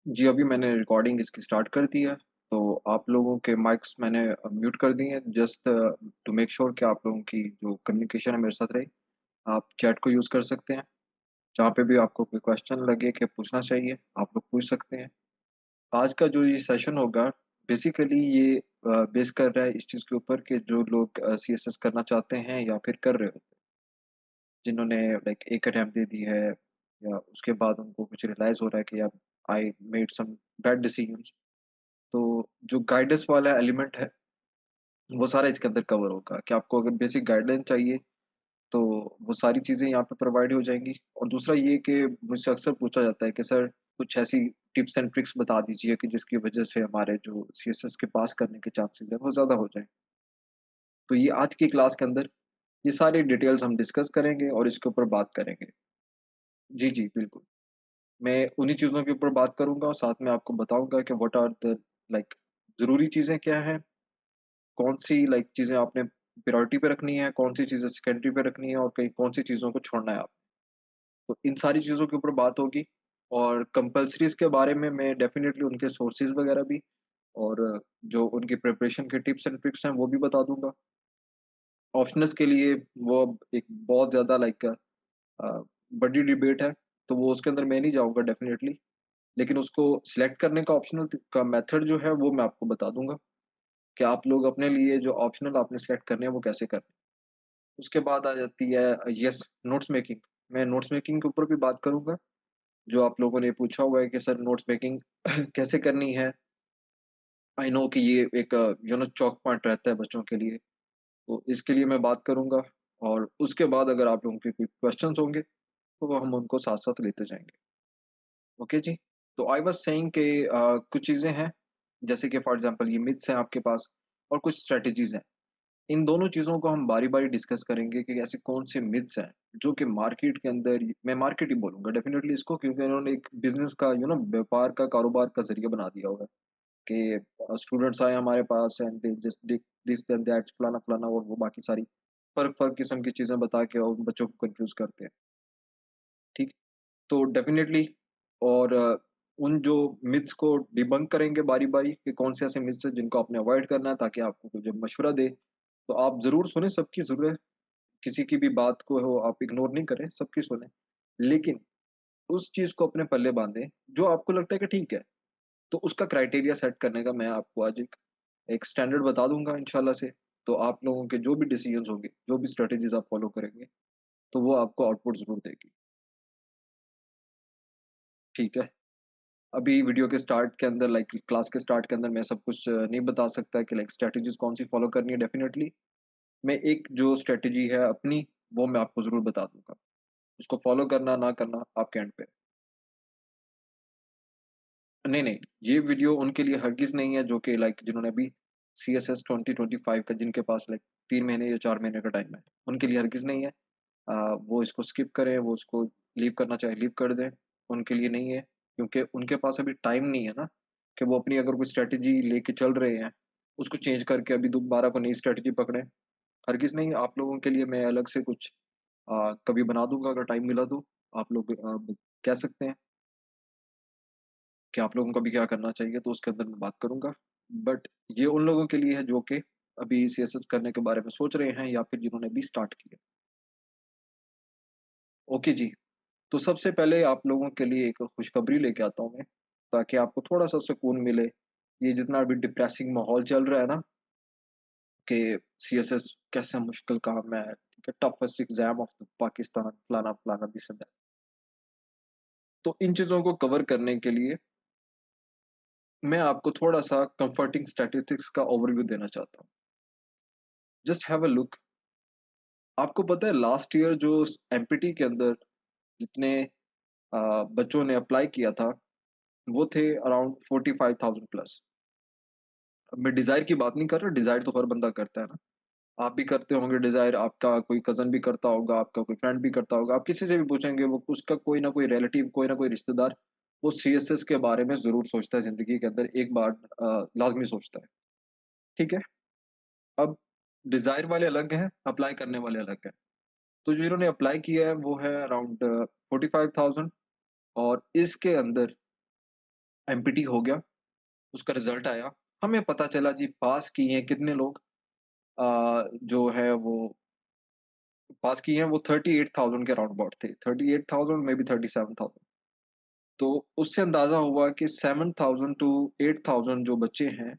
जी, अभी मैंने रिकॉर्डिंग इसकी स्टार्ट कर दी है, तो आप लोगों के माइक्स मैंने म्यूट कर दिए हैं जस्ट टू मेक श्योर कि आप लोगों की जो कम्युनिकेशन है मेरे साथ रहे। आप चैट को यूज़ कर सकते हैं, जहाँ पे भी आपको कोई क्वेश्चन लगे कि पूछना चाहिए, आप लोग पूछ सकते हैं। आज का जो ये सेशन होगा, बेसिकली ये बेस कर रहा है इस चीज़ के ऊपर कि जो लोग सीएसएस करना चाहते हैं या फिर कर रहे होते हैं, जिन्होंने लाइक एक अटेम्प्ट दे दी है या उसके बाद उनको कुछ रियलाइज़ हो रहा है कि यार I made some bad decisions. तो जो गाइडेंस वाला एलिमेंट है, वो सारा इसके अंदर कवर होगा कि आपको अगर बेसिक गाइडलाइन चाहिए, तो वो सारी चीज़ें यहाँ पे प्रोवाइड हो जाएँगी। और दूसरा ये कि मुझसे अक्सर पूछा जाता है कि सर कुछ ऐसी टिप्स एंड ट्रिक्स बता दीजिए कि जिसकी वजह से हमारे जो सीएसएस के पास करने के चांसेज़ हैं, वो ज़्यादा हो जाएँ। तो ये आज की क्लास के अंदर ये सारी डिटेल्स हम डिस्कस करेंगे और इसके ऊपर बात करेंगे। जी, जी, बिल्कुल। मैं उन्हीं चीज़ों के ऊपर बात करूँगा और साथ में आपको बताऊँगा कि व्हाट आर द लाइक ज़रूरी चीज़ें क्या हैं, कौन-सी लाइक चीज़ें आपने प्रायोरिटी पे रखनी है, कौन-सी चीज़ें सेकेंडरी पे रखनी है और कहीं कौन-सी चीज़ों को छोड़ना है आप। तो इन सारी चीज़ों के ऊपर बात होगी और कंपल्सरीज़ के बारे में मैं डेफ़िनेटली उनके सोर्सेज़ वगैरह भी और जो उनकी प्रिपरेशन के टिप्स एंड ट्रिक्स हैं, वो भी बता दूँगा। ऑप्शनल्स के लिए वो अब एक बहुत ज़्यादा लाइक बड़ी डिबेट है, तो वो उसके अंदर मैं नहीं जाऊँगा डेफ़िनेटली। लेकिन उसको सिलेक्ट करने का ऑप्शनल का मेथड जो है, वो मैं आपको बता दूँगा कि आप लोग अपने लिए जो ऑप्शनल आपने सिलेक्ट करने हैं, वो कैसे करने हैं। उसके बाद आ जाती है यस नोट्स मेकिंग। मैं नोट्स मेकिंग के ऊपर भी बात करूँगा, जो आप लोगों ने पूछा हुआ है कि सर नोट्स मेकिंग कैसे करनी है? आई नो कि ये एक चॉक पॉइंट रहता है बच्चों के लिए, तो इसके लिए मैं बात करूँगा और उसके बाद अगर आप लोगों के कोई क्वेश्चन्स होंगे, तो वो हम उनको साथ-साथ लेते जाएँगे। ओके जी? तो आई वाज़ सेइंग कि कुछ चीज़ें हैं, जैसे कि फॉर एग्ज़ाम्पल ये मिथ्स हैं आपके पास और कुछ स्ट्रैटेजीज़ हैं। इन दोनों चीज़ों को हम बारी-बारी डिस्कस करेंगे कि ऐसे कौन-से मिथ्स हैं, जो कि मार्केट के अंदर मैं मार्केट ही बोलूँगा डेफ़िनिटली इसको क्योंकि इन्होंने एक बिज़नेस का व्यापार का, कारोबार का ज़रिया बना दिया हुआ है कि स्टूडेंट्स आए हमारे पास and they just did this and that फलाना-फलाना और वो बाकी सारी फ़र्क-फ़र्क किस्म की चीज़ें बता के और बच्चों को कन्फ्यूज़ करते हैं, ठीक? तो डेफ़िनेटली और उन जो मिथ्स को डिबंक करेंगे बारी-बारी कि कौन से ऐसे मिथ्स हैं जिनको आपने अवॉइड करना है ताकि आपको कोई जब मशवरा दे, तो आप ज़रूर सुनें सबकी ज़रूर किसी की भी बात को हो आप इग्नोर नहीं करें, सबकी सुनें। लेकिन उस चीज़ को अपने पल्ले बाँधें, जो आपको लगता है कि ठीक है, तो उसका क्राइटेरिया सेट करने का मैं आपको आज एक स्टैंडर्ड बता दूँगा इंशाल्लाह से। तो आप लोगों के जो भी डिसीजंस होंगे, जो भी स्ट्रैटेजीज़ आप फॉलो करेंगे, तो वो आपको आउटपुट ज़रूर देगी। ठीक है? अभी वीडियो के स्टार्ट के अंदर लाइक क्लास के स्टार्ट के अंदर मैं सब कुछ नहीं बता सकता कि लाइक स्ट्रैटेजीज़ कौन-सी फॉलो करनी है डेफिनिटली। मैं एक जो स्ट्रैटेजी है अपनी, वो मैं आपको ज़रूर बता दूँगा। उसको फॉलो करना ना करना आपके एंड पे है। नहीं, नहीं, ये वीडियो उनके लिए हरगिज़ नहीं है जो कि लाइक जिन्होंने अभी सीएसएस 2025 का जिनके पास लाइक 3 महीने या 4 महीने का टाइम है, उनके लिए हरगिज़ नहीं है। वो इसको स्किप करें, वो उसको लीव करना चाहे लीव कर दें, उनके लिए नहीं है क्योंकि उनके पास अभी टाइम नहीं है ना कि वो अपनी अगर कोई स्ट्रैटेजी लेके चल रहे हैं, उसको चेंज करके अभी दोबारा कोई नई स्ट्रैटेजी पकड़ें। हरगिज़ नहीं, आप लोगों के लिए मैं अलग से कुछ कभी बना दूँगा अगर टाइम मिला तो। आप लोग कह सकते हैं कि आप लोगों को अभी क्या करना चाहिए, तो उसके अंदर मैं बात करूँगा। बट ये उन लोगों के लिए है जो कि अभी सीएसएस करने के बारे में सोच रहे हैं या फिर जिन्होंने अभी स्टार्ट किया। ओके जी। तो सबसे पहले आप लोगों के लिए एक खुशखबरी लेके आता हूँ मैं, ताकि आपको थोड़ा-सा सुकून मिले। ये जितना अभी डिप्रेसिंग माहौल चल रहा है ना कि सीएसएस कैसा मुश्किल काम है, ठीक है, toughest exam of the Pakistan, फलाना-फलाना, दिस एंड दैट। तो इन चीज़ों को कवर करने के लिए मैं आपको थोड़ा-सा कम्फर्टिंग स्टैटिस्टिक्स का ओवरव्यू देना चाहता हूँ। Just have a look. आपको पता है लास्ट ईयर जो एमपीटी के अंदर जितने बच्चों ने अप्लाई किया था, वो थे अराउंड 45,000 प्लस। अब मैं डिज़ायर की बात नहीं कर रहा, डिज़ायर तो हर बंदा करता है ना। आप भी करते होंगे डिज़ायर, आपका कोई कज़न भी करता होगा, आपका कोई फ्रेंड भी करता होगा। आप किसी से भी पूछेंगे वो उसका कोई ना कोई रिलेटिव, कोई ना कोई रिश्तेदार, वो सीएसएस के बारे में ज़रूर सोचता है ज़िंदगी के अंदर एक बार लाज़मी सोचता है, ठीक है? अब डिज़ायर वाले अलग हैं, अप्लाई करने वाले अलग हैं। तो जो इन्होंने अप्लाई किया है वो है अराउंड 45,000 और इसके अंदर एमपीटी हो गया, उसका रिज़ल्ट आया, हमें पता चला जी पास किए हैं कितने लोग जो है वो पास किए हैं वो 38,000 के अराउंड अबाउट थे, 38,000 मे बी 37,000। तो उससे अंदाज़ा हुआ कि 7,000 टू 8,000 जो बच्चे हैं,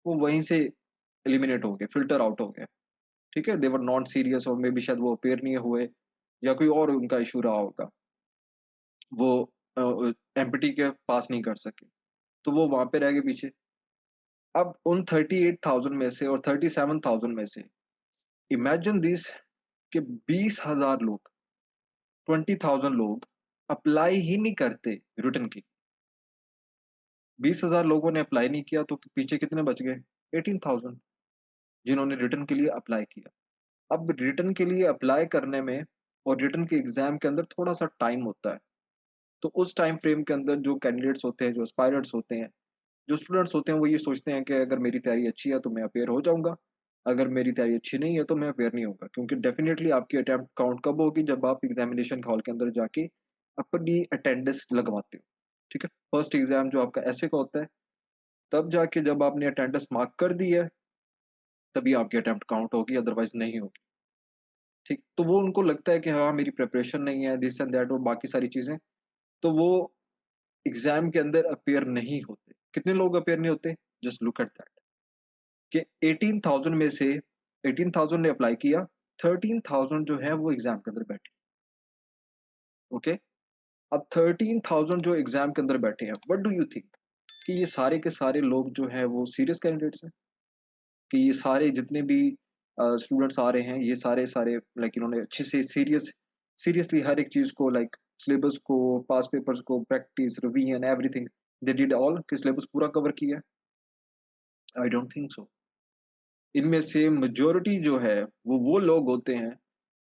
वो वहीं से एलिमिनेट हो गए, फ़िल्टर आउट हो गए, ठीक है? दे वर नॉट सीरियस और मे बी शायद वो अपीयर नहीं हुए या कोई और उनका इश्यू रहा होगा। वो एम्पैथी के पास नहीं कर सके, तो वो वहाँ पे रह गए पीछे। अब उन 38,000 में से और 37,000 में से इमेजिन दिस कि 20,000 लोग, 20,000 लोग अप्लाई ही नहीं करते रिटर्न की। 20,000 लोगों ने अप्लाई नहीं किया तो पीछे कितने बच गए? 18,000 जिन्होंने रिटर्न के लिए अप्लाई किया। अब रिटर्न के लिए अप्लाई करने में और रिटर्न के एग्ज़ाम के अंदर थोड़ा-सा टाइम होता है। तो उस टाइम फ्रेम के अंदर जो कैंडिडेट्स होते हैं, जो एस्पायरेंट्स होते हैं, जो स्टूडेंट्स होते हैं वो ये सोचते हैं कि अगर मेरी तैयारी अच्छी है तो मैं अपीयर हो जाऊँगा, अगर मेरी तैयारी अच्छी नहीं है तो मैं अपीयर नहीं होऊँगा क्योंकि डेफ़िनिटली आपकी अटेम्प्ट काउंट कब होगी जब आप एग्ज़ामिनेशन हॉल के अंदर जाके अपनी अटेंडेंस लगवाते हो, ठीक है? फर्स्ट एग्ज़ाम जो आपका एसे का होता है, तब जाके जब आपने अटेंडेंस मार्क कर दी है, तभी आपकी अटेम्प्ट काउंट होगी अदरवाइज़ नहीं होगी, ठीक? तो वो उनको लगता है कि हाँ, मेरी प्रिपरेशन नहीं है, दिस एंड दैट और बाकी सारी चीज़ें, तो वो एग्ज़ाम के अंदर अपीयर नहीं होते। कितने लोग अपीयर नहीं होते? Just look at that. कि 18,000 में से 18,000 ने अप्लाई किया, 13,000 जो है वो एग्ज़ाम के अंदर बैठे, ओके? अब 13,000 जो एग्ज़ाम के अंदर बैठे हैं, व्हाट डू यू थिंक कि ये सारे के सारे लोग जो हैं वो सीरियस कैंडिडेट्स हैं? कि ये सारे जितने भी स्टूडेंट्स आ रहे हैं, ये सारे लाइक इन्होंने अच्छे से सीरियसली हर एक चीज़ को लाइक सिलेबस को, पास्ट पेपर्स को, practice, revision everything they did all कि सिलेबस पूरा कवर किया है? I don't think so. इनमें से मेजॉरिटी जो है, वो लोग होते हैं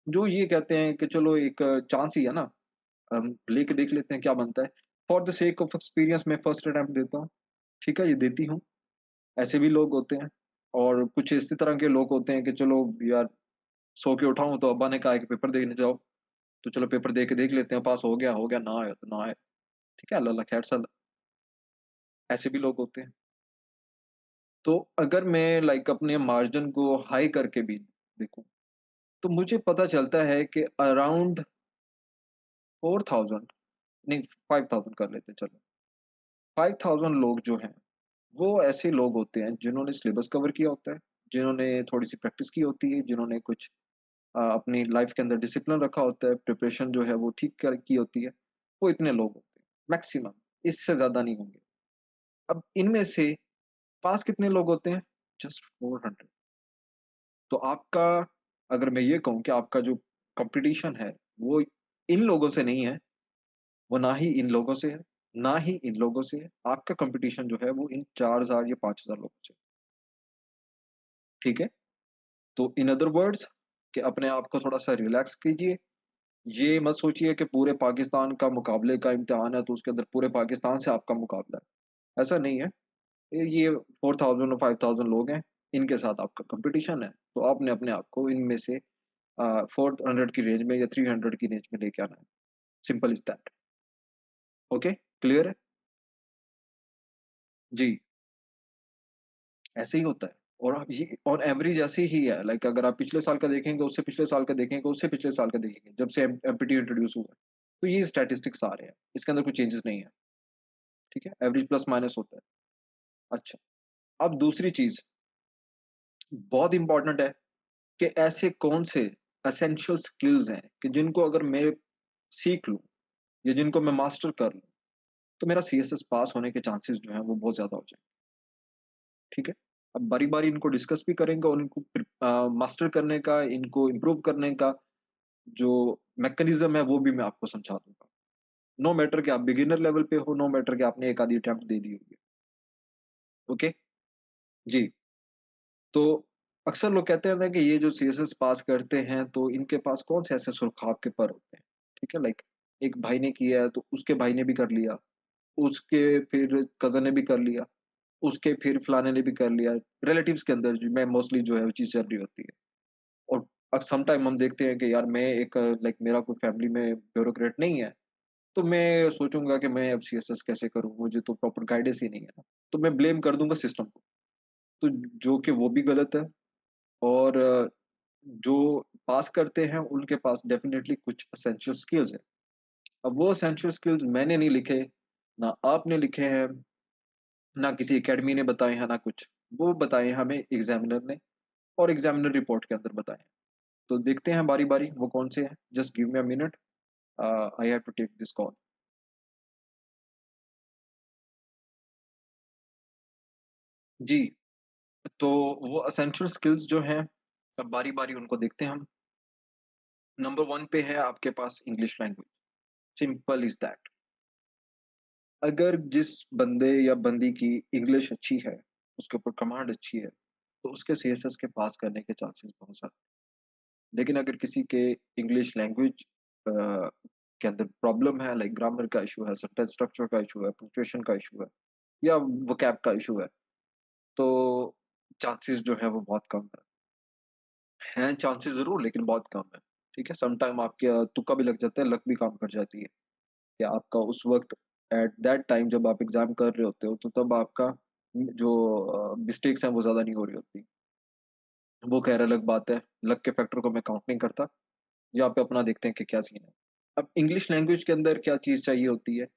जो ये कहते हैं कि चलो एक चांस ही है ना, हम लेके देख लेते हैं क्या बनता है। For the sake of experience मैं फर्स्ट अटेम्प्ट देता हूँ, ठीक है? ये देती हूँ, ऐसे भी लोग होते हैं और कुछ इसी तरह के लोग होते हैं कि चलो यार सो के उठा हूँ तो अब्बा ने कहा है कि पेपर देने जाओ, तो चलो पेपर दे के देख लेते हैं, पास हो गया, ना आया तो ना आया, ठीक है? अल्लाह अल्लाह खैर सला ऐसे भी लोग होते हैं। तो अगर मैं लाइक अपने मार्जिन को हाई करके भी देखूँ, तो मुझे पता चलता है कि अराउंड 4,000 नहीं 5,000 कर लेते हैं चलो। 5,000 लोग जो हैं, वो ऐसे लोग होते हैं जिन्होंने सिलेबस कवर किया होता है, जिन्होंने थोड़ी-सी प्रैक्टिस की होती है, जिन्होंने कुछ अपनी लाइफ़ के अंदर डिसिप्लिन रखा होता है, प्रिपरेशन जो है वो ठीक कर की होती है, वो इतने लोग होते हैं, मैक्सिमम, इससे ज़्यादा नहीं होंगे। अब इनमें से पास कितने लोग होते हैं? जस्ट 400। तो आपका अगर मैं ये कहूँ कि आपका जो कॉम्पिटिशन है, वो इन लोगों से नहीं है, वो ना ही इन लोगों से है, ना ही इन लोगों से है। आपका कॉम्पिटिशन जो है वो इन 4,000 या 5,000 लोगों से, ठीक है? तो इन अदर वर्ड्स कि अपने आप को थोड़ा-सा रिलैक्स कीजिए। ये मत सोचिए कि पूरे पाकिस्तान का मुकाबले का इम्तिहान है, तो उसके अंदर पूरे पाकिस्तान से आपका मुकाबला है। ऐसा नहीं है। ये 4,000 और 5,000 लोग हैं, इनके साथ आपका कॉम्पिटिशन है। तो आपने अपने आप को इनमें से 400 की रेंज में या 300 की रेंज में लेके आना है। Simple is that. Okay? Clear है? जी, ऐसे ही होता है। और आप ये ऑन एवरेज ऐसे ही है। लाइक अगर आप पिछले साल का देखेंगे, उससे पिछले साल का देखेंगे, उससे पिछले साल का देखेंगे, जब से एमपीटी इंट्रोड्यूस हुआ है। तो ये स्टैटिस्टिक्स आ रहे हैं। इसके अंदर कोई चेंजेस नहीं है। ठीक है? एवरेज प्लस माइनस होता है। अच्छा, अब दूसरी चीज़ बहुत इम्पोर्टेंट है कि ऐसे कौन से एसेंशियल स्किल्स हैं कि जिनको अगर मैं सीख लूँ या जिनको मैं मास्टर कर लूँ, तो मेरा सीएसएस पास होने के चांसेस जो हैं वो बहुत ज़्यादा हो जाएँ, ठीक है? अब बारी-बारी इनको डिस्कस भी करेंगे और इनको मास्टर करने का, इनको इम्प्रूव करने का जो मैकेनिज़्म है वो भी मैं आपको समझा दूँगा। नो मैटर कि आप बिगिनर लेवल पे हो, नो मैटर कि आपने एक आधी अटेम्प्ट दे दी होगी, ओके? जी, तो अक्सर लोग कहते हैं ना कि ये जो सीएसएस पास करते हैं तो इनके पास कौन से ऐसे सुरख़ाव के पर होते हैं, ठीक है? लाइक एक भाई ने किया है तो उसके भाई ने भी कर लिया, उसके फिर कज़न ने भी कर लिया, उसके फिर फलाने ने भी कर लिया। रिलेटिव्स के अंदर जो मैं मोस्टली जो है वो चीज़ चल रही होती है। और सम टाइम हम देखते हैं कि यार मैं एक लाइक मेरा कोई फैमिली में ब्यूरोक्रेट नहीं है, तो मैं सोचूँगा कि मैं अब सीएसएस कैसे करूँ? मुझे तो प्रॉपर गाइडेंस ही नहीं है ना। तो मैं ब्लेम कर दूँगा सिस्टम को। तो जो कि वो भी गलत है और जो पास करते हैं उनके पास डेफ़िनेटली कुछ एसेंशियल स्किल्स हैं। अब वो एसेंशियल स्किल्स मैंने नहीं लिखे, ना आपने लिखे हैं, ना किसी अकेडमी ने बताए हैं, ना कुछ। वो बताए हैं हमें एग्ज़ामिनर ने और एग्ज़ामिनर रिपोर्ट के अंदर बताए हैं। तो देखते हैं बारी-बारी वो कौन से हैं। Just give me a minute I have to take this call. जी, तो वो एसेंशियल स्किल्स जो हैं, अब बारी-बारी उनको देखते हैं हम। नंबर 1 पे है आपके पास English language, simple is that. अगर जिस बंदे या बंदी की इंग्लिश अच्छी है, उसके ऊपर कमांड अच्छी है, तो उसके सीएसएस के पास करने के चांसेस बहुत सारे। लेकिन अगर किसी के इंग्लिश लैंग्वेज के अंदर प्रॉब्लम है, लाइक ग्रामर का इश्यू है, सेंटेंस स्ट्रक्चर का इश्यू है, पंक्चुएशन का इश्यू है या वोकैब का इश्यू है, तो चांसेस जो है वो बहुत कम है। हैं चांसेस ज़रूर लेकिन बहुत कम है। ठीक है? सम टाइम आपके तुक्का भी लग जाता है, लक भी काम कर जाती है कि आपका उस वक़्त एट दैट टाइम जब आप एग्ज़ाम कर रहे होते हो, तो तब आपका जो मिस्टेक्स हैं वो ज़्यादा नहीं हो रही होती। वो ख़ैर अलग बात है, लक के फैक्टर को मैं काउंट नहीं करता। यहाँ पे अपना देखते हैं कि क्या सीन है। अब इंग्लिश लैंग्वेज के अंदर क्या चीज़ चाहिए होती है?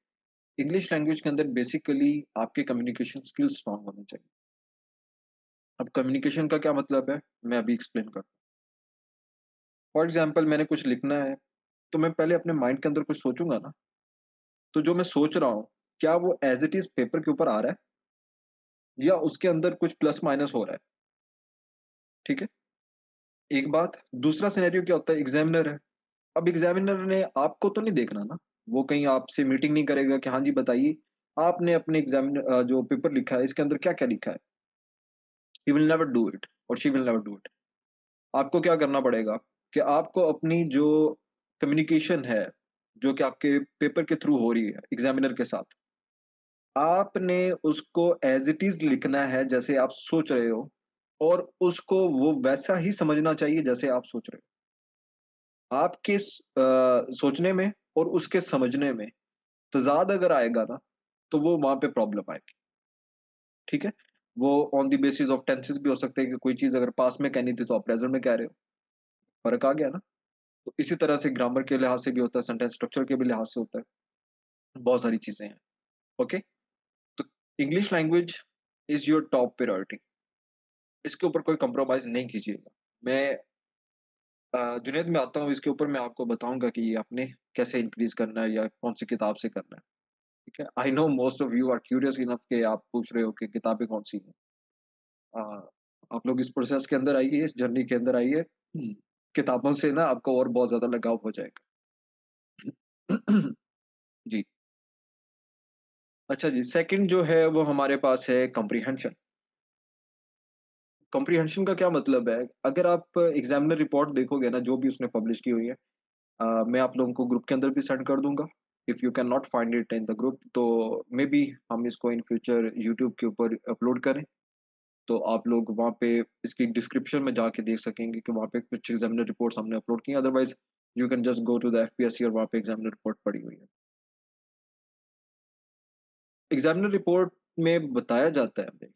इंग्लिश लैंग्वेज के अंदर बेसिकली आपके कम्युनिकेशन स्किल्स स्ट्रॉन्ग होने चाहिए। अब कम्युनिकेशन का क्या मतलब है? मैं अभी एक्सप्लेन करता हूँ। फॉर एग्ज़ाम्पल मैंने कुछ लिखना है, तो मैं पहले अपने माइंड के अंदर कुछ सोचूँगा ना, तो जो मैं सोच रहा हूँ, क्या वो एज़ इट इज़ पेपर के ऊपर आ रहा है या उसके अंदर कुछ प्लस माइनस हो रहा है, ठीक है? एक बात, दूसरा सिनेरियो क्या होता है एग्ज़ामिनर है। अब एग्ज़ामिनर ने आपको तो नहीं देखना ना, वो कहीं आपसे मीटिंग नहीं करेगा कि हाँ जी बताइए, आपने अपने जो पेपर लिखा है इसके अंदर क्या-क्या लिखा है? He will never do it और she will never do it. आपको क्या करना पड़ेगा कि आपको अपनी जो कम्युनिकेशन है, जो कि आपके पेपर के थ्रू हो रही है एग्ज़ामिनर के साथ, आपने उसको एज़ इट इज़ लिखना है जैसे आप सोच रहे हो और उसको वो वैसा ही समझना चाहिए जैसे आप सोच रहे हो। आपके सोचने में और उसके समझने में तज़ाद अगर आएगा ना, तो वो वहाँ पे प्रॉब्लम आएगी, ठीक है? वो on the basis of tenses भी हो सकता है कि कोई चीज़ अगर पास्ट में कहनी थी तो आप प्रेज़ेंट में कह रहे हो, फ़र्क आ गया ना? तो इसी तरह से ग्रामर के लिहाज से भी होता है, सेंटेंस स्ट्रक्चर के भी लिहाज से होता है, बहुत सारी चीज़ें हैं, ओके? तो English language is your top priority, इसके ऊपर कोई कॉम्प्रोमाइज़ नहीं कीजिएगा। मैं जुनैद में आता हूँ, इसके ऊपर मैं आपको बताऊँगा कि ये आपने कैसे इंक्रीज़ करना है या कौन-सी किताब से करना है, ठीक है? I know most of you are curious enough कि आप पूछ रहे हो कि किताबें कौन-सी हैं। अ, आप लोग इस प्रोसेस के अंदर आइए, इस जर्नी के अंदर आइए। किताबों से ना आपको और बहुत ज़्यादा लगाव हो जाएगा। जी। अच्छा जी, सेकंड जो है वो हमारे पास है कॉम्प्रिहेंशन। कॉम्प्रिहेंशन का क्या मतलब है? अगर आप एग्ज़ामिनर रिपोर्ट देखोगे ना जो भी उसने पब्लिश की हुई है, मैं आप लोगों को ग्रुप के अंदर भी सेंड कर दूँगा। If you can not find it in the group तो मेबी हम इसको इन फ्यूचर यूट्यूब के ऊपर अपलोड करें। तो आप लोग वहाँ पे इसकी डिस्क्रिप्शन में जाके देख सकेंगे कि वहाँ पे कुछ एग्ज़ामिनर रिपोर्ट्स हमने अपलोड की हैं, otherwise you can just go to the FPSC और वहाँ पे एग्ज़ामिनर रिपोर्ट पड़ी हुई है। एग्ज़ामिनर रिपोर्ट में बताया जाता है हमें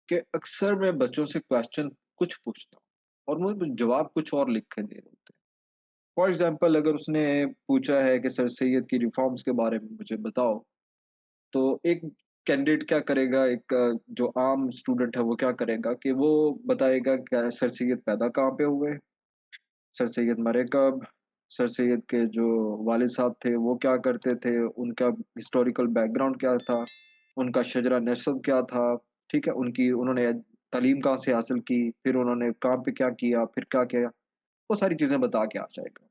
कि अक्सर मैं बच्चों से क्वेश्चन कुछ पूछता हूँ और मुझे जवाब कुछ और लिख के दे रहे होते हैं। फॉर एग्ज़ाम्पल अगर उसने पूछा है कि सर सैयद की रिफ़ॉर्म्स के बारे में मुझे बताओ, तो एक कैंडिडेट क्या करेगा, एक जो आम स्टूडेंट है वो क्या करेगा कि वो बताएगा क्या सर सैयद पैदा कहाँ पे हुए, सर सैयद मरे कब, सर सैयद के जो वालिद साहब थे वो क्या करते थे, उनका हिस्टोरिकल बैकग्राउंड क्या था, उनका शजरा नसब क्या था, ठीक है? उन्होंने तालीम कहाँ से हासिल की, फिर उन्होंने कहाँ पे क्या किया, फिर क्या किया, वो सारी चीज़ें बता के आ जाएगा।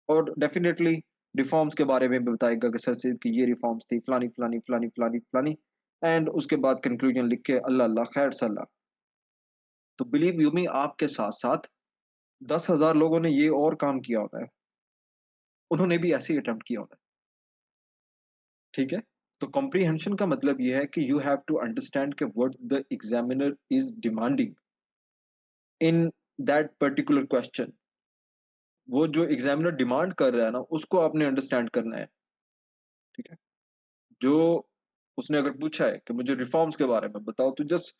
और डेफ़िनेटली रिफ़ॉर्म्स के बारे में भी बताएगा कि सर सैयद की ये रिफ़ॉर्म्स थी, फलानी, फलानी, फलानी, फलानी, फलानी एंड उसके बाद कंक्लूजन लिख के अल्लाह अल्लाह खैर सल्ला। तो बिलीव यू मी आपके साथ-साथ 10,000 लोगों ने ये और काम किया होता है। उन्होंने भी ऐसे ही अटेम्प्ट किया होता है, ठीक है? तो कॉम्प्रिहेंशन का मतलब ये है कि यू हैव टू अंडरस्टैंड कि what the examiner is demanding in that particular question. वो जो एग्ज़ामिनर डिमांड कर रहा है ना, उसको आपने अंडरस्टैंड करना है। ठीक है? जो उसने अगर पूछा है कि मुझे रिफॉर्म्स के बारे में बताओ, तो just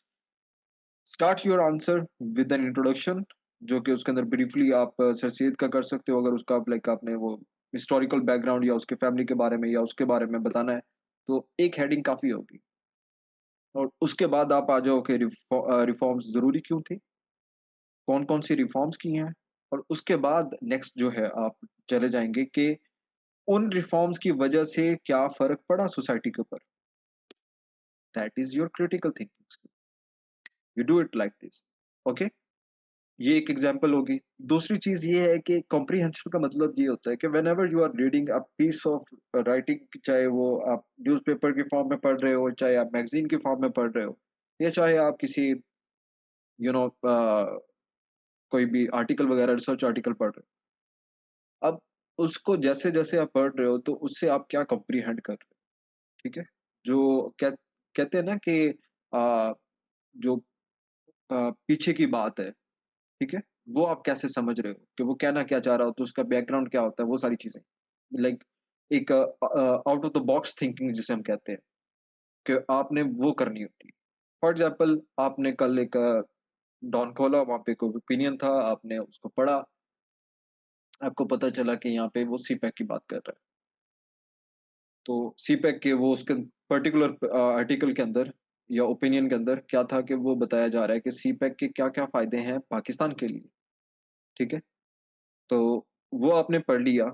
start your answer with an introduction, जो कि उसके अंदर ब्रीफली आप सर सैयद का कर सकते हो, अगर उसका लाइक आपने वो हिस्टोरिकल बैकग्राउंड या उसके फैमिली के बारे में या उसके बारे में बताना है, तो एक हेडिंग काफ़ी होगी। और उसके बाद आप आ जाओ कि रिफॉर्म्स ज़रूरी क्यों थी? कौन-कौन सी रिफॉर्म्स की हैं? और उसके बाद नेक्स्ट जो है आप चले जाएँगे कि उन रिफॉर्म्स की वजह से क्या फ़र्क पड़ा सोसाइटी के ऊपर? That is your critical thinking skill. You do it like this, okay? ये एक एग्ज़ाम्पल होगी। दूसरी चीज़ ये है कि कॉम्प्रिहेंशन का मतलब ये होता है कि whenever you are reading a piece of writing, चाहे वो आप न्यूज़पेपर की फ़ॉर्म में पढ़ रहे हो, चाहे आप मैगज़ीन की फ़ॉर्म में पढ़ रहे हो, या चाहे आप किसी यू नो कोई भी आर्टिकल वगैरह रिसर्च आर्टिकल पढ़ रहे हो। अब उसको जैसे-जैसे आप पढ़ रहे हो, तो उससे आप क्या कॉम्प्रिहेंड कर रहे हो, ठीक है? जो कहते हैं ना कि अ, जो पीछे की बात है, ठीक है? वो आप कैसे समझ रहे हो कि वो कहना क्या चाह रहा हो, तो उसका बैकग्राउंड क्या होता है, वो सारी चीज़ें। लाइक एक out of the box thinking जिसे हम कहते हैं, कि आपने वो करनी होती है। फॉर एग्ज़ाम्पल आपने कल एक डॉन खोला, वहाँ पे कोई ओपिनियन था, आपने उसको पढ़ा, आपको पता चला कि यहाँ पे वो सीपैक की बात कर रहा है। तो सीपैक के वो उसके पर्टिकुलर आर्टिकल के अंदर या ओपिनियन के अंदर क्या था कि वो बताया जा रहा है कि सीपैक के क्या-क्या फ़ायदे हैं पाकिस्तान के लिए, ठीक है? तो वो आपने पढ़ लिया।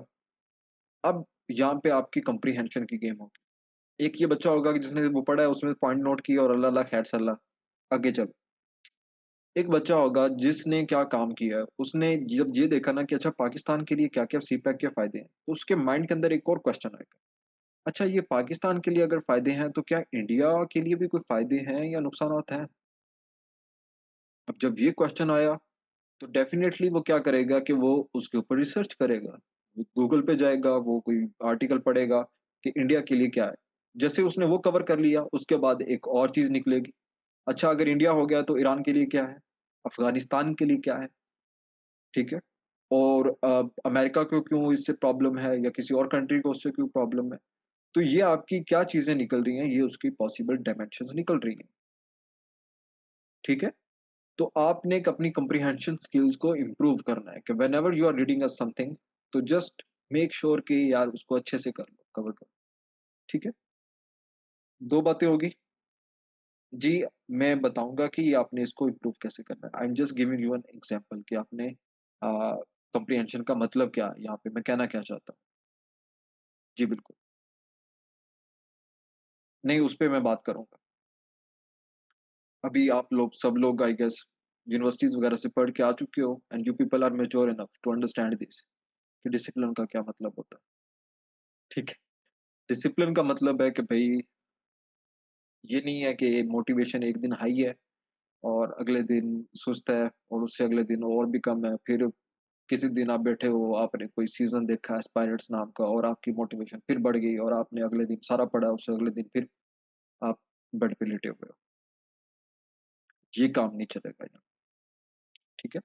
अब यहाँ पे आपकी कम्प्रीहेंशन की गेम होगी। एक ये बच्चा होगा कि जिसने वो पढ़ा है, उसमें पॉइंट नोट किया और अल्लाह अल्लाह खैर सल्ला, आगे चलो। एक बच्चा होगा जिसने क्या काम किया है, उसने जब ये देखा ना कि अच्छा पाकिस्तान के लिए क्या-क्या सीपैक के फ़ायदे हैं, तो उसके माइंड के अंदर एक और क्वेश्चन आएगा। अच्छा, ये पाकिस्तान के लिए अगर फ़ायदे हैं, तो क्या इंडिया के लिए भी कोई फ़ायदे हैं या नुकसानात हैं? अब जब ये क्वेश्चन आया, तो डेफ़िनेटली वो क्या करेगा कि वो उसके ऊपर रिसर्च करेगा। वो गूगल पे जाएगा, वो कोई आर्टिकल पढ़ेगा कि इंडिया के लिए क्या है। जैसे उसने वो कवर कर लिया, उसके बाद एक और चीज़ निकलेगी। अच्छा, अगर इंडिया हो गया तो ईरान के लिए क्या है? अफ़गानिस्तान के लिए क्या है? ठीक है? और अमेरिका को क्यों इससे प्रॉब्लम है या किसी और कंट्री को उससे क्यों प्रॉब्लम है? तो ये आपकी क्या चीज़ें निकल रही हैं, ये उसकी पॉसिबल डायमेंशंस निकल रही हैं। ठीक है? तो आपने एक अपनी कम्प्रीहेंशन स्किल्स को इम्प्रूव करना है कि whenever you are reading something, तो जस्ट मेक श्योर कि यार उसको अच्छे से कर लो, कवर करो। ठीक है? 2 बातें होगी। जी, मैं बताऊँगा कि आपने इसको इम्प्रूव कैसे करना है। I am just giving you an example कि आपने कम्प्रीहेंशन का मतलब क्या है यहाँ पे मैं कहना क्या चाहता हूँ। जी, बिल्कुल। नहीं, उस पे मैं बात करूँगा। अभी आप लोग सब लोग आई गेस यूनिवर्सिटीज़ वगैरह से पढ़ के आ चुके हो and you people are mature enough to understand this कि डिसिप्लिन का क्या मतलब होता है। ठीक है? डिसिप्लिन का मतलब है कि भई ये नहीं है कि मोटिवेशन एक दिन हाई है और अगले दिन सुस्त है और उससे अगले दिन और भी कम है। फिर किसी दिन आप बैठे हो, आपने कोई सीज़न देखा एस्पायरेट्स नाम का और आपकी मोटिवेशन फिर बढ़ गई और आपने अगले दिन सारा पढ़ा, उससे अगले दिन फिर आप बेड पे लेटे हुए हो। ये काम नहीं चलेगा यहाँ, ठीक है?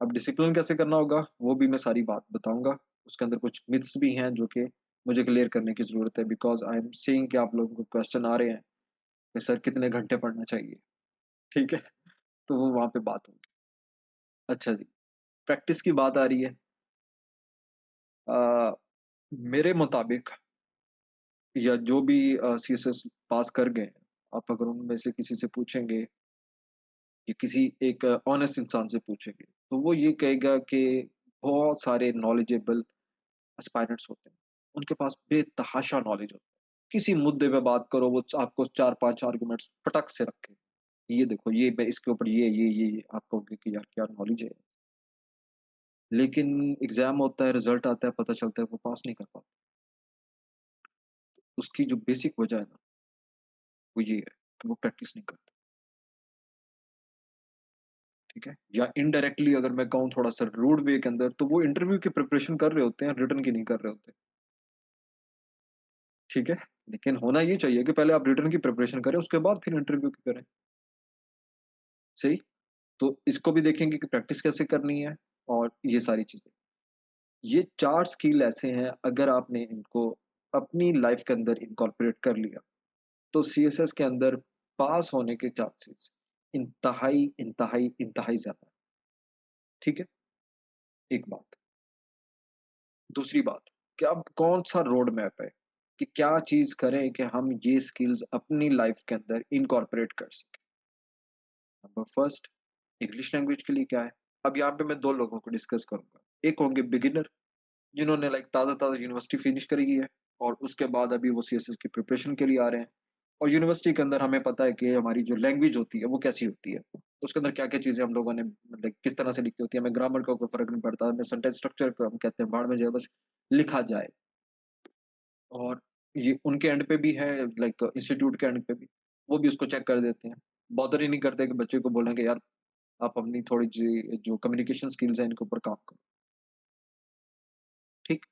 अब डिसिप्लिन कैसे करना होगा, वो भी मैं सारी बात बताऊँगा। उसके अंदर कुछ मिथ्स भी हैं जो कि मुझे क्लियर करने की ज़रूरत है बिकॉज़ आई एम सीइंग कि आप लोगों को क्वेश्चन आ रहे हैं कि सर कितने घंटे पढ़ना चाहिए, ठीक है? तो वो वहाँ पे बात होगी। अच्छा जी, प्रैक्टिस की बात आ रही है। अ, मेरे मुताबिक या जो भी सीएसएस पास कर गए हैं, आप अगर उनमें से किसी से पूछेंगे या किसी एक ऑनेस्ट इंसान से पूछेंगे, तो वो ये कहेगा कि बहुत सारे नॉलेजेबल एस्पायरेंट्स होते हैं। उनके पास बेतहाशा नॉलेज होता है। किसी मुद्दे पे बात करो, वो आपको 4-5 आर्गुमेंट्स फटक से रखे। ये देखो, ये मैं इसके ऊपर ये आप कहोगे कि यार क्या नॉलेज है। लेकिन एग्ज़ाम होता है, रिज़ल्ट आता है, पता चलता है वो पास नहीं कर पाते। उसकी जो बेसिक वजह है ना, वो ये है कि वो प्रैक्टिस नहीं करते, ठीक है? या इनडायरेक्टली अगर मैं कहूँ थोड़ा-सा रूड वे के अंदर, तो वो इंटरव्यू की प्रिपरेशन कर रहे होते हैं, रिटन की नहीं कर रहे होते, ठीक है? लेकिन होना ये चाहिए कि पहले आप रिटन की प्रिपरेशन करें, उसके बाद फिर इंटरव्यू की करें, सही? तो इसको भी देखेंगे कि प्रैक्टिस कैसे करनी है और ये सारी चीज़ें। ये 4 स्किल ऐसे हैं, अगर आपने इनको अपनी लाइफ के अंदर इनकॉर्पोरेट कर लिया, तो सीएसएस के अंदर पास होने के चांसेस इंतहाई, इंतहाई, इंतहाई ज़्यादा है, ठीक है? एक बात। दूसरी बात कि अब कौन-सा रोड मैप है कि क्या चीज़ करें कि हम ये स्किल्स अपनी लाइफ के अंदर इनकॉर्पोरेट कर सकें। नंबर फर्स्ट, इंग्लिश लैंग्वेज के लिए क्या है? अब यहाँ पे मैं 2 लोगों को डिस्कस करूँगा। एक होंगे बिगिनर, जिन्होंने लाइक ताज़ा-ताज़ा यूनिवर्सिटी फिनिश करी है और उसके बाद अभी वो सीएसएस की प्रिपरेशन के लिए आ रहे हैं। और यूनिवर्सिटी के अंदर हमें पता है कि हमारी जो लैंग्वेज होती है वो कैसी होती है। उसके अंदर क्या-क्या चीज़ें हम लोगों ने लाइक किस तरह से लिखी होती है, हमें ग्रामर का कोई फ़र्क नहीं पड़ता, हमें सेंटेंस स्ट्रक्चर को हम कहते हैं भाड़ में जाए, बस लिखा जाए। और ये उनके एंड पे भी है, लाइक इंस्टीट्यूट के एंड पे भी, वो भी उसको चेक कर देते हैं। बॉदर ही नहीं करते कि बच्चे को बोलें कि यार आप अपनी थोड़ी-सी जो कम्युनिकेशन स्किल्स हैं इनके ऊपर काम करो। ठीक?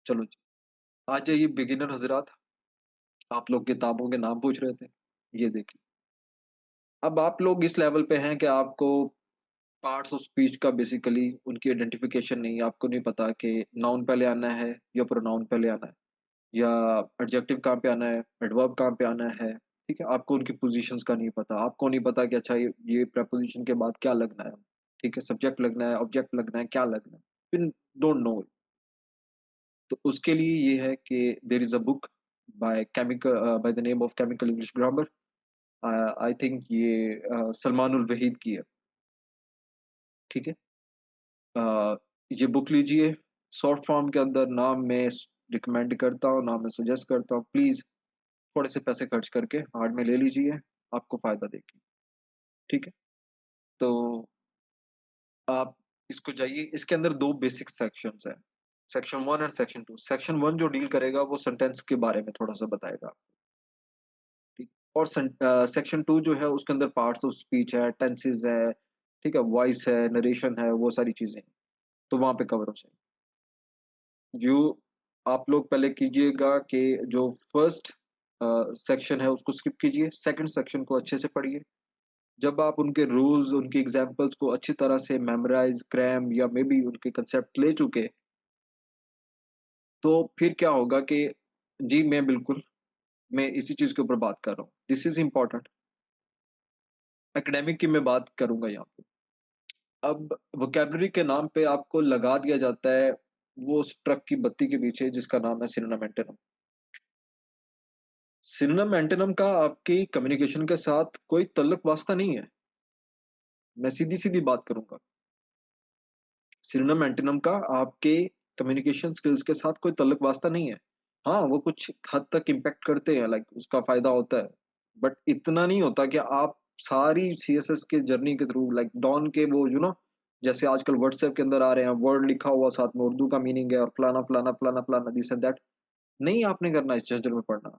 चलो जी। आ जाइए बिगिनर हज़रात, आप लोग किताबों के नाम पूछ रहे थे। ये देखिए, अब आप लोग इस लेवल पे हैं कि आपको पार्ट्स ऑफ स्पीच का बेसिकली उनकी आइडेंटिफिकेशन नहीं है, आपको नहीं पता कि नाउन पहले आना है या प्रोनाउन पहले आना है, या एडजेक्टिव कहाँ पे आना है, एडवर्ब कहाँ पे आना है, ठीक है? आपको उनकी पोज़ीशंस का नहीं पता, आपको नहीं पता कि अच्छा ये प्रीपोज़िशन के बाद क्या लगना है, ठीक है? सब्जेक्ट लगना है, ऑब्जेक्ट लगना है, क्या लगना है? फिर डोंट नो। तो उसके लिए ये है कि there is a book by the name of chemical English grammar. I think ये सलमान अल वहीद की है, ठीक है? अ, ये बुक लीजिए, शॉर्ट फॉर्म के अंदर ना मैं रिकमेंड करता हूँ, ना मैं सजेस्ट करता हूँ। प्लीज़ थोड़े से पैसे खर्च करके हार्ड में ले लीजिए, आपको फ़ायदा देगी, ठीक है? तो आप इसको जाइए, इसके अंदर 2 बेसिक सेक्शंस हैं, सेक्शन 1 एंड सेक्शन 2। सेक्शन 1 जो डील करेगा वो सेंटेंस के बारे में थोड़ा-सा बताएगा, ठीक? और सेक्शन 2 जो है उसके अंदर पार्ट्स ऑफ स्पीच है, टेंसेस है, ठीक है? वॉइस है, नरेशन है, वो सारी चीज़ें हैं, तो वहाँ पे कवर हो जाएगी। जो आप लोग पहले कीजिएगा कि जो फर्स्ट सेक्शन है उसको स्किप कीजिए, सेकंड सेक्शन को अच्छे से पढ़िए। जब आप उनके रूल्स, उनकी एग्ज़ाम्पल्स को अच्छी तरह से मेमोराइज़, क्रैम या मेबी उनके कांसेप्ट ले चुके, तो फिर क्या होगा कि जी, मैं इसी चीज़ के ऊपर बात कर रहा हूँ। This is important. एकेडमिक की मैं बात करूँगा यहाँ पे। अब वोकैब्युलरी के नाम पे आपको लगा दिया जाता है वो उस ट्रक की बत्ती के पीछे जिसका नाम है सिनोनिम एंटोनिम। सिनोनिम एंटोनिम का आपकी कम्युनिकेशन के साथ कोई तल्लुक वास्ता नहीं है। मैं सीधी-सीधी बात करूँगा। सिनोनिम एंटोनिम का आपके कम्युनिकेशन स्किल्स के साथ कोई तल्लुक वास्ता नहीं है। हाँ, वो कुछ हद तक इम्पैक्ट करते हैं, लाइक उसका फ़ायदा होता है। बट इतना नहीं होता कि आप सारी सीएसएस के जर्नी के थ्रू लाइक डॉन के वो जैसे आजकल व्हाट्सएप के अंदर आ रहे हैं, वर्ड लिखा हुआ साथ में उर्दू का मीनिंग है और फलाना, फलाना, फलाना, फलाना, दिस एंड दैट। नहीं आपने करना इस झंझट में पड़ना।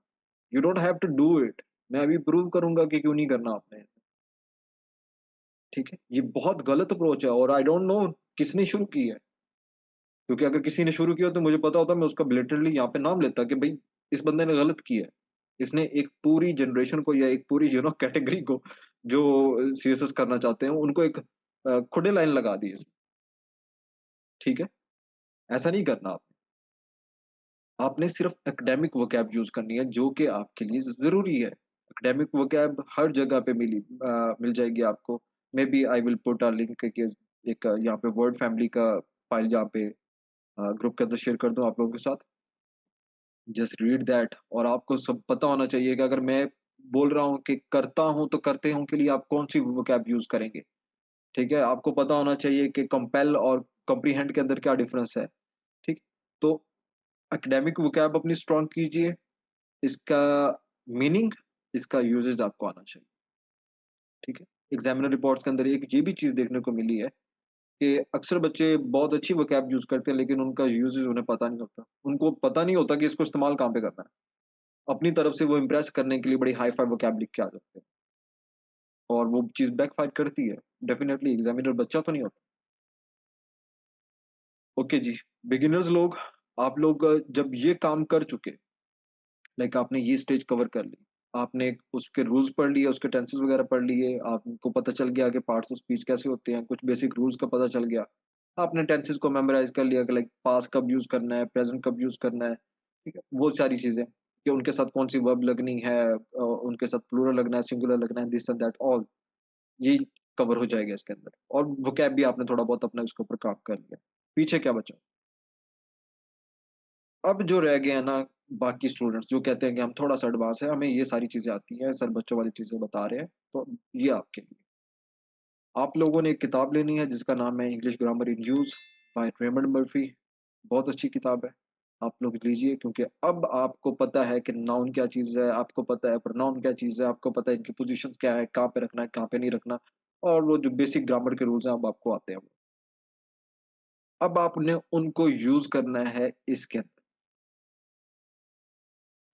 You don't have to do it. मैं अभी प्रूव करूँगा कि क्यों नहीं करना आपने, ठीक है? ये बहुत गलत अप्रोच है और आई डोंट नो किसने शुरू की है। क्योंकि अगर किसी ने शुरू किया तो मुझे पता होता, मैं उसका ब्लेटेंटली यहाँ पे नाम लेता कि भई इस बंदे ने गलत किया है। इसने एक पूरी जनरेशन को या एक पूरी कैटेगरी को जो सीएसएस करना चाहते हैं उनको एक खुडे लाइन लगा दी इसने, ठीक है? ऐसा नहीं करना आपने। आपने सिर्फ़ एकेडमिक वोकैब यूज़ करनी है जो कि आपके लिए ज़रूरी है। एकेडमिक वोकैब हर जगह पे मिल जाएगी आपको। Maybe I will put a link के एक यहाँ पे वर्ड फैमिली का फाइल जहाँ पे ग्रुप के अंदर शेयर कर दूँ आप लोगों के साथ। जस्ट रीड दैट और आपको सब पता होना चाहिए कि अगर मैं बोल रहा हूँ कि करता हूँ, तो करते हूँ के लिए आप कौन-सी वोकैब यूज़ करेंगे, ठीक है? आपको पता होना चाहिए कि कंपेल और कॉम्प्रिहेंड के अंदर क्या डिफरेंस है, ठीक? तो एकेडमिक वोकैब अपनी स्ट्रॉन्ग कीजिए, इसका मीनिंग, इसका यूसेज आपको आना चाहिए, ठीक है? एग्ज़ामिनर रिपोर्ट्स के अंदर एक ये भी चीज़ देखने को मिली है कि अक्सर बच्चे बहुत अच्छी वोकैब यूज़ करते हैं, लेकिन उनका यूसेज उन्हें पता नहीं होता। उनको पता नहीं होता कि इसको इस्तेमाल कहाँ पे करना है। अपनी तरफ से वो इम्प्रेस करने के लिए बड़ी हाई-फाई वोकैब लिख के आ जाते हैं और वो चीज़ बैकफ़ायर करती है। डेफ़िनिटली एग्ज़ामिनर बच्चा तो नहीं होता। ओके जी, बिगिनर्स लोग, आप लोग जब ये काम कर चुके, लाइक आपने ये स्टेज कवर कर ली, आपने उसके रूल्स पढ़ लिए, उसके टेंसेस वगैरह पढ़ लिए, आपको पता चल गया कि पार्ट्स ऑफ स्पीच कैसे होते हैं, कुछ बेसिक रूल्स का पता चल गया। आपने टेंसेस को मेमोराइज़ कर लिया कि लाइक पास्ट कब यूज़ करना है, प्रेज़ेंट कब यूज़ करना है, ठीक है? वो सारी चीज़ें कि उनके साथ कौन-सी वर्ब लगनी है, उनके साथ प्लूरल लगना है, सिंगुलर लगना है, दिस एंड दैट ऑल ये कवर हो जाएगा इसके अंदर और वोकैब भी आपने थोड़ा बहुत अपना इसके ऊपर काम कर लिया। पीछे क्या बचा? अब जो रह गए हैं ना बाकी स्टूडेंट्स जो कहते हैं कि हम थोड़ा-सा एडवांस हैं, हमें ये सारी चीज़ें आती हैं, सर बच्चों वाली चीज़ें बता रहे हैं, तो ये आपके लिए। आप लोगों ने एक किताब लेनी है जिसका नाम है इंग्लिश ग्रामर इन यूज़ बाय रेमंड मर्फी। बहुत अच्छी किताब है। आप लोग लीजिए क्योंकि अब आपको पता है कि नाउन क्या चीज़ है, आपको पता है प्रोनाउन क्या चीज़ है, आपको पता है इनकी पोज़ीशंस क्या है, कहाँ पे रखना है, कहाँ पे नहीं रखना और वो जो बेसिक ग्रामर के रूल्स हैं अब आपको आते हैं वो। अब आपने उनको यूज़ करना है इसके अंदर।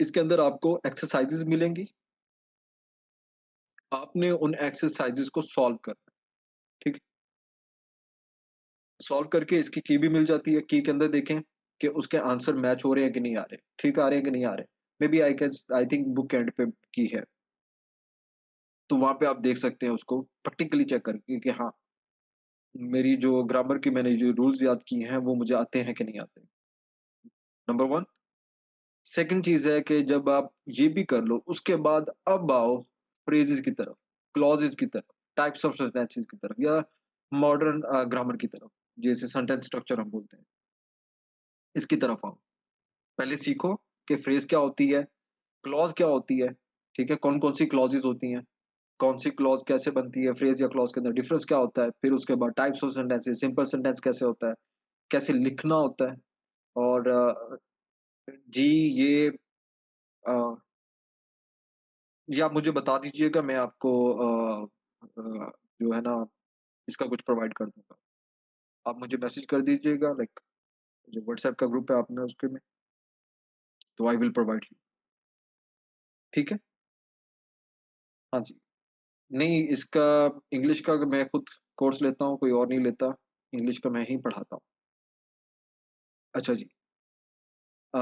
इसके अंदर आपको एक्सरसाइज़ेज़ मिलेंगी, आपने उन एक्सरसाइज़ेज़ को सॉल्व करना है, ठीक है? सॉल्व करके इसकी की भी मिल जाती है, की के अंदर देखें कि उसके आंसर मैच हो रहे हैं कि नहीं आ रहे, ठीक आ रहे हैं कि नहीं आ रहे। Maybe I think book and पे की है, तो वहाँ पे आप देख सकते हैं उसको प्रैक्टिकली चेक करके कि हाँ, मेरी जो ग्रामर की मैंने जो रूल्स याद किए हैं, वो मुझे आते हैं कि नहीं आते। नंबर 1 सेकंड चीज़ है कि जब आप ये भी कर लो, उसके बाद अब आओ फ्रेजेज़ की तरफ, क्लॉजेज़ की तरफ, टाइप्स ऑफ सेंटेंसेस की तरफ या मॉडर्न ग्रामर की तरफ, जैसे सेंटेंस स्ट्रक्चर हम बोलते हैं, इसकी तरफ आओ। पहले सीखो कि फ्रेज़ क्या होती है, क्लॉज़ क्या होती है, ठीक है? कौन-कौन सी क्लॉज़ेज़ होती हैं, कौन सी क्लॉज़ कैसे बनती है, फ्रेज़ या क्लॉज़ के अंदर डिफरेंस क्या होता है, फिर उसके बाद types of sentences, simple sentence कैसे होता है, कैसे लिखना होता है और जी, ये अ जी, आप मुझे बता दीजिएगा मैं आपको जो है ना इसका कुछ प्रोवाइड कर दूँगा। आप मुझे मैसेज कर दीजिएगा लाइक जो व्हाट्सएप का ग्रुप है अपना उसके में, तो आई विल प्रोवाइड यू ठीक है? हाँ जी। नहीं इसका इंग्लिश का मैं खुद कोर्स लेता हूँ, कोई और नहीं लेता। इंग्लिश का मैं ही पढ़ाता हूँ। अच्छा जी। अ,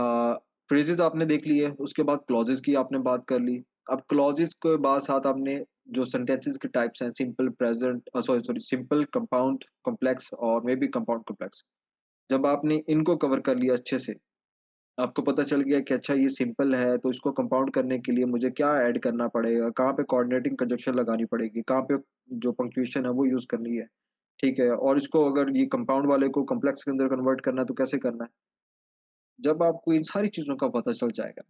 फ्रेजेज़ आपने देख लिए, उसके बाद क्लॉज़ेज़ की आपने बात कर ली। अब क्लॉज़ेज़ के बाद साथ आपने जो सेंटेंसेस के टाइप्स हैं simple, present sorry simple, compound, complex और मे बी कंपाउंड कॉम्प्लेक्स। जब आपने इनको कवर कर लिया अच्छे से, आपको पता चल गया कि अच्छा ये सिंपल है, तो इसको कंपाउंड करने के लिए मुझे क्या ऐड करना पड़ेगा, कहाँ पे कोऑर्डिनेटिंग कंजंक्शन लगानी पड़ेगी, कहाँ पे जो पंक्चुएशन है वो यूज़ करनी है, ठीक है? और इसको अगर ये कंपाउंड वाले को कॉम्प्लेक्स के अंदर कन्वर्ट करना है तो कैसे करना है? जब आपको इन सारी चीज़ों का पता चल जाएगा,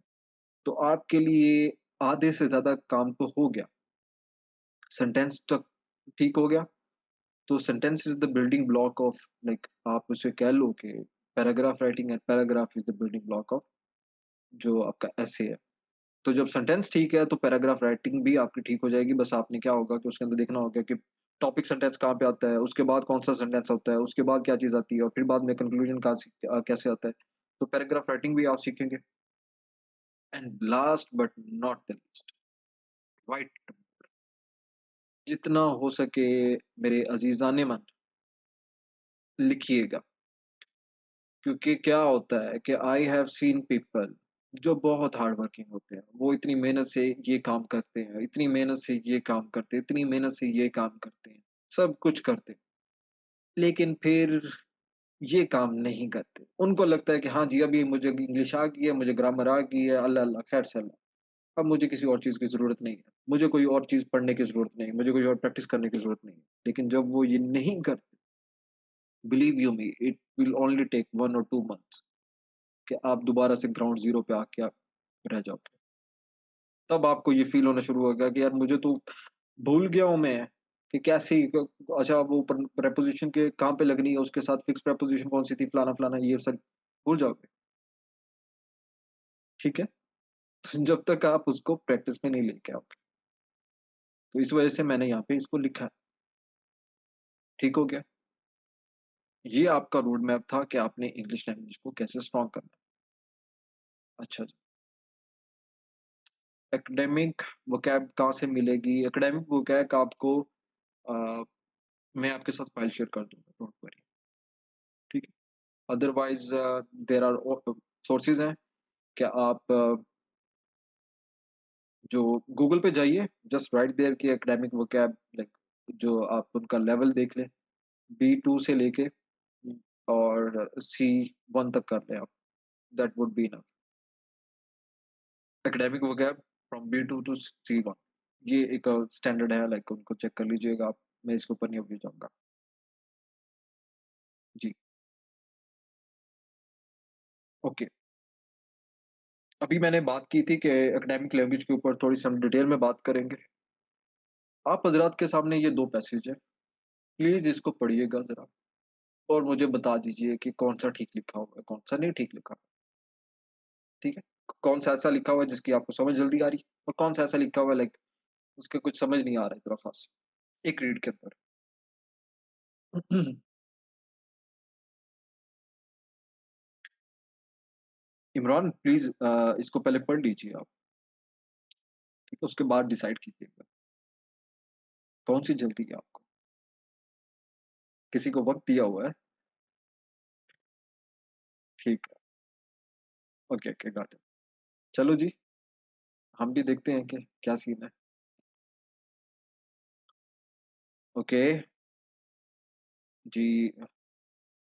तो आपके लिए आधे से ज़्यादा काम तो हो गया। सेंटेंस तक ठीक हो गया, तो sentence is the building block of like आप उसे कह लो कि paragraph writing and paragraph is the building block of जो आपका एसे है। तो जब सेंटेंस ठीक है, तो पैराग्राफ राइटिंग भी आपकी ठीक हो जाएगी, बस आपने क्या होगा कि उसके अंदर देखना होगा कि टॉपिक सेंटेंस कहाँ पे आता है, उसके बाद कौन-सा सेंटेंस होता है, उसके बाद क्या चीज़ आती है और फिर बाद में कंक्लूजन कैसे आता है। तो पैराग्राफ राइटिंग भी आप सीखेंगे and last but not the least white जितना हो सके मेरे अज़ीज़ान-ए-मन लिखिएगा, क्योंकि क्या होता है कि आई हैव सीन पीपल जो बहुत हार्ड वर्किंग होते हैं। वो इतनी मेहनत से ये काम करते हैं, इतनी मेहनत से ये काम करते हैं, इतनी मेहनत से ये काम करते हैं, सब कुछ करते हैं, लेकिन फिर ये काम नहीं करते। उनको लगता है कि हाँ जी, अभी मुझे इंग्लिश आ गई है, मुझे ग्रामर आ गई है, अल्लाह अल्लाह, खैर से अल्लाह। अब मुझे किसी और चीज़ की ज़रूरत नहीं है। मुझे कोई और चीज़ पढ़ने की ज़रूरत नहीं है, मुझे कोई और प्रैक्टिस करने की ज़रूरत नहीं है। लेकिन जब वो ये नहीं करते, believe you me, it will only take 1 और 2 मंथ्स कि आप दोबारा से ग्राउंड ज़ीरो पे आके आप रह जाओगे। तब आपको ये फ़ील होना शुरू होगा कि यार मुझे तो भूल गया हूँ मैं कि कैसी क अच्छा वो प्रीपोज़िशन के कहाँ पे लगनी है, उसके साथ फिक्स प्रीपोज़िशन कौन-सी थी, फलाना-फलाना ये सब भूल जाओगे, ठीक है? जब तक आप उसको प्रैक्टिस में नहीं लेके आओगे। तो इस वजह से मैंने यहाँ पे इसको लिखा है, ठीक हो गया? ये आपका रोड मैप था कि आपने इंग्लिश लैंग्वेज को कैसे स्ट्रॉन्ग करना है। अच्छा जी, एकेडमिक वोकैब कहाँ से मिलेगी? एकेडमिक वोकैब आपको अ, मैं आपके साथ फ़ाइल शेयर कर दूँगा, डोंट वरी, ठीक है? अदरवाइज़ देयर आर सोर्सेज़ हैं कि आप जो गूगल पे जाइए, जस्ट राइट देयर कि एकेडमिक वोकैब लाइक जो आप उनका लेवल देख लें, बी2 से लेके और सी1 तक कर लें आप, that would be enough. Academic vocab from B2 to C1। ये एक स्टैंडर्ड है, लाइक उनको चेक कर लीजिएगा आप। मैं इसके ऊपर नहीं अभी जाऊँगा। जी, ओके। अभी मैंने बात की थी कि एकेडमिक लैंग्वेज के ऊपर थोड़ी-सी हम डिटेल में बात करेंगे। आप हज़रात के सामने ये 2 पैसेज हैं, प्लीज़ इसको पढ़िएगा ज़रा और मुझे बता दीजिए कि कौन-सा ठीक लिखा हुआ है, कौन-सा नहीं ठीक लिखा हुआ है, ठीक है? कौन-सा ऐसा लिखा हुआ है जिसकी आपको समझ जल्दी आ रही है और कौन-सा ऐसा लिखा हुआ है लाइक उसके कुछ समझ नहीं आ रहा है इतना ख़ास, एक रीड के अंदर। इमरान प्लीज़ इसको पहले पढ़ लीजिए आप, ठीक है? उसके बाद डिसाइड कीजिएगा, कौन-सी जल्दी है आपको? किसी को वक़्त दिया हुआ है? ठीक है, ओके, ओके, गॉट इट। चलो जी, हम भी देखते हैं कि क्या सीन है। ओके, जी,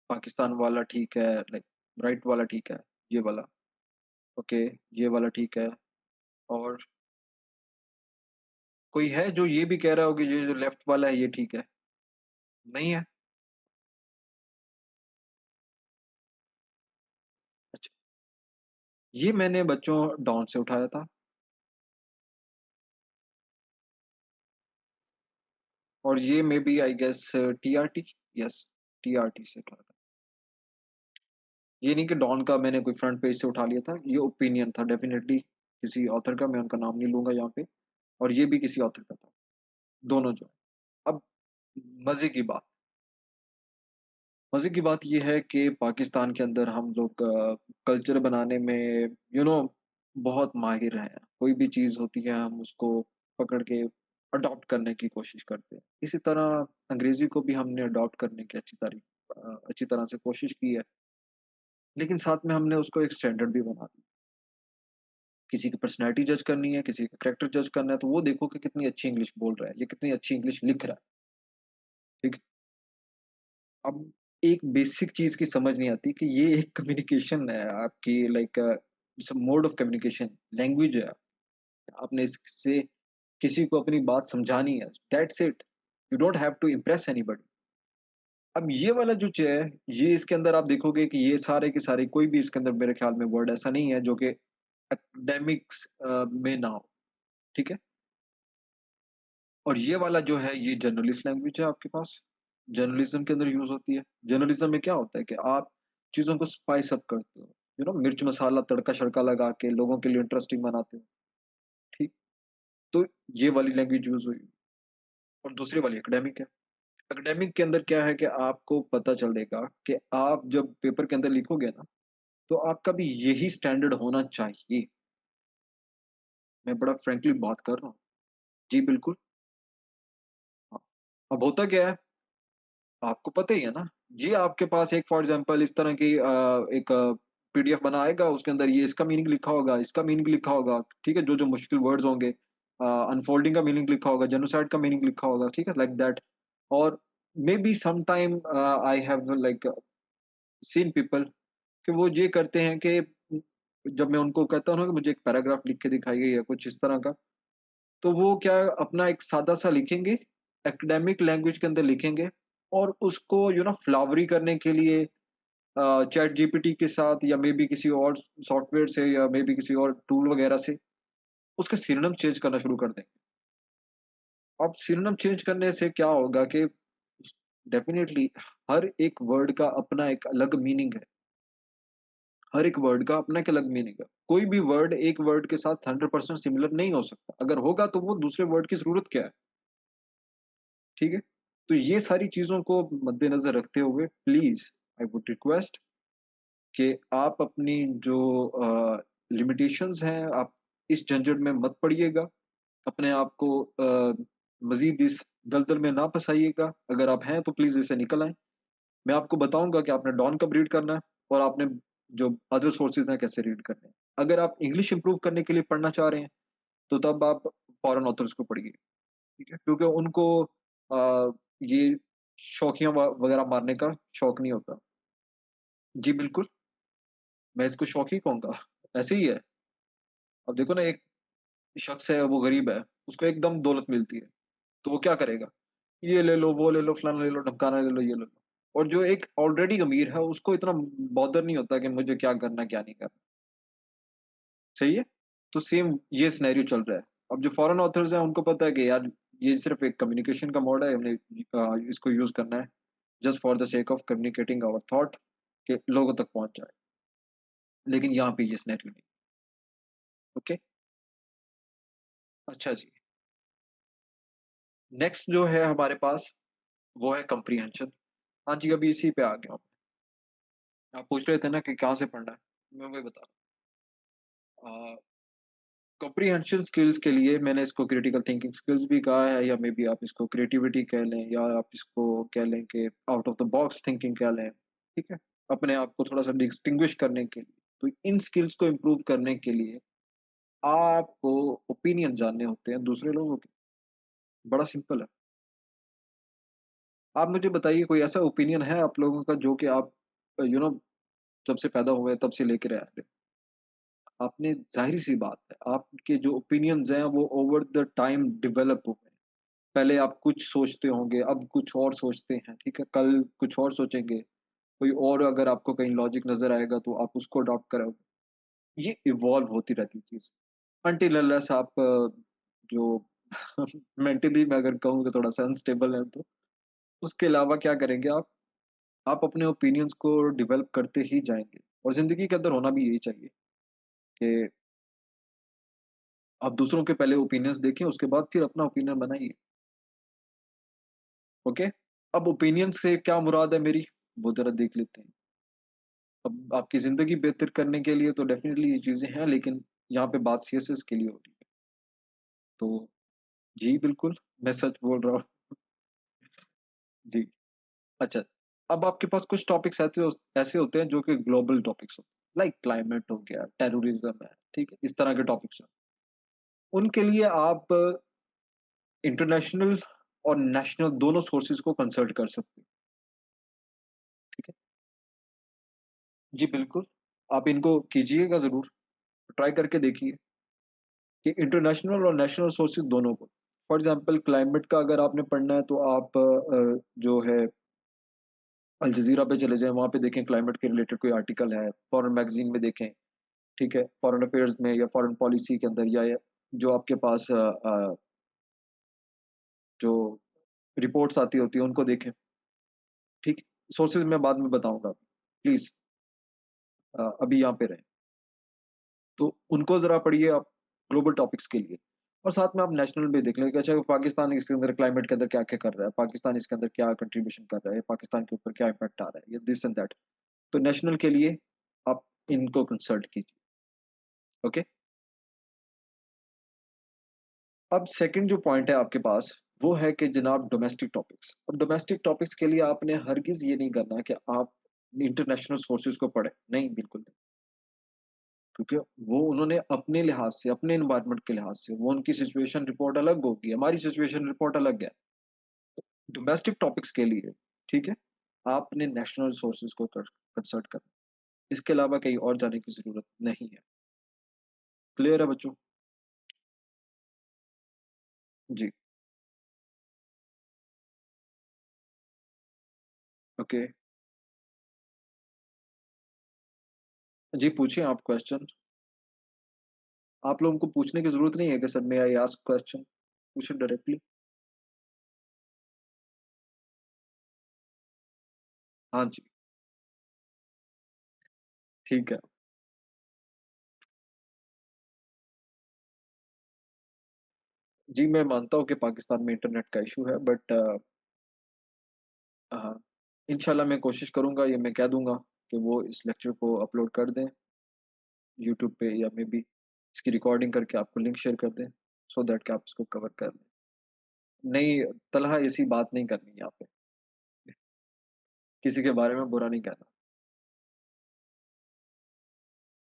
पाकिस्तान वाला ठीक है, लाइक राइट वाला ठीक है, ये वाला, ओके, ये वाला ठीक है और कोई है जो ये भी कह रहा हो कि ये जो लेफ्ट वाला है ये ठीक है? नहीं है? अच्छा, ये मैंने बच्चों डॉन से उठाया था और ये maybe I guess TRT, yes, TRT से उठाया था। ये नहीं कि डॉन का मैंने कोई फ्रंट पेज से उठा लिया था, ये ओपिनियन था डेफिनिटली किसी ऑथर का, मैं उनका नाम नहीं लूँगा यहाँ पे और ये भी किसी ऑथर का था, दोनों जो है। अब मज़े की बात मज़े की बात ये है कि पाकिस्तान के अंदर हम लोग कल्चर बनाने में बहुत माहिर हैं। कोई भी चीज़ होती है हम उसको पकड़ के अडॉप्ट करने की कोशिश करते हैं। इसी तरह अंग्रेज़ी को भी हमने अडॉप्ट करने की अच्छी तरह से कोशिश की है। लेकिन साथ में हमने उसको एक स्टैंडर्ड भी बना दिया। किसी की पर्सनैलिटी जज करनी है, किसी का कैरेक्टर जज करना है, तो वो देखो कि कितनी अच्छी इंग्लिश बोल रहा है, ये कितनी अच्छी इंग्लिश लिख रहा है, ठीक है? अब एक बेसिक चीज़ की समझ नहीं आती कि ये एक कम्युनिकेशन है आपकी, like it's a mode of communication, language है। आपने इससे किसी को अपनी बात समझानी है, that's it. You don't have to impress anybody. अब ये वाला जो है, ये इसके अंदर आप देखोगे कि ये सारे के सारे कोई भी इसके अंदर मेरे ख्याल में वर्ड ऐसा नहीं है जो कि एकेडमिक्स में ना हो, ठीक है? और ये वाला जो है ये जर्नलिस्ट लैंग्वेज है आपके पास, जर्नलिज़्म के अंदर यूज़ होती है। जर्नलिज़्म में क्या होता है कि आप चीज़ों को स्पाइस अप करते हो, मिर्च मसाला तड़का-शड़का लगा के लोगों के लिए इंटरेस्टिंग बनाते हो, ठीक? तो ये वाली लैंग्वेज यूज़ हुई और दूसरी वाली एकेडमिक है। एकेडमिक के अंदर क्या है कि आपको पता चलेगा कि आप जब पेपर के अंदर लिखोगे ना, तो आपका भी यही स्टैंडर्ड होना चाहिए। मैं बड़ा फ्रैंकली बात कर रहा हूँ। जी, बिल्कुल। हाँ। अब होता क्या है, आपको पता ही है ना, ये आपके पास एक फॉर एग्ज़ाम्पल इस तरह की एक पीडीएफ बना आएगा, उसके अंदर ये इसका मीनिंग लिखा होगा, इसका मीनिंग लिखा होगा, ठीक है? जो-जो मुश्किल वर्ड्स होंगे, अनफोल्डिंग का मीनिंग लिखा होगा, जेनोसाइड का मीनिंग लिखा होगा, ठीक है? Like that. और maybe sometime I have like seen people कि वो ये करते हैं कि जब मैं उनको कहता हूँ ना कि मुझे एक पैराग्राफ लिख के दिखाइए या कुछ इस तरह का, तो वो क्या अपना एक सादा-सा लिखेंगे, एकेडमिक लैंग्वेज के अंदर लिखेंगे और उसको फ्लावरी करने के लिए चैट जीपीटी के साथ या मेबी किसी और सॉफ्टवेयर से या मेबी किसी और टूल वगैरह से उसका सिनोनिम चेंज करना शुरू कर देंगे। अब सिनोनिम चेंज करने से क्या होगा कि डेफिनिटली हर एक वर्ड का अपना एक अलग मीनिंग है। हर एक वर्ड का अपना एक अलग मीनिंग है। कोई भी वर्ड एक वर्ड के साथ 100% सिमिलर नहीं हो सकता। अगर होगा तो वो दूसरे वर्ड की ज़रूरत क्या है? ठीक है? तो ये सारी चीज़ों को मद्देनज़र रखते हुए प्लीज़ आई वुड रिक्वेस्ट कि आप अपनी जो लिमिटेशंस हैं, आप इस झंझट में मत पड़िएगा। अपने आप को मज़ीद इस दलदल में ना फँसाइएगा। अगर आप हैं तो प्लीज़ इससे निकल आएँ। मैं आपको बताऊँगा कि आपने डॉन कब रीड करना है और आपने जो अदर सोर्सेज़ हैं कैसे रीड करने हैं। अगर आप इंग्लिश इम्प्रूव करने के लिए पढ़ना चाह रहे हैं, तो तब आप फॉरेन ऑथर्स को पढ़िए, ठीक है? क्योंकि उनको ये शौकिया व वगैरह मारने का शौक नहीं होता। जी, बिल्कुल, मैं इसको शौक ही कहूँगा, ऐसे ही है। अब देखो ना, एक शख्स है, वो गरीब है, उसको एकदम दौलत मिलती है, तो वो क्या करेगा? ये ले लो, वो ले लो, फलाना ले लो, ढमकाना ले लो, ये ले लो। और जो एक ऑलरेडी अमीर है, उसको इतना बॉदर नहीं होता कि मुझे क्या करना है, क्या नहीं करना। सही है? तो सेम ये सिनेरियो चल रहा है। अब जो फॉरेन ऑथर्स हैं, उनको पता है कि यार ये सिर्फ़ एक कम्युनिकेशन का मोड है, हमने इसको यूज़ करना है just for the sake of communicating our thought, कि लोगों तक पहुँच जाए। लेकिन यहाँ पे ये सिनेरियो नहीं। ओके? अच्छा जी। नेक्स्ट जो है हमारे पास, वो है कम्प्रीहेंशन। हाँ जी, अभी इसी पे आ गया हूँ। आप पूछ रहे थे ना कि कहाँ से पढ़ना है? मैं वही बता रहा हूँ। कॉम्प्रिहेंशन स्किल्स के लिए मैंने इसको क्रिटिकल थिंकिंग स्किल्स भी कहा है, या मे बी आप इसको क्रिएटिविटी कह लें, या आप इसको कह लें कि out of the box thinking कह लें, ठीक है? अपने आप को थोड़ा-सा डिस्टिंग्विश करने के लिए। तो इन स्किल्स को इम्प्रूव करने के लिए आपको ओपिनियन जानने होते हैं दूसरे लोगों के। बड़ा सिंपल है। आप मुझे बताइए, कोई ऐसा ओपिनियन है आप लोगों का जो कि आप जब से पैदा हुए तब से लेके आ रहे हैं? आपने ज़ाहिर-सी बात है, आपके जो ओपिनियंस हैं वो ओवर द टाइम डेवलप हुए हैं। पहले आप कुछ सोचते होंगे, अब कुछ और सोचते हैं, ठीक है? कल कुछ और सोचेंगे, कोई और अगर आपको कहीं लॉजिक नज़र आएगा तो आप उसको अडॉप्ट करोगे। ये इवॉल्व होती रहती है चीज़। अनटिल अनलेस आप जो मेंटली मैं अगर कहूँ कि थोड़ा-सा अनस्टेबल हैं तो, उसके अलावा क्या करेंगे आप? आप अपने ओपिनियंस को डेवलप करते ही जाएँगे, और ज़िंदगी के अंदर होना भी यही चाहिए कि आप दूसरों के पहले ओपिनियंस देखें, उसके बाद फिर अपना ओपिनियन बनाइए, ओके? अब ओपिनियन से क्या मुराद है मेरी, वो ज़रा देख लेते हैं। अब आपकी ज़िंदगी बेहतर करने के लिए तो डेफ़िनिटली ये चीज़ें हैं, लेकिन यहाँ पे बात सीएसएस के लिए हो रही है। तो जी, बिल्कुल, मैं सच बोल रहा हूँ। जी, अच्छा। अब आपके पास कुछ टॉपिक्स ऐसे होते हैं जो कि ग्लोबल टॉपिक्स होते हैं, लाइक क्लाइमेट हो गया, टेररिज़्म है, ठीक है? इस तरह के टॉपिक्स हैं। उनके लिए आप इंटरनेशनल और नेशनल दोनों सोर्सेज़ को कंसल्ट कर सकते हैं, ठीक है? जी, बिल्कुल। आप इनको कीजिएगा ज़रूर, ट्राई करके देखिए कि इंटरनेशनल और नेशनल सोर्सेज़ दोनों को। फॉर एग्ज़ाम्पल क्लाइमेट का अगर आपने पढ़ना है तो आप जो है अल जज़ीरा पे चले जाएँ, वहाँ पे देखें क्लाइमेट के रिलेटेड कोई आर्टिकल है, फॉरेन मैगज़ीन में देखें, ठीक है? फॉरेन अफेयर्स में या फॉरेन पॉलिसी के अंदर, या जो आपके पास जो रिपोर्ट्स आती होती हैं उनको देखें, ठीक? सोर्सेज़ मैं बाद में बताऊँगा, प्लीज़ अभी यहाँ पे रहें। तो उनको ज़रा पढ़िए आप ग्लोबल टॉपिक्स के लिए, और साथ में आप नेशनल भी देख लें कि अच्छा पाकिस्तान इसके अंदर क्लाइमेट के अंदर क्या-क्या कर रहा है, पाकिस्तान इसके अंदर क्या कंट्रीब्यूशन कर रहा है, पाकिस्तान के ऊपर क्या इम्पैक्ट आ रहा है, या दिस एंड दैट। तो नेशनल के लिए आप इनको कंसल्ट कीजिए, ओके? अब सेकंड जो पॉइंट है आपके पास, वो है कि जनाब डोमेस्टिक टॉपिक्स। अब डोमेस्टिक टॉपिक्स के लिए आपने हरगिज़ ये नहीं करना कि आप इंटरनेशनल सोर्सेज़ को पढ़ें, नहीं, बिल्कुल नहीं। क्योंकि वो उन्होंने अपने लिहाज से, अपने एनवायरनमेंट के लिहाज से, वो उनकी सिचुएशन रिपोर्ट अलग होगी, हमारी सिचुएशन रिपोर्ट अलग है। डोमेस्टिक टॉपिक्स के लिए, ठीक है, आपने नेशनल सोर्सेज़ को कंसल्ट करना। इसके अलावा कहीं और जाने की ज़रूरत नहीं है। क्लियर है बच्चों? जी, ओके। जी, पूछिए आप क्वेश्चन। आप लोगों को पूछने की ज़रूरत नहीं है कि sir may I ask question? पूछिए डायरेक्टली। हाँ जी, ठीक है। जी, मैं मानता हूँ कि पाकिस्तान में इंटरनेट का इश्यू है, बट इंशाल्लाह मैं कोशिश करूँगा, ये मैं कह दूँगा कि वो इस लेक्चर को अपलोड कर दें यूट्यूब पे, या मे बी इसकी रिकॉर्डिंग करके आपको लिंक शेयर कर दें, सो दैट कि आप इसको कवर कर लें। नहीं, तलहा ऐसी बात नहीं करनी यहाँ पे, किसी के बारे में बुरा नहीं कहना,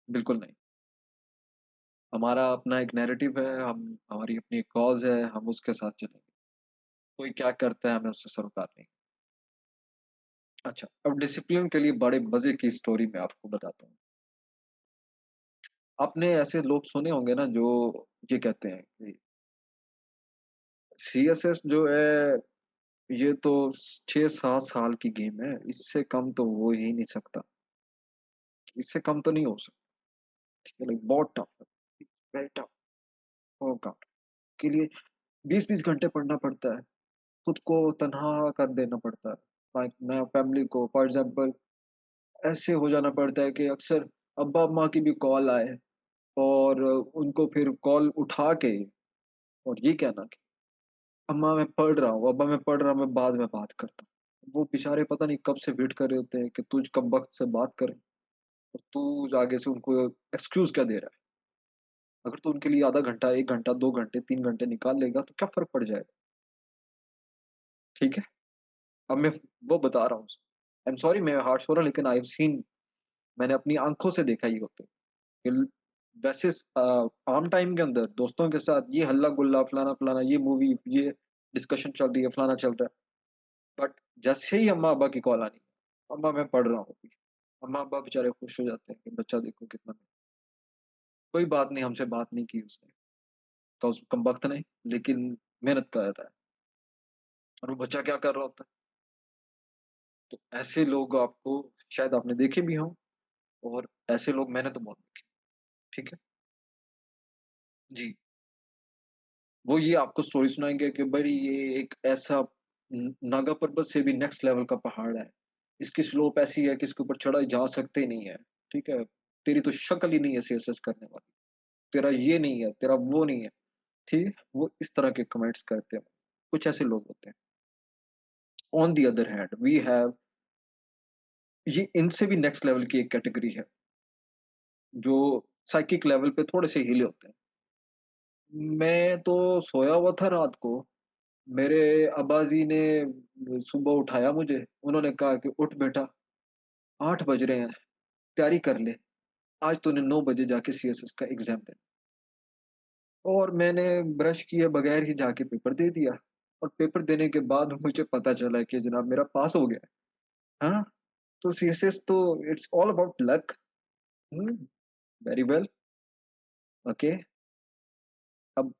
बिल्कुल नहीं। हमारा अपना एक नैरेटिव है, हमारी अपनी एक कॉज़ है, हम उसके साथ चलेंगे। कोई क्या करता है हमें उससे सरोकार नहीं। अच्छा, अब डिसिप्लिन के लिए बड़े मज़े की स्टोरी मैं आपको बताता हूँ। आपने ऐसे लोग सुने होंगे ना जो ये कहते हैं कि सीएसएस जो है ये तो 6-7 साल की गेम है, इससे कम तो हो ही नहीं सकता, इससे कम तो नहीं हो सकता, ठीक है? लाइक बहुत टफ है, वेरी टफ। ओह गॉड! के लिए 20-20 घंटे पढ़ना पड़ता है, खुद को तन्हा कर देना पड़ता है। लाइक मैं फैमिली को फॉर एग्ज़ाम्पल ऐसे हो जाना पड़ता है कि अक्सर अब्बा-अम्मा की भी कॉल आए और उनको फिर कॉल उठा के और ये कहना कि अम्मा मैं पढ़ रहा हूँ, अब्बा मैं पढ़ रहा हूँ, मैं बाद में बात करता हूँ। वो बेचारे पता नहीं कब से वेट कर रहे होते हैं कि तुझ कब वक़्त से बात करें और तू आगे से उनको एक्सक्यूज़ क्या दे रहा है। अगर तू उनके लिए आधा घंटा, 1 घंटा, 2 घंटे, 3 घंटे निकाल लेगा तो क्या फ़र्क पड़ जाएगा, ठीक है? अब मैं वो बता रहा हूँ। आई एम सॉरी मैं हार्श हो रहा हूँ लेकिन आई हैव सीन मैंने अपनी आँखों से देखा ये होते हुए। कि वैसे आम टाइम के अंदर दोस्तों के साथ ये हल्ला-गुल्ला, फलाना-फलाना, ये मूवी, ये डिस्कशन चल रही है, फलाना चल रहा है। बट जैसे ही अम्मा-अब्बा की कॉल आनी है, अम्मा मैं पढ़ रहा हूँ अभी। अम्मा-अब्बा बेचारे खुश हो जाते हैं कि बच्चा देखो कितना कोई बात नहीं हमसे बात नहीं की उसने, तो उस कमबख्त ने, लेकिन मेहनत कर रहा है और वो बच्चा क्या कर रहा होता है। तो ऐसे लोग आपको शायद आपने देखे भी हों और ऐसे लोग मैंने तो बहुत देखे, ठीक है? जी, वो ये आपको स्टोरी सुनाएँगे कि भई ये एक ऐसा नागा पर्वत से भी नेक्स्ट लेवल का पहाड़ है। इसकी स्लोप ऐसी है कि इसके ऊपर चढ़ा जा सकते ही नहीं है, ठीक है? तेरी तो शक्ल ही नहीं है ऐसे-ऐसे करने वाली। तेरा ये नहीं है, तेरा वो नहीं है, ठीक है? वो इस तरह के कमेंट्स करते हैं। कुछ ऐसे लोग होते हैं। On the other hand we have ये इनसे भी नेक्स्ट लेवल की एक कैटेगरी है, जो साइकिक लेवल पे थोड़े से हिले होते हैं। मैं तो सोया हुआ था रात को, मेरे अब्बाजी ने सुबह उठाया मुझे, उन्होंने कहा कि उठ बेटा 8 बज रहे हैं, तैयारी कर ले, आज तूने 9 बजे जाके सीएसएस का एग्ज़ाम देना। और मैंने ब्रश किए बगैर ही जाके पेपर दे दिया और पेपर देने के बाद मुझे पता चला कि जनाब मेरा पास हो गया है। हाँ, तो सीएसएस तो it's all about luck. Hmm, very well, okay. अब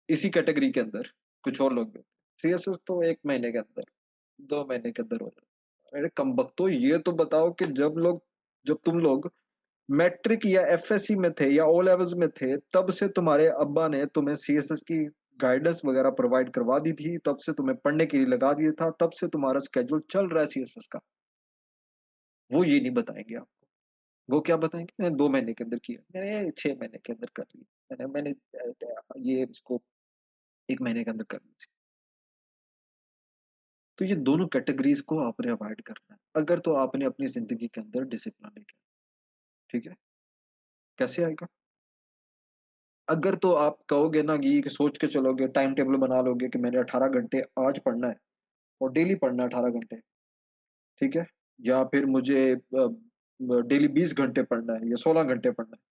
इसी कैटेगरी के अंदर कुछ और लोग भी होते हैं। सीएसएस तो 1 महीने के अंदर, 2 महीने के अंदर हो जाता है। अरे कमबख्तों ये तो बताओ कि जब तुम लोग मैट्रिक या एफएससी में थे या ओ लेवल्स में थे, तब से तुम्हारे अब्बा ने तुम्हें सीएसएस की गाइडेंस वगैरह प्रोवाइड करवा दी थी, तब से तुम्हें पढ़ने के लिए लगा दिया था, तब से तुम्हारा स्केड्यूल चल रहा है सीएसएस का। वो ये नहीं बताएँगे आपको। वो क्या बताएँगे, मैंने 2 महीने के अंदर किया, मैंने 6 महीने के अंदर कर लिया। मैंने ये इसको 1 महीने के अंदर कर ली थी। तो ये दोनों कैटेगरीज़ को आपने अवॉइड करना है, अगर तो आपने अपनी ज़िंदगी के अंदर डिसिप्लिन लेके आना है, ठीक है? कैसे आएगा? अगर तो आप कहोगे ना कि ये सोच के चलोगे, टाइम टेबल बना लोगे कि मैंने 18 घंटे आज पढ़ना है और डेली पढ़ना है 18 घंटे, ठीक है? या फिर मुझे डेली 20 घंटे पढ़ना है या 16 घंटे पढ़ना है।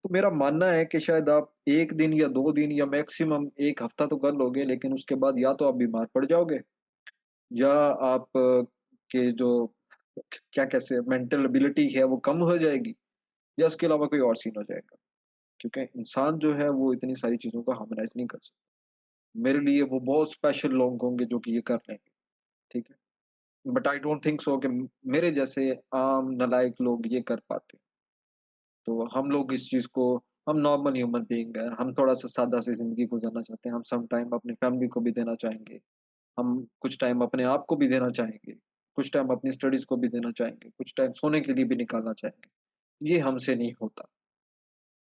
तो मेरा मानना है कि शायद आप 1 दिन या 2 दिन या मैक्सिमम 1 हफ्ता तो कर लोगे, लेकिन उसके बाद या तो आप बीमार पड़ जाओगे या आप के जो क्या कैसे मेंटल एबिलिटी है वो कम हो जाएगी या उसके अलावा कोई और सीन हो जाएगा। क्योंकि इंसान जो है वो इतनी सारी चीज़ों को हार्मोनाइज़ नहीं कर सकता। मेरे लिए वो बहुत स्पेशल लोग होंगे जो कि ये कर लेंगे, ठीक है? But I don't think so कि मेरे जैसे आम नालायक लोग ये कर पाते। तो हम लोग इस चीज़ को हम नॉर्मल ह्यूमन बीइंग हैं, हम थोड़ा-सा सादा-सी ज़िंदगी गुज़ारना चाहते हैं, हम सम टाइम अपनी फैमिली को भी देना चाहेंगे, हम कुछ टाइम अपने आप को भी देना चाहेंगे, कुछ टाइम अपनी स्टडीज़ को भी देना चाहेंगे, कुछ टाइम सोने के लिए भी निकालना चाहेंगे। ये हमसे नहीं होता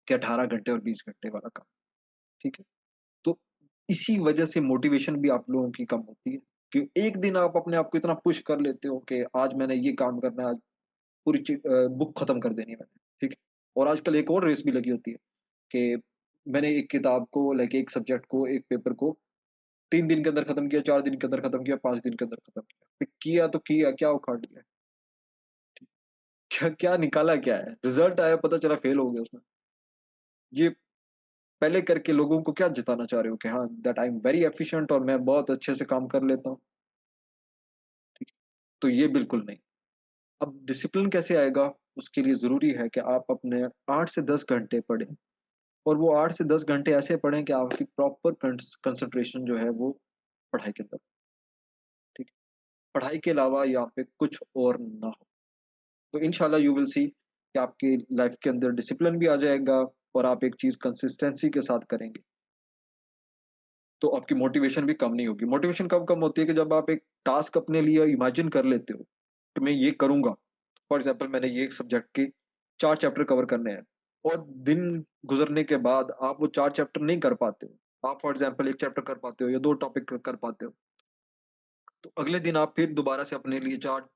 कि 18 घंटे और 20 घंटे वाला काम, ठीक है? तो इसी वजह से मोटिवेशन भी आप लोगों की कम होती है कि एक दिन आप अपने आप को इतना पुश कर लेते हो कि आज मैंने ये काम करना है, आज पूरी बुक खत्म कर देनी है मैंने, ठीक है? और आजकल एक और रेस भी लगी होती है कि मैंने एक किताब को लाइक एक सब्जेक्ट को, एक पेपर को 3 दिन के अंदर खत्म किया, 4 दिन के अंदर खत्म किया, 5 दिन के अंदर खत्म किया। किया तो किया, क्या उखाड़ लिया? क्या क्या निकाला क्या है? रिज़ल्ट आया पता चला फेल हो गया उसमें। ये पहले करके लोगों को क्या जताना चाह रहे हो कि हाँ, that I am very efficient और मैं बहुत अच्छे से काम कर लेता हूँ, ठीक है? तो ये बिल्कुल नहीं। अब डिसिप्लिन कैसे आएगा? उसके लिए ज़रूरी है कि आप अपने 8 से 10 घंटे पढ़ें और वो 8 से 10 घंटे ऐसे पढ़ें कि आपकी प्रॉपर कंसंट्रेशन जो है वो पढ़ाई के अंदर, ठीक है? पढ़ाई के अलावा यहाँ पे कुछ और ना हो। तो इंशाल्लाह यू विल सी कि आपकी लाइफ़ के अंदर डिसिप्लिन भी आ जाएगा और आप एक चीज़ कंसिस्टेंसी के साथ करेंगे, तो आपकी मोटिवेशन भी कम नहीं होगी। मोटिवेशन कब कम होती है कि जब आप एक टास्क अपने लिए इमेजिन कर लेते हो, कि मैं ये करूँगा। फॉर एग्ज़ाम्पल मैंने ये एक सब्जेक्ट के 4 चैप्टर कवर करने हैं और दिन गुज़रने के बाद आप वो 4 चैप्टर नहीं कर पाते हो। आप फॉर एग्ज़ाम्पल 1 चैप्टर कर पाते हो या 2 टॉपिक कर पाते हो। तो अगले दिन आप फिर दोबारा से अपने लिए 4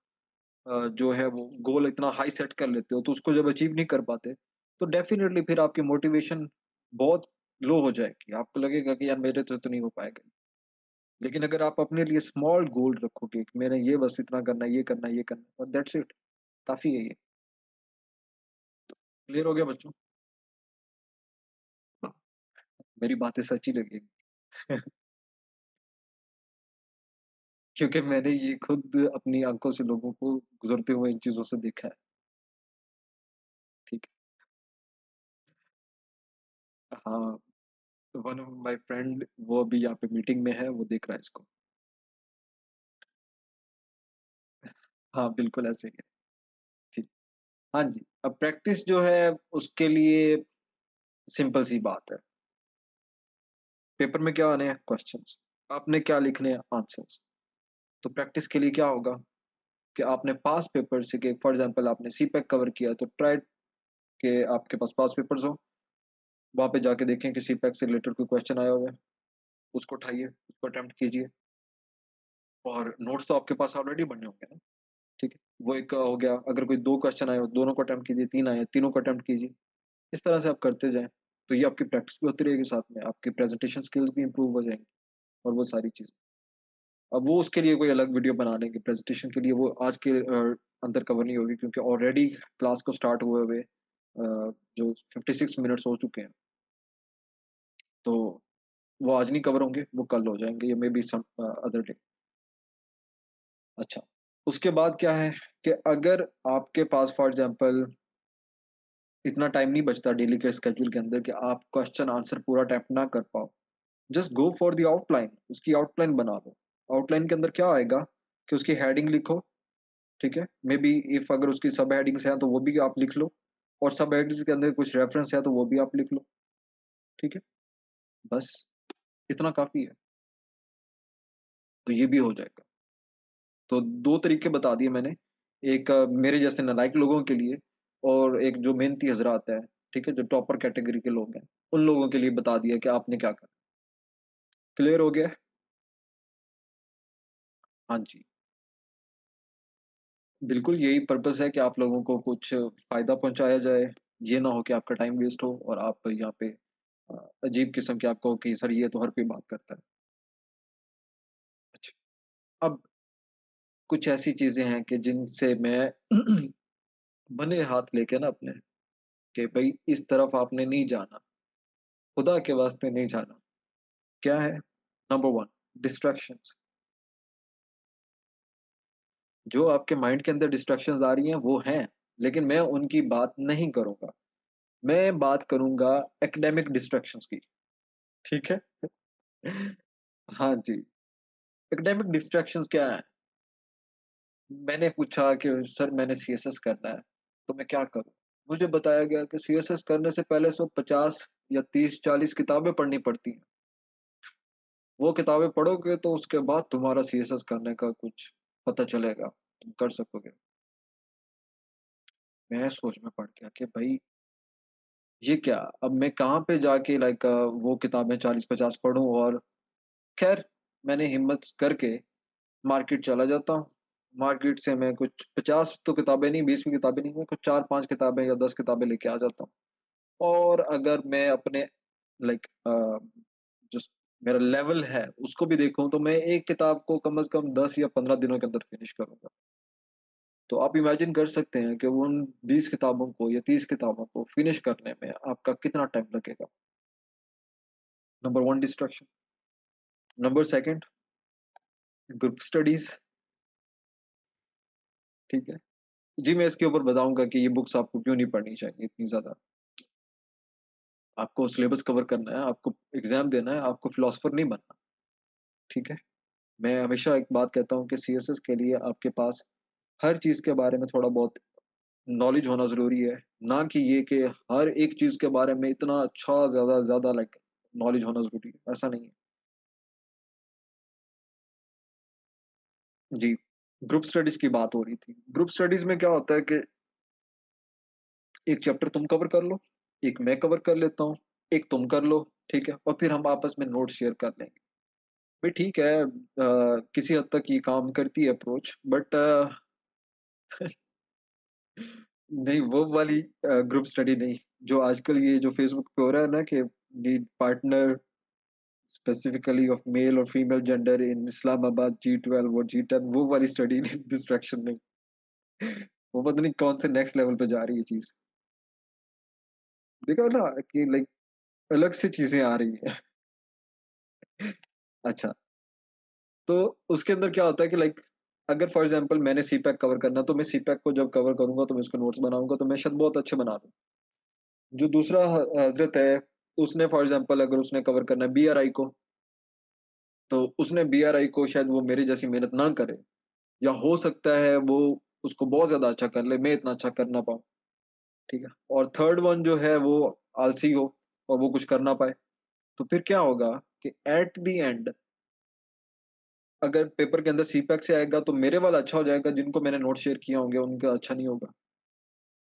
जो है वो गोल इतना हाई सेट कर लेते हो, तो उसको जब अचीव नहीं कर पाते, तो डेफ़िनिटली फिर आपकी मोटिवेशन बहुत लो हो जाएगी। आपको लगेगा कि यार मेरे से तो नहीं हो पाएगा। लेकिन अगर आप अपने लिए स्मॉल गोल रखोगे कि मैंने ये बस इतना करना है, ये करना है, ये करना है और दैट्स इट, काफ़ी है ये। क्लियर हो गया बच्चों? मेरी बातें सच ही लगी। क्योंकि मैंने ये खुद अपनी आँखों से लोगों को गुज़रते हुए इन चीज़ों से देखा है, ठीक है? हाँ, वन ऑफ माय फ्रेंड वो अभी यहाँ पे मीटिंग में है, वो देख रहा है इसको। हाँ, बिल्कुल ऐसे ही है। ठीक। हाँ जी, अब प्रैक्टिस जो है उसके लिए सिंपल सी बात है। पेपर में क्या आने हैं? क्वेश्चन्स। आपने क्या लिखने हैं? आंसर्स। तो प्रैक्टिस के लिए क्या होगा कि आपने पास्ट पेपर से के फॉर एग्ज़ाम्पल आपने सीपैक कवर किया तो ट्राई के आपके पास पास्ट पेपर्स हों, वहाँ पे जाके देखें कि सीपैक से रिलेटेड कोई क्वेश्चन आया हुआ है, उसको उठाइए, उसको अटेम्प्ट कीजिए और नोट्स तो आपके पास ऑलरेडी बने होंगे ना, ठीक है? वो एक हो गया, अगर कोई 2 क्वेश्चन आए हो, दोनों को अटेम्प्ट कीजिए, 3 आए हैं, तीनों को अटेम्प्ट कीजिए। इस तरह से आप करते जाएँ, तो ये आपकी प्रैक्टिस भी होती रहेगी साथ में, आपकी प्रेज़ेंटेशन स्किल्स भी इम्प्रूव हो जाएँगी और वो सारी चीज़ें। अब वो उसके लिए कोई अलग वीडियो बना लेंगे, प्रेज़ेंटेशन के लिए वो आज के अंदर कवर नहीं होगी क्योंकि ऑलरेडी क्लास को स्टार्ट हुए हुए जो 56 मिनट्स हो चुके हैं, तो वो आज नहीं कवर होंगे, वो कल हो जाएँगे या मेबी सम अदर डे। अच्छा, उसके बाद क्या है कि अगर आपके पास फॉर एग्ज़ाम्पल इतना टाइम नहीं बचता डेली के स्केड्यूल के अंदर कि आप क्वेश्चन आंसर पूरा अटेम्प्ट ना कर पाओ, just go for the outline, उसकी आउटलाइन बना लो। आउटलाइन के अंदर क्या आएगा कि उसकी हेडिंग लिखो, ठीक है? मेबी इफ अगर उसकी सब हेडिंग्स हैं तो वो भी आप लिख लो और सब हेडिंग्स के अंदर कुछ रेफरेंस है तो वो भी आप लिख लो, ठीक है? बस इतना काफ़ी है, तो ये भी हो जाएगा। तो 2 तरीके बता दिए मैंने, एक मेरे जैसे नालायक लोगों के लिए और एक जो मेहनती हज़रात हैं, ठीक है? जो टॉपर कैटेगरी के लोग हैं, उन लोगों के लिए बता दिया कि आपने क्या करना है। क्लियर हो गया है? हाँ जी। बिल्कुल यही पर्पज़ है कि आप लोगों को कुछ फ़ायदा पहुँचाया जाए, ये ना हो कि आपका टाइम वेस्ट हो और आप यहाँ पे अजीब किस्म के आप कहो कि सर ये तो हर कोई बात करता है। अच्छा, अब कुछ ऐसी चीज़ें हैं कि जिनसे मैं बने हाथ लेके ना अपने कि भई इस तरफ आपने नहीं जाना, खुदा के वास्ते नहीं जाना। क्या है? Number 1 distractions. जो आपके माइंड के अंदर डिस्ट्रैक्शंस आ रही हैं वो हैं, लेकिन मैं उनकी बात नहीं करूँगा। मैं बात करूँगा एकेडमिक डिस्ट्रैक्शंस की, ठीक है? हाँ जी, एकेडमिक डिस्ट्रैक्शंस क्या हैं? मैंने पूछा कि सर मैंने सीएसएस करना है, तो मैं क्या करूँ? मुझे बताया गया कि सीएसएस करने से पहले 150 या 30-40 किताबें पढ़नी पड़ती हैं। वो किताबें पढ़ोगे तो उसके बाद तुम्हारा सीएसएस करने का कुछ पता चलेगा, तुम कर सकोगे। मैं सोच में पड़ गया कि भई ये क्या? अब मैं कहाँ पे जाके वो किताबें 40-50 पढूँ और ख़ैर मैंने हिम्मत करके मार्केट चला जाता हूँ। मार्केट से मैं कुछ 50 तो किताबें नहीं, 20 भी किताबें नहीं, मैं कुछ 4-5 किताबें या 10 किताबें लेके आ जाता हूँ। और अगर मैं अपने लाइक जिस मेरा लेवल है, उसको भी देखूँ तो मैं एक किताब को कम से कम 10 या 15 दिनों के अंदर फिनिश करूँगा। तो आप इमेजिन कर सकते हैं कि उन 20 किताबों को या 30 किताबों को फिनिश करने में आपका कितना टाइम लगेगा। Number 1 distraction. Number 2 group studies, ठीक है? जी, मैं इसके ऊपर बताऊँगा कि ये बुक्स आपको क्यों नहीं पढ़नी चाहिए इतनी ज़्यादा। आपको सिलेबस कवर करना है, आपको एग्ज़ाम देना है, आपको फिलॉसफर नहीं बनना, ठीक है? मैं हमेशा एक बात कहता हूँ कि सीएसएस के लिए आपके पास हर चीज़ के बारे में थोड़ा बहुत नॉलेज होना ज़रूरी है, ना कि ये कि हर एक चीज़ के बारे में इतना अच्छा ज़्यादा ज़्यादा लाइक नॉलेज होना ज़रूरी है, ऐसा नहीं है। जी, ग्रुप स्टडीज़ की बात हो रही थी। ग्रुप स्टडीज़ में क्या होता है कि एक चैप्टर तुम कवर कर लो, एक मैं कवर कर लेता हूँ, एक तुम कर लो, ठीक है? और फिर हम आपस में नोट्स शेयर कर लेंगे। भाई ठीक है किसी हद तक ये काम करती है अप्रोच बट नहीं वो वाली ग्रुप स्टडी नहीं, जो आजकल ये जो फ़ेसबुक पे हो रहा है ना कि need partner specifically of male और फीमेल जेंडर इन इस्लामाबाद जी12 और जी10 वो वाली स्टडी नहीं, डिस्ट्रैक्शन नहीं। वो पता नहीं कौन से नेक्स्ट लेवल पे जा रही है चीज़। देखो ना कि लाइक अलग से चीज़ें आ रही हैं। अच्छा, तो उसके अंदर क्या होता है कि लाइक अगर फॉर एग्ज़ाम्पल मैंने सीपैक कवर करना है, तो मैं सीपैक को जब कवर करूँगा तो मैं उसके नोट्स बनाऊँगा, तो मैं शायद बहुत अच्छे बना दूँ। जो दूसरा हज़रत है, उसने फॉर एग्ज़ाम्पल अगर उसने कवर करना है बीआरआई को, तो उसने बीआरआई को शायद वो मेरी जैसी मेहनत ना करे या हो सकता है वो उसको बहुत ज़्यादा अच्छा कर ले, मैं इतना अच्छा कर ना पाऊँ, ठीक है? और थर्ड वन जो है वो आलसी हो और वो कुछ कर ना पाए, तो फिर क्या होगा कि एट द एंड अगर पेपर के अंदर सीपैक से आएगा तो मेरे वाला अच्छा हो जाएगा, जिनको मैंने नोट्स शेयर किए होंगे उनका अच्छा नहीं होगा।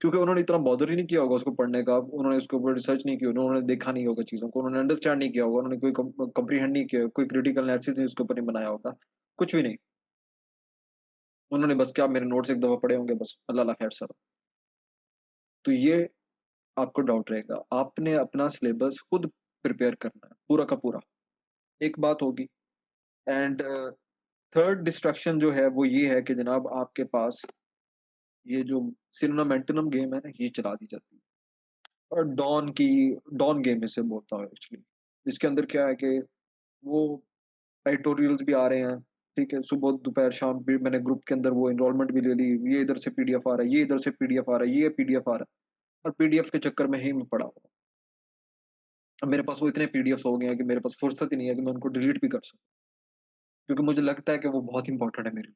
क्योंकि उन्होंने इतना बॉदर ही नहीं किया होगा उसको पढ़ने का, उन्होंने उसके ऊपर रिसर्च नहीं की, उन्होंने देखा नहीं होगा चीज़ों को, उन्होंने अंडरस्टैंड नहीं किया होगा, उन्होंने कोई कम्प्रीहेंड नहीं किया, कोई क्रिटिकल एनालिसिस नहीं उसके ऊपर नहीं बनाया होगा, कुछ भी नहीं। उन्होंने बस क्या मेरे नोट्स एक दफ़ा पढ़े होंगे बस, अल्लाह ला खैर सर। तो ये आपको डाउट रहेगा, आपने अपना सिलेबस खुद प्रिपेयर करना है, पूरा का पूरा, एक बात होगी एंड थर्ड डिस्ट्रैक्शन जो है वो ये है कि जनाब आपके पास ये जो सिनेमेंटनम गेम है ना, ये चला दी जाती है। और डॉन गेम इसे बोलता हूँ एक्चुअली। इसके अंदर क्या है कि वो एडिटोरियल्स भी आ रहे हैं, ठीक है? सुबह, दोपहर, शाम भी मैंने ग्रुप के अंदर वो एनरोलमेंट भी ले ली, ये इधर से पीडीएफ आ रहा है, ये इधर से पीडीएफ आ रहा है, ये पीडीएफ आ रहा है और पीडीएफ के चक्कर में ही मैं पड़ा हुआ हूँ। अब मेरे पास वो इतने पीडीएफ्स हो गए हैं कि मेरे पास फुर्सत ही नहीं है कि मैं उनको डिलीट भी कर सकूँ, क्योंकि मुझे लगता है कि वो बहुत इंपॉर्टेंट है मेरे लिए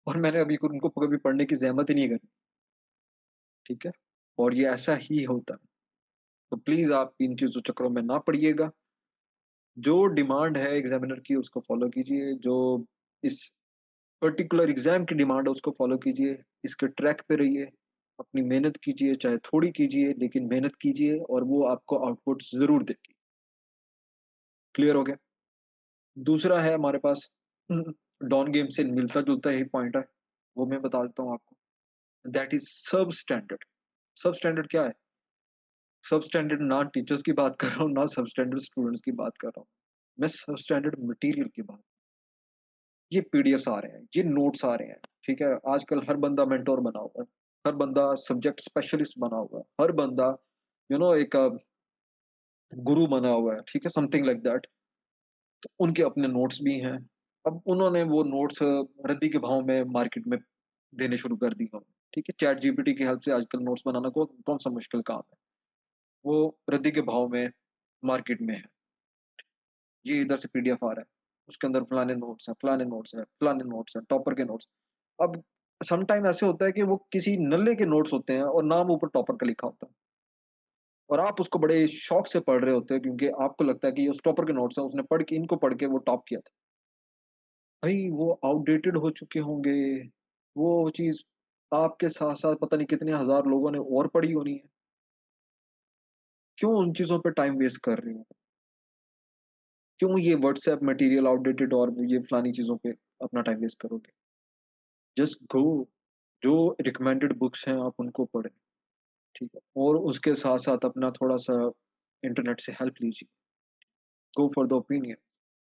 और मैंने अभी उनको कभी पढ़ने की ज़हमत ही नहीं करी, ठीक है? और ये ऐसा ही होता है। तो प्लीज़ आप इन चीज़ों चक्करों में ना पड़िएगा। जो डिमांड है एग्ज़ामिनर की उसको फ़ॉलो कीजिए, जो इस पर्टिकुलर एग्ज़ाम की डिमांड है उसको फ़ॉलो कीजिए, इसके ट्रैक पे रहिए, अपनी मेहनत कीजिए, चाहे थोड़ी कीजिए लेकिन मेहनत कीजिए और वो आपको आउटपुट ज़रूर देगी। क्लियर हो गया? दूसरा है हमारे पास डॉन गेम से मिलता-जुलता ही पॉइंट है, वो मैं बता देता हूँ आपको, दैट इज़ सब स्टैंडर्ड। सब स्टैंडर्ड क्या है? सब स्टैंडर्ड ना टीचर्स की बात कर रहा हूँ, ना सब स्टैंडर्ड स्टूडेंट्स की बात कर रहा हूँ। मैं सब स्टैंडर्ड मटीरियल की बात, ये पीडीएफ्स आ रहे हैं, ये नोट्स आ रहे हैं, ठीक है? आजकल हर बंदा मेंटर बना हुआ है, हर बंदा सब्जेक्ट स्पेशलिस्ट बना हुआ है, हर बंदा एक गुरु बना हुआ है, ठीक है? Something like that. तो उनके अपने नोट्स भी हैं। अब उन्होंने वो नोट्स रद्दी के भाव में मार्केट में देने शुरू कर दिए हैं, ठीक है? चैट जीपीटी की हेल्प से आजकल नोट्स बनाना कौन-सा मुश्किल काम है। वो रद्दी के भाव में मार्केट में है। ये इधर से पीडीएफ आ रहा है, उसके अंदर फलाने नोट्स हैं, फलाने नोट्स हैं, फलाने नोट्स हैं, टॉपर के नोट्स। अब सम टाइम ऐसे होता है कि वो किसी नल्ले के नोट्स होते हैं और नाम ऊपर टॉपर का लिखा होता है और आप उसको बड़े शौक से पढ़ रहे होते हैं क्योंकि आपको लगता है कि ये उस टॉपर के नोट्स हैं, उसने पढ़ के इनको पढ़ के वो टॉप किया था। भाई वो आउटडेटेड हो चुके होंगे, वो चीज़ आपके साथ-साथ पता नहीं कितने हज़ार लोगों ने और पढ़ी होनी है। क्यों उन चीज़ों पे टाइम वेस्ट कर रहे हो? क्यों ये व्हाट्सएप मटीरियल आउटडेटेड और ये फलानी चीज़ों पे अपना टाइम वेस्ट करोगे? जस्ट गो, जो रिकमेंडेड बुक्स हैं आप उनको पढ़ें, ठीक है? और उसके साथ-साथ अपना थोड़ा-सा इंटरनेट से हेल्प लीजिए। गो फॉर द ओपिनियन,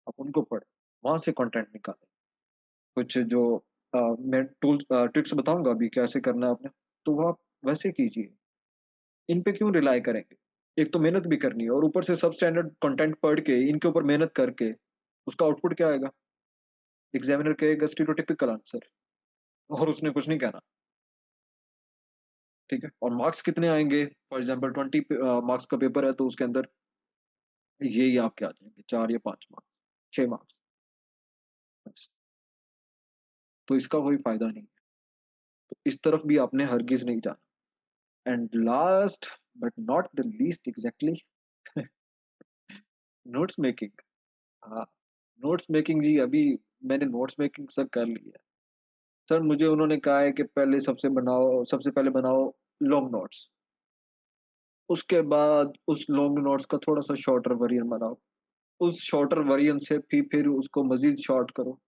आप उनको पढ़ें, वहाँ से कंटेंट निकालें। कुछ जो मैं ट्रिक्स बताऊँगा अभी कैसे करना है आपने, तो वो आप वैसे कीजिए। इन पे क्यों रिलाई करेंगे? एक तो मेहनत भी करनी है और ऊपर से सब स्टैंडर्ड कंटेंट पढ़ के, इनके ऊपर मेहनत करके, उसका आउटपुट क्या आएगा? एग्ज़ामिनर कहेगा स्टीरियोटाइपिकल आंसर और उसने कुछ नहीं कहना। ठीक है? और मार्क्स कितने आएँगे? फॉर एग्ज़ाम्पल 20 मार्क्स का पेपर है तो उसके अंदर ये आपके आ जाएँगे 4 या 5 मार्क्स, 6 मार्क्स बस। तो इसका कोई फ़ायदा नहीं है। तो इस तरफ भी आपने हरगिज़ नहीं जाना। And last but not the least exactly notes making. हाँ, नोट्स मेकिंग जी अभी मैंने नोट्स मेकिंग सर कर ली है। सर मुझे उन्होंने कहा है कि पहले सबसे पहले बनाओ लॉन्ग नोट्स। उसके बाद उस लॉन्ग नोट्स का थोड़ा-सा शॉर्टर वर्ज़न बनाओ। उस शॉर्टर वर्ज़न से फिर उसको मज़ीद शॉर्ट करो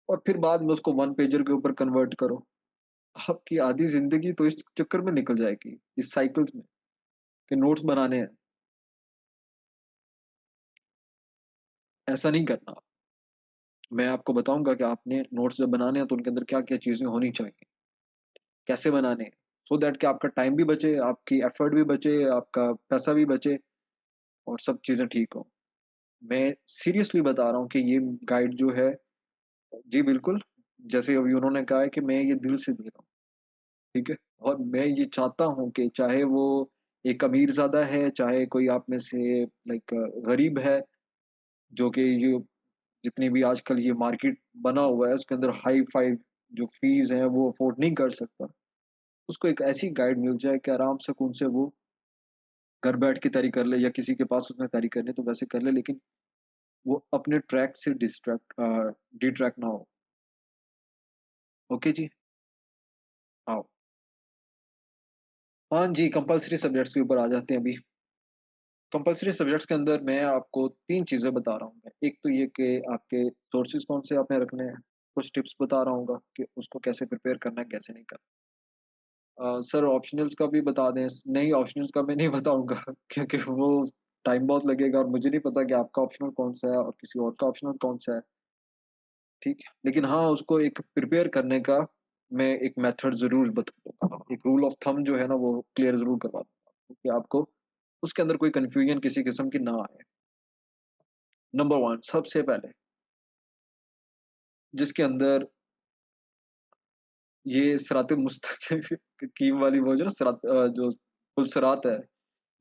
और फिर बाद में उसको वन पेजर के ऊपर कन्वर्ट करो। आपकी आधी ज़िंदगी तो इस चक्कर में निकल जाएगी, इस साइकिल्स में कि नोट्स बनाने हैं। ऐसा नहीं करना। मैं आपको बताऊँगा कि आपने नोट्स जब बनाने हैं तो उनके अंदर क्या-क्या चीज़ें होनी चाहिए, कैसे बनाने हैं, सो दैट कि आपका टाइम भी बचे, आपकी एफर्ट भी बचे, आपका पैसा भी बचे और सब चीज़ें ठीक हों। मैं सीरियसली बता रहा हूँ कि ये गाइड जो है जी बिल्कुल, जैसे अभी उन्होंने कहा है कि मैं ये दिल से दे रहा हूँ, ठीक है? और मैं ये चाहता हूँ कि चाहे वो एक अमीरज़ादा है, चाहे कोई आप में से लाइक गरीब है, जो कि ये जितनी भी आजकल ये मार्केट बना हुआ है, उसके अंदर हाई-फाई जो फ़ीस हैं, वो अफ़ोर्ड नहीं कर सकता। उसको एक ऐसी गाइड मिल जाए कि आराम सुकून से वो घर बैठ के तैयारी कर ले या किसी के पास उसने तैयारी करनी है तो वैसे कर ले, लेकिन वो अपने ट्रैक से डिट्रैक्ट ना हो। ओके जी? हाँ। हाँ जी, कंपल्सरी सब्जेक्ट्स के ऊपर आ जाते हैं अभी। कंपल्सरी सब्जेक्ट्स के अंदर मैं आपको 3 चीज़ें बता रहा हूँ मैं। एक तो ये कि आपके सोर्सेज़ कौन से आपने रखने हैं, कुछ टिप्स बता रहा हूँगा कि उसको कैसे प्रिपेयर करना है, कैसे नहीं करना। सर ऑप्शनल्स का भी बता दें नहीं ऑप्शनल्स का मैं नहीं बताऊँगा क्योंकि वो टाइम बहुत लगेगा और मुझे नहीं पता कि आपका ऑप्शनल कौन-सा है और किसी और का ऑप्शनल कौन-सा है, ठीक है? लेकिन हाँ, उसको एक प्रिपेयर करने का मैं एक मेथड ज़रूर बता दूँगा। एक रूल ऑफ थंब जो है ना वो क्लियर ज़रूर करवा दूँगा कि आपको उसके अंदर कोई कन्फ्यूजन किसी किस्म की ना आए। नंबर 1 सबसे पहले जिसके अंदर ये सिरात मुस्तकीम वाली वो जो ना जो पुलसिरात है,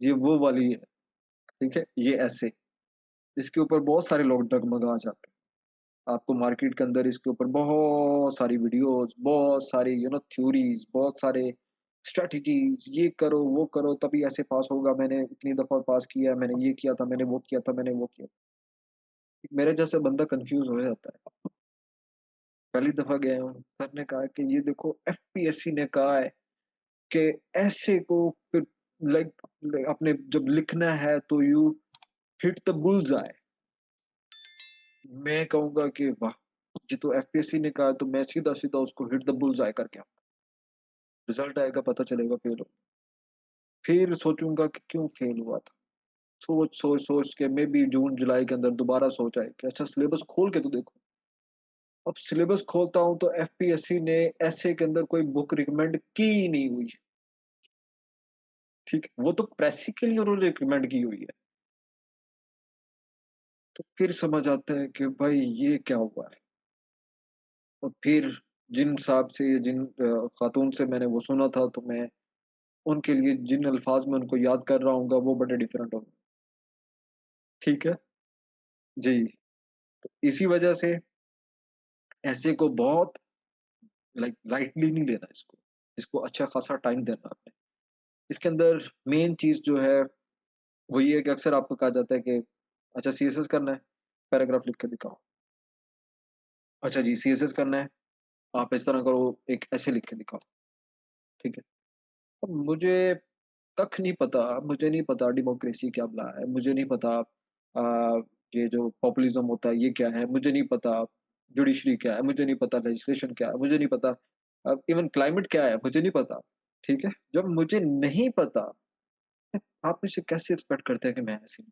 ये वो वाली है, ठीक है? ये ऐसे इसके ऊपर बहुत सारे लोग डगमगा जाते हैं। आपको मार्केट के अंदर इसके ऊपर बहुत सारी वीडियोज़, बहुत सारी थ्योरीज़, बहुत सारे स्ट्रैटेजीज़, ये करो, वो करो तभी ऐसे पास होगा, मैंने इतनी दफ़ा पास किया है, मैंने ये किया था, मैंने वो किया था, मैंने वो किया। मेरे जैसा बंदा कन्फ्यूज़ हो जाता है। पहली दफ़ा गया हूँ, सर ने कहा कि ये देखो एफपीएससी ने कहा है कि ऐसे को फिर लाइक आपने जब लिखना है तो यू हिट द बुल्स आई। मैं कहूँगा कि वाह! ये तो एफपीएससी ने कहा है तो मैं सीधा-सीधा उसको हिट द बुल्स आई करके आऊँगा। रिज़ल्ट आएगा पता चलेगा फेल हो। फिर सोचूँगा कि क्यों फेल हुआ था? सोच के मेबी जून-जुलाई के अंदर दोबारा सोच आए कि अच्छा सिलेबस खोल के तो देखो। अब सिलेबस खोलता हूँ तो एफपीएससी ने एसए के अंदर कोई बुक रिकमेंड की ही नहीं हुई, ठीक है? वो तो प्रेस के लिए उन्होंने रिकमेंड की हुई है। तो फिर समझ आता है कि भाई ये क्या हुआ है? और फिर जिन साहब से जिन खातून से मैंने वो सुना था तो मैं उनके लिए जिन अल्फाज़ में उनको याद कर रहा हूँगा वो बड़े डिफरेंट होंगे। ठीक है? जी, तो इसी वजह से ऐसे को बहुत लाइटली नहीं लेना इसको। इसको अच्छा खासा टाइम देना आपने। इसके अंदर मेन चीज़ जो है वो ये है कि अक्सर आपको कहा जाता है कि अच्छा सीएसएस करना है, पैराग्राफ लिख के दिखाओ। अच्छा जी सीएसएस करना है, आप इस तरह करो एक ऐसे लिख के दिखाओ, ठीक है? अब मुझे कख नहीं पता, मुझे नहीं पता डेमोक्रेसी क्या बला है, मुझे नहीं पता ये जो पॉपुलिज़्म होता है ये क्या है, मुझे नहीं पता जुडिशरी क्या है, मुझे नहीं पता लेजिस्लेशन क्या है, मुझे नहीं पता इवन क्लाइमेट क्या है, मुझे नहीं पता, ठीक है? जब मुझे नहीं पता, आप मुझसे कैसे एक्सपेक्ट करते हैं कि मैं ऐसे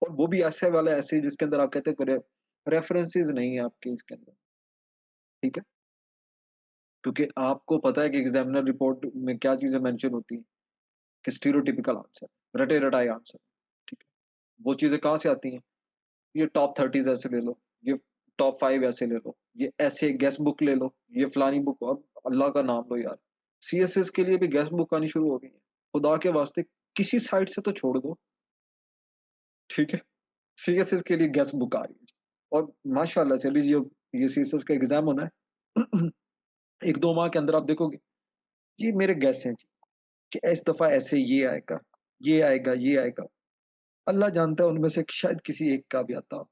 और वो भी ऐसे वाला ऐसे जिसके अंदर आप कहते हैं रेफरेंसेस नहीं है आपके इसके अंदर, ठीक है? क्योंकि आपको पता है कि एग्ज़ामिनर रिपोर्ट में क्या चीज़ें मेंशन होती हैं, कि स्टीरियोटाइपिकल आंसर, रटे-रटाए आंसर, ठीक है? वो चीज़ें कहाँ से आती हैं? ये टॉप 30s ऐसे ले लो, ये टॉप 5 ऐसे ले लो, ये ऐसे गेस बुक ले लो, ये फलानी बुक और अल्लाह का नाम लो यार। सीएसएस के लिए भी गेस्ट बुक आनी शुरू हो गई है। खुदा के वास्ते किसी साइट से तो छोड़ दो, ठीक है? सीएसएस के लिए गेस्ट बुक आ रही है। और माशाल्लाह से अभी जो ये सीएसएस का एग्ज़ाम होना है, 1-2 माह के अंदर आप देखोगे, ये मेरे गेस हैं जी, कि इस दफ़ा ऐसे ये आएगा, ये आएगा, ये आएगा। अल्लाह जानता है उनमें से शायद किसी एक का भी आता हो।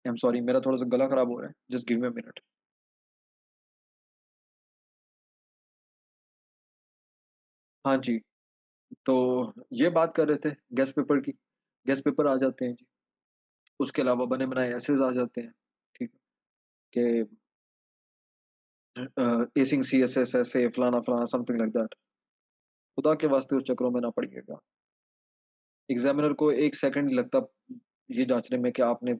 आई एम सॉरी, मेरा थोड़ा-सा गला खराब हो रहा है। Just give me a minute. हाँ जी, तो ये बात कर रहे थे गेस्ट पेपर की। गेस्ट पेपर आ जाते हैं जी। उसके अलावा बने-बनाए एसेज़ आ जाते हैं, ठीक है? कि एसिंग सीएसएस ऐसे फलाना-फलाना समथिंग लाइक दैट। खुदा के वास्ते उस चक्करों में ना पड़िएगा। एग्ज़ामिनर को 1 सेकंड नहीं लगता ये जाँचने में कि आपने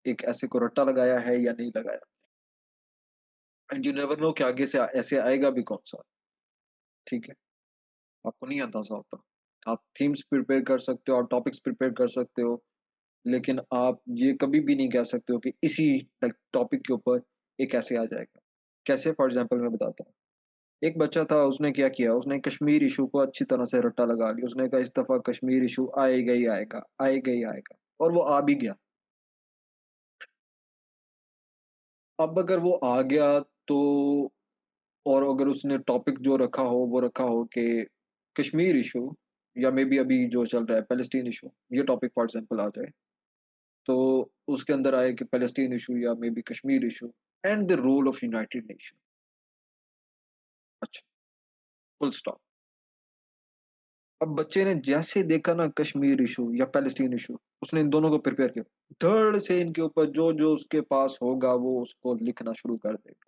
एक ऐसे को रट्टा लगाया है या नहीं लगाया। एंड यू नेवर नो कि आगे से ऐसे आएगा भी कौन-सा, ठीक है? आपको नहीं अंदाज़ा होता। आप थीम्स प्रिपेयर कर सकते हो, आप टॉपिक्स प्रिपेयर कर सकते हो, लेकिन आप ये कभी भी नहीं कह सकते हो कि इसी टॉपिक के ऊपर एक ऐसे आ जाएगा। कैसे? फॉर एग्ज़ाम्पल मैं बताता हूँ। एक बच्चा था, उसने क्या किया, उसने कश्मीर इश्यू को अच्छी तरह से रट्टा लगा लिया। उसने कहा इस दफ़ा कश्मीर इश्यू आएगा ही आएगा, आएगा ही आएगा, और वो आ भी गया। अब अगर वो आ गया तो, और अगर उसने टॉपिक जो रखा हो वो रखा हो कि कश्मीर इश्यू, या मे बी अभी जो चल रहा है पैलेस्टीन इश्यू, ये टॉपिक फॉर एग्ज़ाम्पल आ जाए, तो उसके अंदर आए कि पैलेस्टीन इश्यू या maybe Kashmir issue and the role of United Nation. अच्छा, फुल स्टॉप। अब बच्चे ने जैसे देखा ना कश्मीर इश्यू या पैलेस्टीन इश्यू, उसने इन दोनों को प्रिपेयर किया। धड़ से इनके ऊपर जो-जो उसके पास होगा वो उसको लिखना शुरू कर देगा।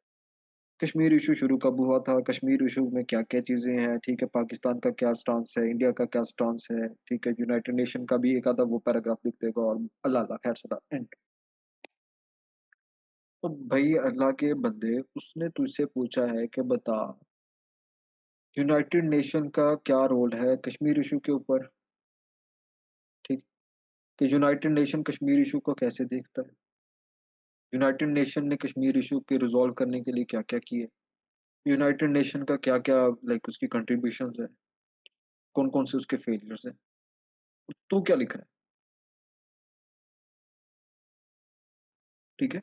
कश्मीर इश्यू शुरू कब हुआ था? कश्मीर इश्यू में क्या-क्या चीज़ें हैं? ठीक है, पाकिस्तान का क्या स्टांस है? इंडिया का क्या स्टांस है? ठीक है, यूनाइटेड नेशन का भी एक आधा वो पैराग्राफ लिख देगा, और अल्लाह अल्लाह खैर सलाह एंड। तो भई अल्लाह के बंदे, उसने तुझसे पूछा है कि बता, यूनाइटेड नेशन का क्या रोल है कश्मीर इश्यू के ऊपर? ठीक, कि यूनाइटेड नेशन कश्मीर इश्यू को कैसे देखता है? यूनाइटेड नेशन ने कश्मीर इश्यू के रिज़ॉल्व करने के लिए क्या-क्या किए? यूनाइटेड नेशन का क्या-क्या उसकी कंट्रीब्यूशंस हैं? कौन-कौन से उसके फेलियर्स हैं? तू क्या लिख रहा है? ठीक है?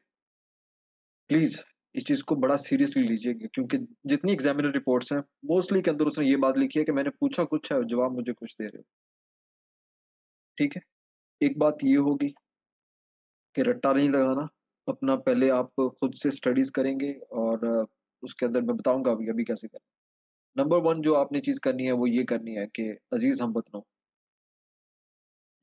प्लीज़ इस चीज़ को बड़ा सीरियसली लीजिएगा, क्योंकि जितनी एग्ज़ामिनर रिपोर्ट्स हैं, मोस्टली के अंदर उसने ये बात लिखी है कि मैंने पूछा कुछ है और जवाब मुझे कुछ दे रहे हो। ठीक है? एक बात ये होगी कि रट्टा नहीं लगाना, अपना पहले आप खुद से स्टडीज़ करेंगे, और उसके अंदर मैं बताऊँगा अभी-अभी कैसे करना है। नंबर 1 जो आपने चीज़ करनी है वो ये करनी है कि अज़ीज़ हमवतनों,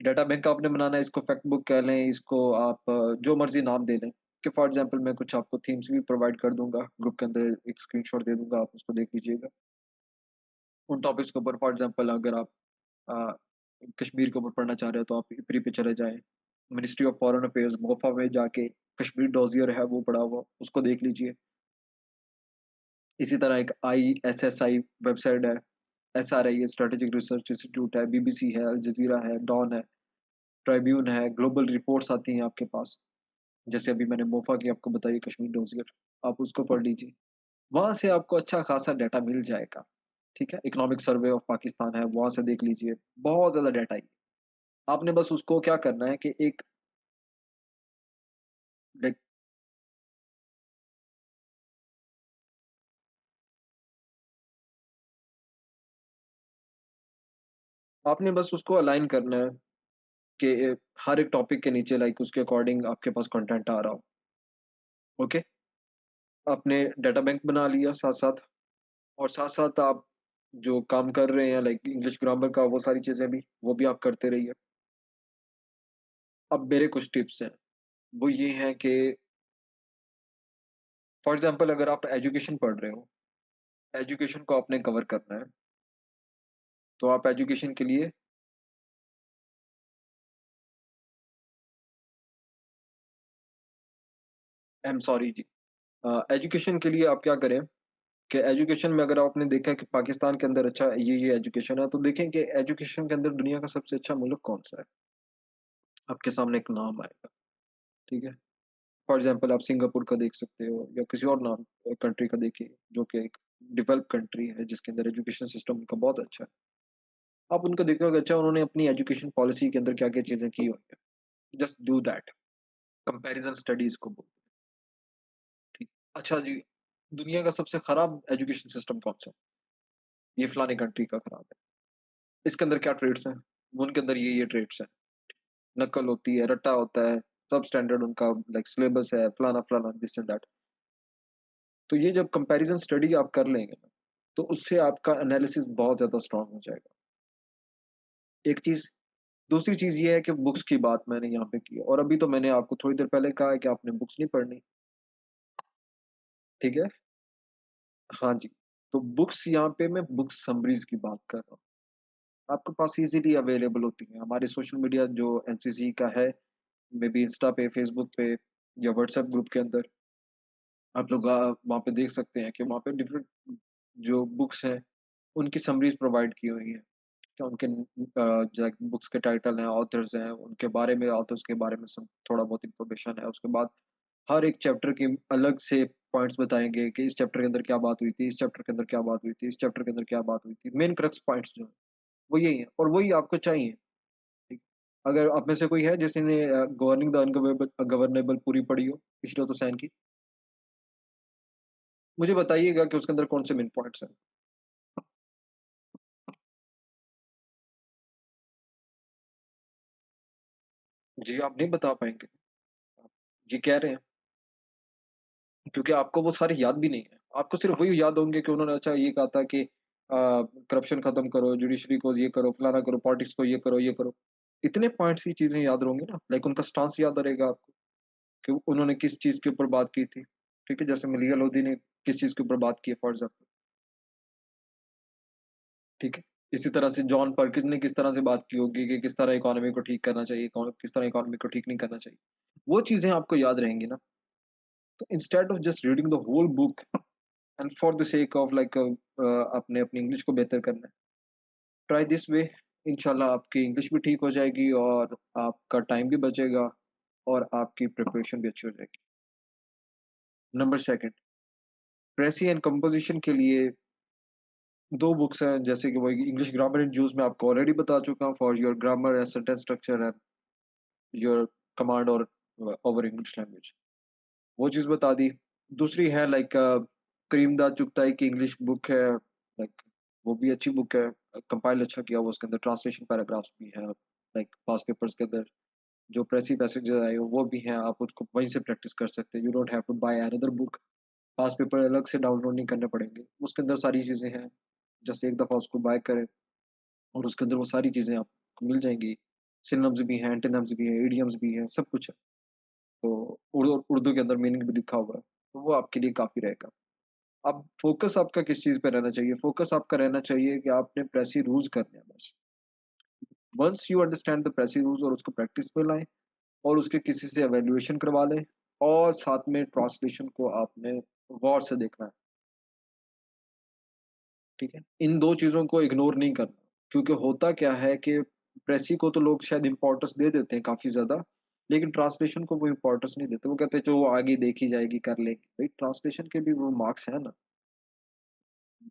डाटा बैंक आपने बनाना है, इसको फैक्ट बुक कह लें, इसको आप जो मर्ज़ी नाम दे लें, कि फॉर एग्ज़ाम्पल मैं कुछ आपको थीम्स भी प्रोवाइड कर दूँगा, ग्रुप के अंदर एक स्क्रीनशॉट दे दूँगा, आप उसको देख लीजिएगा। उन टॉपिक्स के ऊपर फॉर एग्ज़ाम्पल अगर आप अ, कश्मीर के ऊपर पढ़ना चाह रहे हो तो आप इपरी पे चले जाएँ। Ministry of foreign affairs MOFA में जाके कश्मीर डॉसियर है वो पड़ा हुआ, उसको देख लीजिए। इसी तरह एक आईएसएसआई वेबसाइट है, एसआरआई है, स्ट्रैटेजिक रिसर्च इंस्टीट्यूट है, बीबीसी है, अल जज़ीरा है, डॉन है, ट्रिब्यून है, ग्लोबल रिपोर्ट्स आती हैं आपके पास। जैसे अभी मैंने मोफा की आपको बताई कश्मीर डॉसियर, आप उसको पढ़ लीजिए। वहाँ से आपको अच्छा खासा डाटा मिल जाएगा, ठीक है? इकोनॉमिक सर्वे ऑफ पाकिस्तान है, वहाँ से देख लीजिए, बहुत ज़्यादा डाटा है। आपने बस उसको क्या करना है कि एक लाइक आपने बस उसको अलाइन करना है कि हर एक टॉपिक के नीचे उसके अकॉर्डिंग आपके पास कंटेंट आ रहा हो, ओके? आपने डाटा बैंक बना लिया साथ-साथ, और साथ-साथ आप जो काम कर रहे हैं इंग्लिश ग्रामर का, वो सारी चीज़ें भी, वो भी आप करते रहिए। अब मेरे कुछ टिप्स हैं, वो ये हैं कि फॉर एग्ज़ाम्पल अगर आप एजुकेशन पढ़ रहे हो, एजुकेशन को आपने कवर करना है, तो आप एजुकेशन के लिए आई एम सॉरी जी। एजुकेशन के लिए आप क्या करें कि एजुकेशन में अगर आपने देखा कि पाकिस्तान के अंदर अच्छा ये एजुकेशन है, तो देखें कि एजुकेशन के अंदर दुनिया का सबसे अच्छा मुल्क कौन-सा है? आपके सामने एक नाम आएगा, ठीक है? फॉर एग्ज़ाम्पल आप सिंगापुर का देख सकते हो या किसी और नाम कंट्री का देखिए, जो कि एक डेवलप्ड कंट्री है, जिसके अंदर एजुकेशन सिस्टम उनका बहुत अच्छा है। आप उनका देखोगे अच्छा उन्होंने अपनी एजुकेशन पॉलिसी के अंदर क्या-क्या चीज़ें की हुई हैं। Just do that, comparison studies को बोलते हैं, ठीक। अच्छा जी, दुनिया का सबसे खराब एजुकेशन सिस्टम कौन-सा है? ये फलानी कंट्री का खराब है। इसके अंदर क्या ट्रेड्स हैं? उनके अंदर ये ट्रेड्स हैं। नकल होती है, रट्टा होता है, सब स्टैंडर्ड उनका लाइक सिलेबस है, फलाना-फलाना, दिस एंड दैट। तो ये जब कंपैरिज़न स्टडी आप कर लेंगे ना, तो उससे आपका एनालिसिस बहुत ज़्यादा स्ट्रॉन्ग हो जाएगा। एक चीज़, दूसरी चीज़ ये है कि बुक्स की बात मैंने यहाँ पे की और अभी तो मैंने आपको थोड़ी देर पहले कहा है कि आपने बुक्स नहीं पढ़नी, ठीक है? हाँ जी, तो बुक्स यहाँ पे मैं बुक समरीज़ की बात कर रहा हूँ। आपके पास ईज़िली अवेलेबल होती हैं। हमारे सोशल मीडिया जो एनसीसी का है, मेबी इंस्टा पे, फेसबुक पे या व्हाट्सएप ग्रुप के अंदर आप लोग वहाँ पे देख सकते हैं कि वहाँ पे डिफरेंट जो बुक्स हैं, उनकी समरीज़ प्रोवाइड की हुई हैं। क्या उनके जो बुक्स के टाइटल हैं, ऑथर्स हैं, उनके बारे में ऑथर्स के बारे में सब थोड़ा बहुत इन्फॉर्मेशन है। उसके बाद हर एक चैप्टर की अलग से पॉइंट्स बताएँगे कि इस चैप्टर के अंदर क्या बात हुई थी, इस चैप्टर के अंदर क्या बात हुई थी, इस चैप्टर के अंदर क्या बात हुई थी। मेन क्रक्स पॉइंट्स जो हैं, वो यही हैं और वही आपको चाहिए। ठीक। अगर आप में से कोई है जिसने गवर्निंग द अनगवर्नेबल पूरी पढ़ी हो, इशरत हुसैन की, मुझे बताइएगा कि उसके अंदर कौन से मेन पॉइंट्स हैं? जी, आप नहीं बता पाएँगे। आप ये कह रहे हैं क्योंकि आपको वो सारे याद भी नहीं है। आपको सिर्फ़ वही याद होंगे कि उन्होंने अच्छा ये कहा था कि करप्शन खत्म करो, जुडिशरी को ये करो, फलाना करो, पॉलिटिक्स को ये करो, ये करो। इतने पॉइंट्स ही चीज़ें याद रहेंगी ना, लाइक उनका स्टांस याद रहेगा आपको कि उन्होंने किस चीज़ के ऊपर बात की थी। ठीक है? जैसे मलिया लोधी ने किस चीज़ के ऊपर बात की है फॉर एग्ज़ाम्पल, ठीक है? इसी तरह से जॉन पर्किंस ने किस तरह से बात की होगी कि किस तरह इकोनॉमी को ठीक करना चाहिए, किस तरह इकोनॉमी को ठीक नहीं करना चाहिए। वो चीज़ें आपको याद रहेंगी ना। तो instead of just reading the whole book and for the sake of like आपने अपनी इंग्लिश को बेहतर करना है, ट्राई दिस वे, इंशाल्लाह आपकी इंग्लिश भी ठीक हो जाएगी और आपका टाइम भी बचेगा और आपकी प्रिपरेशन भी अच्छी हो जाएगी। नंबर सेकंड, प्रेसी एंड कंपोजिशन के लिए 2 बुक्स हैं, जैसे कि वो इंग्लिश ग्रामर एंड यूज़ मैं आपको ऑलरेडी बता चुका हूँ for your grammar and sentence structure and your command और ओवर इंग्लिश लैंग्वेज, वो चीज़ बता दी। दूसरी है लाइक करीमदाद चुगताई की इंग्लिश बुक है, लाइक वो भी अच्छी बुक है, कंपाइल अच्छा किया हुआ, उसके अंदर ट्रांसलेशन पैराग्राफ्स भी हैं, लाइक पास्ट पेपर्स के अंदर जो प्रेसी पैसेजेस आए हो वो भी हैं, आप उसको वहीं से प्रैक्टिस कर सकते हैं। You don't have to buy another book, past paper अलग से डाउनलोड नहीं करने पड़ेंगे। उसके अंदर सारी चीज़ें हैं, जस्ट एक दफ़ा उसको बाय करें और उसके अंदर वो सारी चीज़ें आपको मिल जाएँगी। सिनोनिम्स भी हैं, एंटोनिम्स भी हैं, इडियम्स भी हैं, सब कुछ है। तो उर्दू के अंदर मीनिंग भी लिखा हुआ है, तो वो आपके लिए काफ़ी रहेगा। अब फ़ोकस आपका किस चीज़ पे रहना चाहिए? फ़ोकस आपका रहना चाहिए कि आपने प्रेसी रूल्स करने हैं बस। Once you understand the precis rules और उसको प्रैक्टिस में लाएँ और उसके किसी से इवैल्यूएशन करवा लें और साथ में ट्रांसलेशन को आपने गौर से देखना है, ठीक है? इन 2 चीज़ों को इग्नोर नहीं करना, क्योंकि होता क्या है कि प्रेसी को तो लोग शायद इम्पोर्टेंस दे देते हैं काफ़ी ज़्यादा, लेकिन ट्रांसलेशन को वो इम्पोर्टेंस नहीं देते। वो कहते हैं जो आगे देखी जाएगी कर लेंगे। भई ट्रांसलेशन के भी वो मार्क्स हैं ना,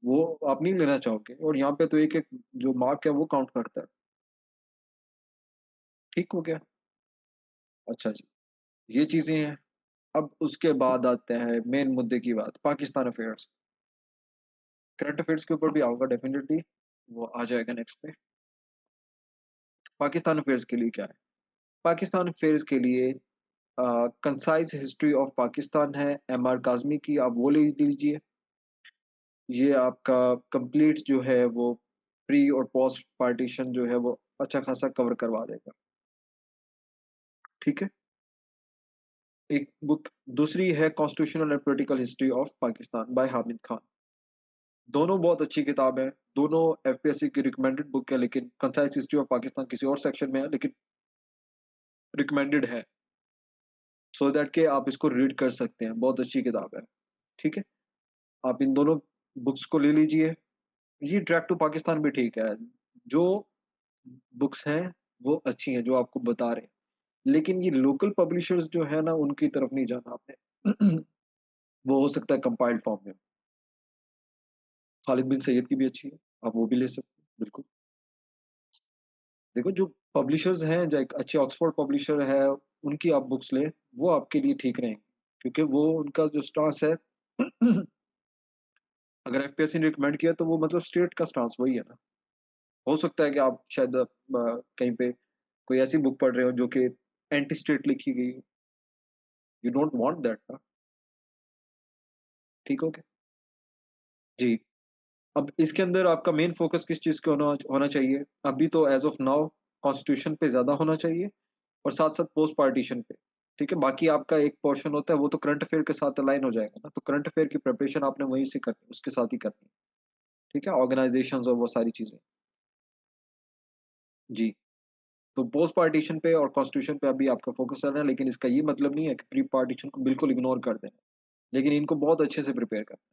वो आप नहीं लेना चाहोगे और यहाँ पे तो एक-एक जो मार्क है वो काउंट करता है। ठीक हो गया? अच्छा जी, ये चीज़ें हैं। अब उसके बाद आते हैं मेन मुद्दे की बात, पाकिस्तान अफेयर्स। करंट अफेयर्स के ऊपर भी आऊँगा डेफ़िनिटली, वो आ जाएगा नेक्स्ट पे। पाकिस्तान अफेयर्स के लिए क्या है? पाकिस्तान अफेयर्स के लिए कंसाइज़ हिस्ट्री ऑफ पाकिस्तान है, एमआर काज़मी की, आप वो ले लीजिए। ये आपका कंप्लीट जो है वो प्री और पोस्ट पार्टीशन जो है वो अच्छा खासा कवर करवा देगा, ठीक है? एक बुक दूसरी है constitutional and political history of Pakistan by Hamid Khan. दोनों बहुत अच्छी किताब है, दोनों एफपीएससी की रिकमेंडेड बुक है, लेकिन कंसाइज़ हिस्ट्री ऑफ पाकिस्तान किसी और सेक्शन में है, लेकिन रिकमेंडेड है, सो दैट कि आप इसको रीड कर सकते हैं, बहुत अच्छी किताब है, ठीक है? आप इन दोनों बुक्स को ले लीजिए। ये ट्रैक टू पाकिस्तान भी ठीक है, जो बुक्स हैं, वो अच्छी हैं, जो आपको बता रहे हैं। लेकिन ये लोकल पब्लिशर्स जो है ना, उनकी तरफ नहीं जाना आपने। वो हो सकता है कंपाइल्ड फॉर्म में। खालिद बिन सैयद की भी अच्छी है, आप वो भी ले सकते हैं, बिल्कुल। देखो जो पब्लिशर्स हैं, जो एक अच्छे ऑक्सफोर्ड पब्लिशर है, उनकी आप बुक्स लें, वो आपके लिए ठीक रहेंगी। क्योंकि वो उनका जो स्टांस है, अगर एफपीएससी ने रिकमेंड किया तो वो मतलब स्टेट का स्टांस वही है ना। हो सकता है कि आप शायद कहीं पे कोई ऐसी बुक पढ़ रहे हो जो कि एंटी स्टेट लिखी गई हो। यू डोंट वांट दैट ना, ठीक हो क्या? जी। अब इसके अंदर आपका मेन फ़ोकस किस चीज़ पे होना होना चाहिए? अभी तो ऐज़ ऑफ़ नाउ कॉन्स्टिट्यूशन पे ज़्यादा होना चाहिए और साथ-साथ पोस्ट पार्टीशन पे, ठीक है? बाकी आपका एक पोर्शन होता है, वो तो करंट अफ़ेयर के साथ अलाइन हो जाएगा ना, तो करंट अफ़ेयर की प्रिपरेशन आपने वहीं से करनी है, उसके साथ ही करनी है, ठीक है? ऑर्गनाइज़ेशंस और वो सारी चीज़ें। जी, तो पोस्ट पार्टीशन पे और कॉन्स्टिट्यूशन पे अभी आपका फ़ोकस रहना है, लेकिन इसका ये मतलब नहीं है कि प्री पार्टीशन को बिल्कुल इग्नोर कर देना है, लेकिन इनको बहुत अच्छे से प्रिपेयर करना है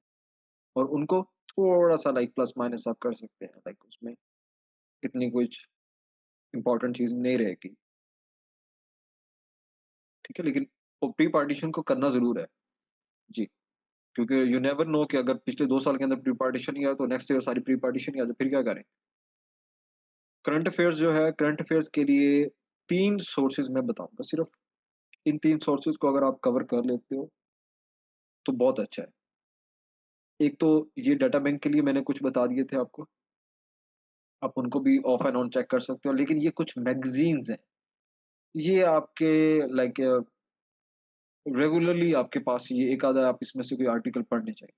और उनको थोड़ा-सा लाइक प्लस माइनस आप कर सकते हैं, लाइक उसमें इतनी कुछ इम्पोर्टेंट चीज़ नहीं रहेगी, ठीक है? लेकिन वो प्री पार्टीशन को करना ज़रूर है। जी, क्योंकि यू नेवर नो कि अगर पिछले 2 साल के अंदर प्री पार्टीशन ही आया तो नेक्स्ट ईयर सारी प्री पार्टीशन ही आ जाए, फिर क्या करें? करंट अफेयर्स जो है, करंट अफेयर्स के लिए 3 सोर्सेज़ मैं बताऊँगा सिर्फ़। इन 3 सोर्सेज़ को अगर आप कवर कर लेते हो, तो बहुत अच्छा है। एक तो ये डाटा बैंक के लिए मैंने कुछ बता दिए थे आपको, आप उनको भी ऑफ एंड ऑन चेक कर सकते हो, लेकिन ये कुछ मैगज़ीन्स हैं, ये आपके लाइक रेगुलरली आपके पास ये एक आधा आप इसमें से कोई आर्टिकल पढ़ने चाहिए।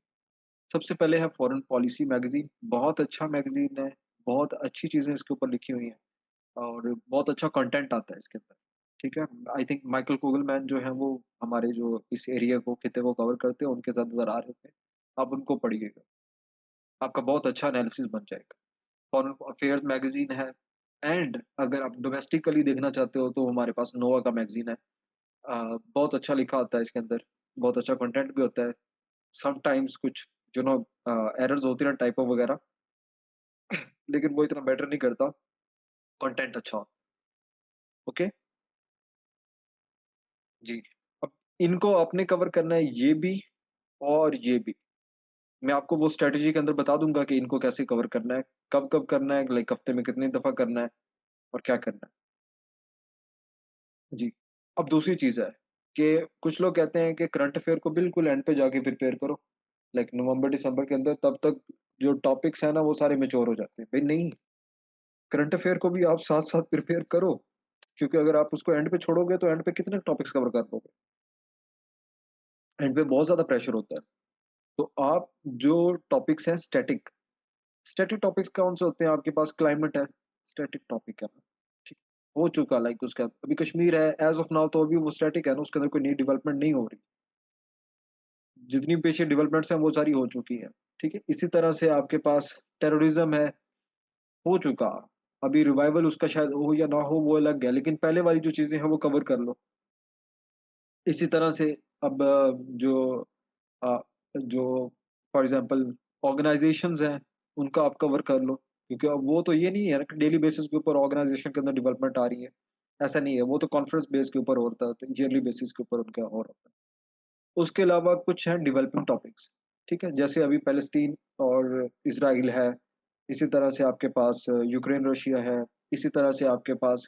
सबसे पहले है फॉरेन पॉलिसी मैगज़ीन, बहुत अच्छा मैगज़ीन है, बहुत अच्छी चीज़ें इसके ऊपर लिखी हुई हैं और बहुत अच्छा कंटेंट आता है इसके अंदर, ठीक है? आई थिंक माइकल कुगलमैन जो हैं वो हमारे जो इस एरिया को खित्ते को कवर करते हैं, उनके ज़्यादातर आ रहे हैं। आप उनको पढ़िएगा, आपका बहुत अच्छा एनालिसिस बन जाएगा। फॉरेन अफेयर्स मैगज़ीन है एंड अगर आप डोमेस्टिकली देखना चाहते हो तो हमारे पास नोवा का मैगज़ीन है। बहुत अच्छा लिखा होता है इसके अंदर, बहुत अच्छा कंटेंट भी होता है। समटाइम्स कुछ जो ना एरर्स होती है ना टाइपो वगैरह, लेकिन वो इतना मैटर नहीं करता, कंटेंट अच्छा हो। ओके? जी। अब इनको आपने कवर करना है ये भी और ये भी। मैं आपको वो स्ट्रैटेजी के अंदर बता दूँगा कि इनको कैसे कवर करना है, कब-कब करना है, लाइक हफ्ते में कितनी दफ़ा करना है और क्या करना है। जी। अब दूसरी चीज़ है कि कुछ लोग कहते हैं कि करंट अफ़ेयर को बिल्कुल एंड पे जाके प्रिपेयर करो, लाइक नवंबर-दिसंबर के अंदर, तब तक जो टॉपिक्स हैं ना वो सारे मैच्योर हो जाते हैं। भई नहीं, करंट अफ़ेयर को भी आप साथ-साथ प्रिपेयर करो, क्योंकि अगर आप उसको एंड पे छोड़ोगे तो एंड पे कितने टॉपिक्स कवर कर लोगे? एंड पे बहुत ज़्यादा प्रेशर होता है। तो आप जो टॉपिक्स हैं स्टैटिक, स्टैटिक टॉपिक्स कौन से होते हैं आपके पास? क्लाइमेट है, स्टैटिक टॉपिक है ना, ठीक, हो चुका लाइक उसका अभी कश्मीर है, एज़ ऑफ नाउ तो अभी वो स्टैटिक है ना, उसके अंदर कोई नई डेवलपमेंट नहीं हो रही। जितनी पीछे डेवलपमेंट्स हैं वो सारी हो चुकी हैं, ठीक है? इसी तरह से आपके पास टेररिज़्म है, हो चुका। अभी रिवाइवल उसका शायद हो या ना हो वो अलग है, लेकिन पहले वाली जो चीज़ें हैं वो कवर कर लो। इसी तरह से अब अ, जो फॉर एग्ज़ाम्पल ऑर्गनाइज़ेशंस हैं, उनका आप कवर कर लो, क्योंकि अब वो तो ये नहीं है ना कि डेली बेसिस के ऊपर ऑर्गनाइज़ेशन के अंदर डेवलपमेंट आ रही है, ऐसा नहीं है, वो तो कॉन्फ्रेंस बेस के ऊपर होता है, ईयरली बेसिस के ऊपर उनका और होता है। उसके अलावा कुछ हैं डेवलपिंग टॉपिक्स, ठीक है? जैसे अभी पैलेस्टीन और इज़राइल है, इसी तरह से आपके पास यूक्रेन, रशिया है, इसी तरह से आपके पास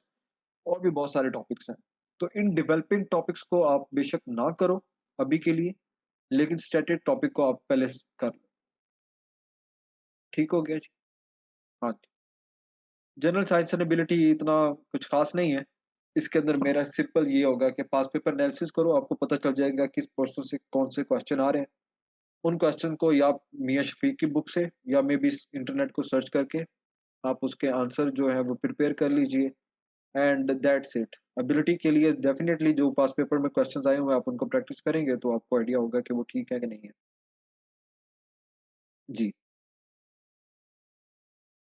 और भी बहुत सारे टॉपिक्स हैं। तो इन डेवलपिंग टॉपिक्स को आप बेशक ना करो अभी के लिए, लेकिन स्टैटिक टॉपिक को आप पहले कर लो। ठीक हो गया जी? हाँ जी। जनरल साइंस एंड एबिलिटी इतना कुछ ख़ास नहीं है। इसके अंदर मेरा सिंपल ये होगा कि पास्ट पेपर एनालिसिस करो, आपको पता चल जाएगा किस पोर्शन से कौन से क्वेश्चन आ रहे हैं। उन क्वेश्चन को या मियाँ शफ़ीक की बुक से या मेबी इंटरनेट को सर्च करके आप उसके आंसर जो है वो प्रिपेयर कर लीजिए एंड दैट्स इट। एबिलिटी के लिए डेफिनिटली जो पास्ट पेपर में क्वेश्चंस आए हुए हैं आप उनको प्रैक्टिस करेंगे तो आपको आइडिया होगा कि वो ठीक है कि नहीं है। जी।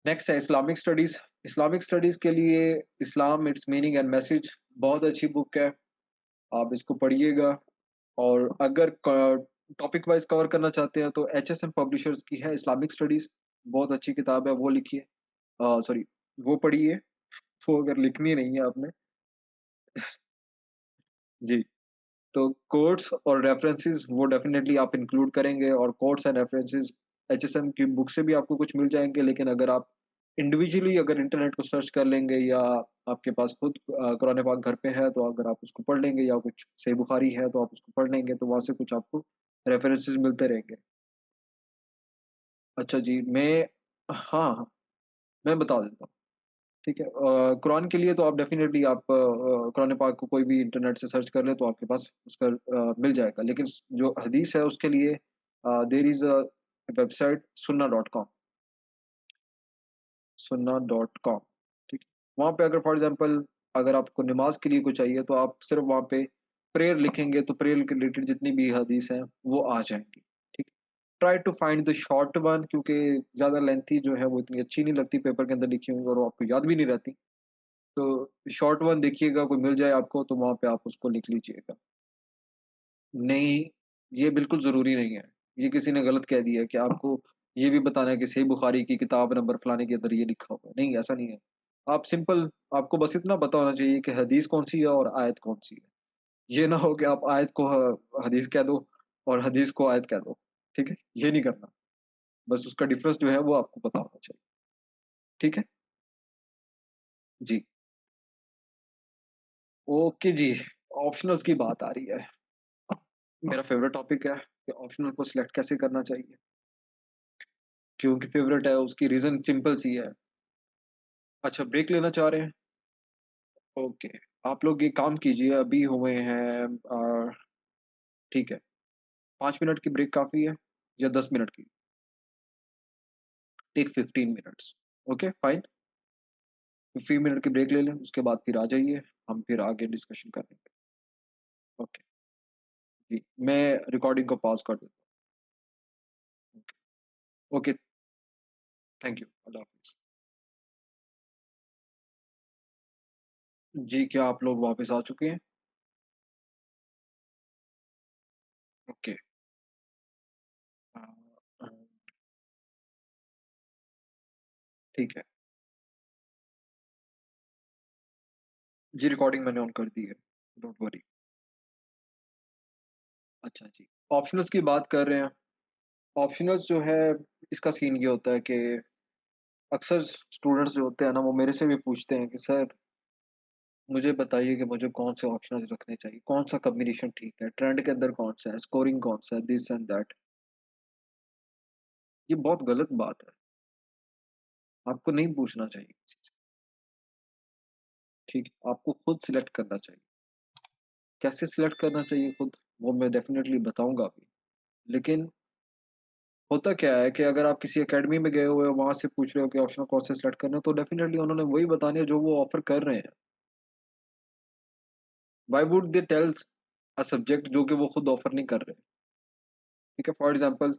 नेक्स्ट है इस्लामिक स्टडीज़। इस्लामिक स्टडीज़ के लिए इस्लाम इट्स मीनिंग एंड मैसेज बहुत अच्छी बुक है। आप इसको पढ़िएगा और अगर टॉपिक वाइज़ कवर करना चाहते हैं तो एचएसएम पब्लिशर्स की है इस्लामिक स्टडीज़, बहुत अच्छी किताब है, वो लिखिए। सॉरी, वो पढ़िए, वो अगर लिखनी नहीं है आपने। जी, तो कोट्स और रेफरेंसेस वो डेफ़िनेटली आप इंक्लूड करेंगे और कोट्स एंड रेफरेंसेस एचएसएम की बुक से भी आपको कुछ मिल जाएँगे, लेकिन अगर आप इंडिविजुअली अगर इंटरनेट को सर्च कर लेंगे या आपके पास खुद कुरान पाक घर पे है, तो अगर आप उसको पढ़ लेंगे या कुछ सही बुखारी है, तो आप उसको पढ़ लेंगे, तो वहाँ से कुछ आपको रेफरेंसेस मिलते रहेंगे। अच्छा जी, हाँ, हाँ, मैं बता देता हूँ। ठीक है। कुरान के लिए तो आप डेफ़िनिटली आप कुरान पाक को कोई भी इंटरनेट से सर्च कर लें तो आपके पास उसका मिल जाएगा। लेकिन जो हदीस है उसके लिए there is a website sunnah.com, ठीक है। वहाँ पे अगर फॉर एग्ज़ाम्पल अगर आपको नमाज़ के लिए कुछ चाहिए तो आप सिर्फ़ वहाँ पे प्रेयर लिखेंगे तो प्रेयर के रिलेटेड जितनी भी हदीस हैं वो आ जाएँगी, ठीक है। Try to find the short one क्योंकि ज़्यादा लेंथी जो है वो इतनी अच्छी नहीं लगती पेपर के अंदर लिखी हुई और वो आपको याद भी नहीं रहती। तो शॉर्ट वन देखिएगा कोई मिल जाए आपको तो वहाँ पे आप उसको लिख लीजिएगा। नहीं, ये बिल्कुल ज़रूरी नहीं है। ये किसी ने गलत कह दिया है कि आपको ये भी बताना है कि सही बुखारी की किताब नंबर फलाने के अंदर ये लिखा हुआ है। नहीं, ऐसा नहीं है। आप सिंपल आपको बस इतना पता होना चाहिए कि हदीस कौन-सी है और आयत कौन-सी है। ये ना हो कि आप आयत को हदीस कह दो और हदीस को आयत कह दो। ठीक है? ये नहीं करना। बस उसका डिफरेंस जो है वो आपको पता होना चाहिए। ठीक है? जी। ओके जी, ऑप्शनल्स की बात आ रही है। मेरा फ़ेवरेट टॉपिक है कि ऑप्शनल को सिलेक्ट कैसे करना चाहिए। क्योंकि फ़ेवरेट है उसकी रीज़न सिंपल सी है। अच्छा ब्रेक लेना चाह रहे हैं? ओके, आप लोग ये काम कीजिए अभी हुए हैं ठीक है, 5 मिनट की ब्रेक काफ़ी है या 10 मिनट की? Take 15 minutes okay fine, 15 minute की ब्रेक ले लें, उसके बाद फिर आ जाइए, हम फिर आगे डिस्कशन करेंगे। ओके, जी, मैं रिकॉर्डिंग को पॉज़ कर देता हूँ। ओके, थैंक यू, अल्लाह हाफ़िज़। जी, क्या आप लोग वापस आ चुके हैं? ओके, अ अ, ठीक है। जी, रिकॉर्डिंग मैंने ऑन कर दी है, डोंट वरी। अच्छा जी, ऑप्शनल्स की बात कर रहे हैं। ऑप्शनल्स जो है इसका सीन ये होता है कि अक्सर स्टूडेंट्स जो होते हैं ना वो मेरे से भी पूछते हैं कि सर मुझे बताइए कि मुझे कौन से ऑप्शनल्स रखने चाहिए, कौन सा कॉम्बिनेशन ठीक है, ट्रेंड के अंदर कौन सा है, स्कोरिंग कौन सा है, दिस एंड दैट। ये बहुत गलत बात है, आपको नहीं पूछना चाहिए किसी से, ठीक है? आपको खुद सिलेक्ट करना चाहिए। कैसे सिलेक्ट करना चाहिए खुद, वो मैं डेफिनिटली बताऊँगा अभी। लेकिन होता क्या है कि अगर आप किसी अकेडमी में गए हुए हो, वहाँ से पूछ रहे हो कि ऑप्शनल कौन से सिलेक्ट करना है, तो डेफिनिटली उन्होंने वही बताने हैं जो वो ऑफर कर रहे हैं। Why would they tell a subject जो कि वो खुद ऑफर नहीं कर रहे, ठीक है? फॉर एग्ज़ाम्पल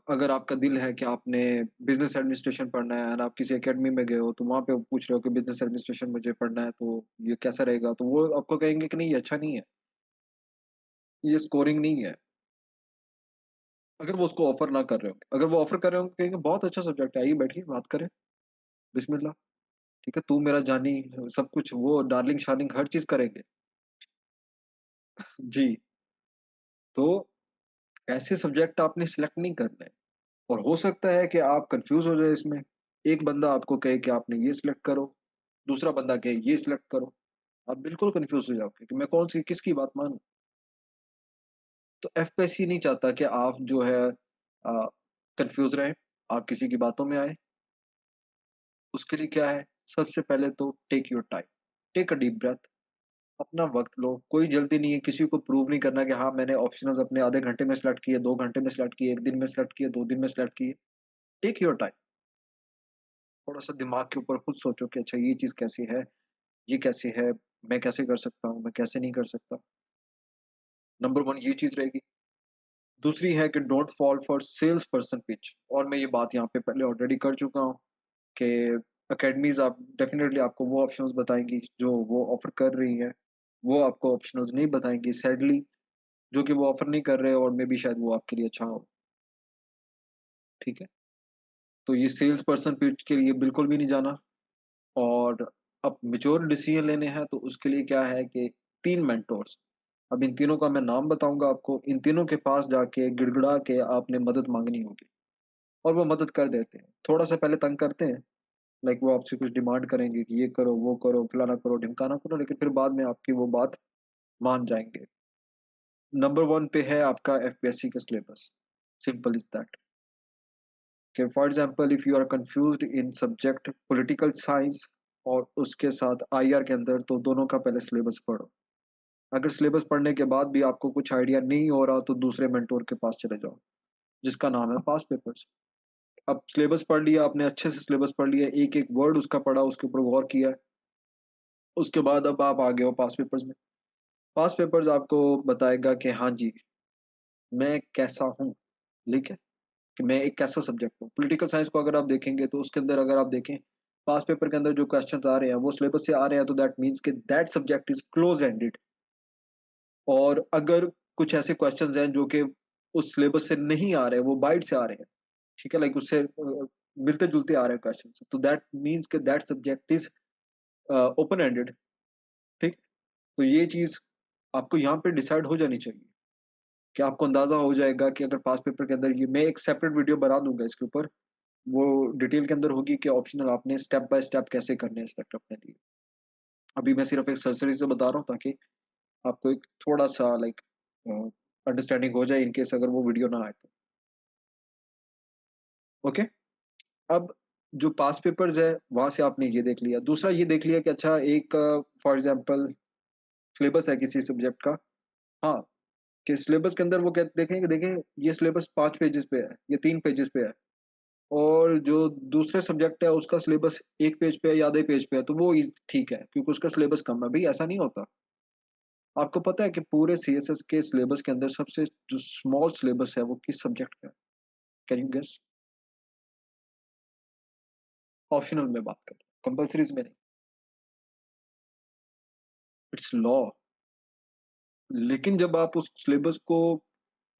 अगर आपका दिल है कि आपने बिज़नेस एडमिनिस्ट्रेशन पढ़ना है एंड आप किसी अकेडमी में गए हो, तो वहाँ पे वो पूछ रहे हो कि बिज़नेस एडमिनिस्ट्रेशन मुझे पढ़ना है, तो ये कैसा रहेगा? तो वो आपको कहेंगे कि नहीं, ये अच्छा नहीं है, ये स्कोरिंग नहीं है। अगर वो उसको ऑफर ना कर रहे होंगे। अगर वो ऑफर कर रहे होंगे, कहेंगे बहुत अच्छा सब्जेक्ट है, आइए बैठिए बात करें, बिस्मिल्लाह, ठीक है? तू मेरा जानी सब कुछ वो डार्लिंग-शार्लिंग हर चीज़ करेंगे। जी, तो ऐसे सब्जेक्ट आपने सिलेक्ट नहीं करने हैं और हो सकता है कि आप कन्फ्यूज़ हो जाएँ इसमें। एक बंदा आपको कहे कि आपने ये सिलेक्ट करो, दूसरा बंदा कहे ये सिलेक्ट करो। आप बिल्कुल कन्फ्यूज़ हो जाओगे कि मैं कौन-सी किसकी बात मानूँ? तो एफपीएससी नहीं चाहता कि आप जो है कन्फ्यूज़ रहें, आप किसी की बातों में आएँ। उसके लिए क्या है, सबसे पहले तो take your time, take a deep breath, अपना वक़्त लो, कोई जल्दी नहीं है, किसी को प्रूव नहीं करना कि हाँ, मैंने ऑप्शनल्स अपने आधे घंटे में सिलेक्ट किए, 2 घंटे में सिलेक्ट किए, 1 दिन में सिलेक्ट किए, 2 दिन में सिलेक्ट किए। टेक योर टाइम, थोड़ा-सा दिमाग के ऊपर खुद सोचो कि अच्छा ये चीज़ कैसी है, ये कैसे है, मैं कैसे कर सकता हूँ, मैं कैसे नहीं कर सकता। नंबर 1 ये चीज़ रहेगी। दूसरी है कि don't fall for sales person pitch और मैं ये बात यहाँ पे पहले ऑलरेडी कर चुका हूँ कि अकेडमीज़ आप डेफ़िनिटली आपको वो ऑप्शंस बताएँगी जो वो ऑफ़र कर रही हैं। वो आपको ऑप्शनल्स नहीं बताएँगी सैडली, जो कि वो ऑफ़र नहीं कर रहे और मेबी शायद वो आपके लिए अच्छा हो, ठीक है? तो ये सेल्स पर्सन पिच के लिए बिल्कुल भी नहीं जाना और अब मैच्योर डिसीज़न लेने हैं तो उसके लिए क्या है कि 3 मेंटोर्स। अब इन तीनों का मैं नाम बताऊँगा आपको, इन तीनों के पास जाके गिड़गिड़ा के आपने मदद माँगनी होगी और वो मदद कर देते हैं। थोड़ा-सा पहले तंग करते हैं, लाइक वो आपसे कुछ डिमांड करेंगे कि ये करो, वो करो, फलाना करो, ढिमकाना करो, लेकिन फिर बाद में आपकी वो बात मान जाएँगे। नंबर 1 पे है आपका एफपीएससी का सिलेबस, सिंपल इज़ दैट। कि for example if you are confused in subject political science और उसके साथ आईआर के अंदर, तो दोनों का पहले सिलेबस पढ़ो। अगर सिलेबस पढ़ने के बाद भी आपको कुछ आइडिया नहीं हो रहा, तो दूसरे मेंटर के पास चले जाओ, जिसका नाम है पास्ट पेपर्स। अब सिलेबस पढ़ लिया आपने, अच्छे से सिलेबस पढ़ लिया, एक-एक वर्ड उसका पढ़ा, उसके ऊपर गौर किया, उसके बाद अब आप आ गए हो पास्ट पेपर्स में। पास्ट पेपर्स आपको बताएगा कि हाँ जी, मैं कैसा हूँ, ठीक है? कि मैं एक कैसा सब्जेक्ट हूँ। पॉलिटिकल साइंस को अगर आप देखेंगे तो उसके अंदर अगर आप देखें, पास्ट पेपर के अंदर जो क्वेश्चन्स आ रहे हैं, वो सिलेबस से आ रहे हैं, तो दैट मीन्स कि that subject is close ended. और अगर कुछ ऐसे क्वेश्चंस हैं जो कि उस सिलेबस से नहीं आ रहे हैं, वो बाइट से आ रहे हैं, ठीक है? लाइक उससे मिलते-जुलते आ रहे हैं क्वेश्चंस, तो दैट मीन्स कि that subject is open ended, ठीक? तो ये चीज़ आपको यहाँ पे डिसाइड हो जानी चाहिए, कि आपको अंदाज़ा हो जाएगा कि अगर पास्ट पेपर के अंदर ये, मैं एक सेपरेट वीडियो बना दूँगा इसके ऊपर, वो डिटेल के अंदर होगी कि ऑप्शनल आपने स्टेप बाय स्टेप कैसे करने हैं सिलेक्ट अपने लिए। अभी मैं सिर्फ एक सरसरी से बता रहा हूँ ताकि आपको एक थोड़ा-सा लाइक अ, अंडरस्टैंडिंग हो जाए इन केस अगर वो वीडियो ना आए तो। ओके? अब जो पास्ट पेपर्स है, वहाँ से आपने ये देख लिया। दूसरा ये देख लिया कि अच्छा एक फॉर एग्ज़ाम्पल सिलेबस है किसी सब्जेक्ट का। हाँ, कि सिलेबस के अंदर वो क्या देखें कि देखें ये सिलेबस 5 पेजेज़ पे है, ये 3 पेजेज़ पे है और जो दूसरे सब्जेक्ट है उसका सिलेबस 1 पेज पे है या आधे पेज पे है, तो वो ठीक है क्योंकि उसका सिलेबस कम है। भई ऐसा नहीं होता। आपको पता है कि पूरे सीएसएस के सिलेबस के अंदर सबसे जो स्मॉल सिलेबस है वो किस सब्जेक्ट का है? Can you guess? ऑप्शनल में बात कर रहा हूँ, कंपल्सरीज़ में नहीं। It's law. लेकिन जब आप उस सिलेबस को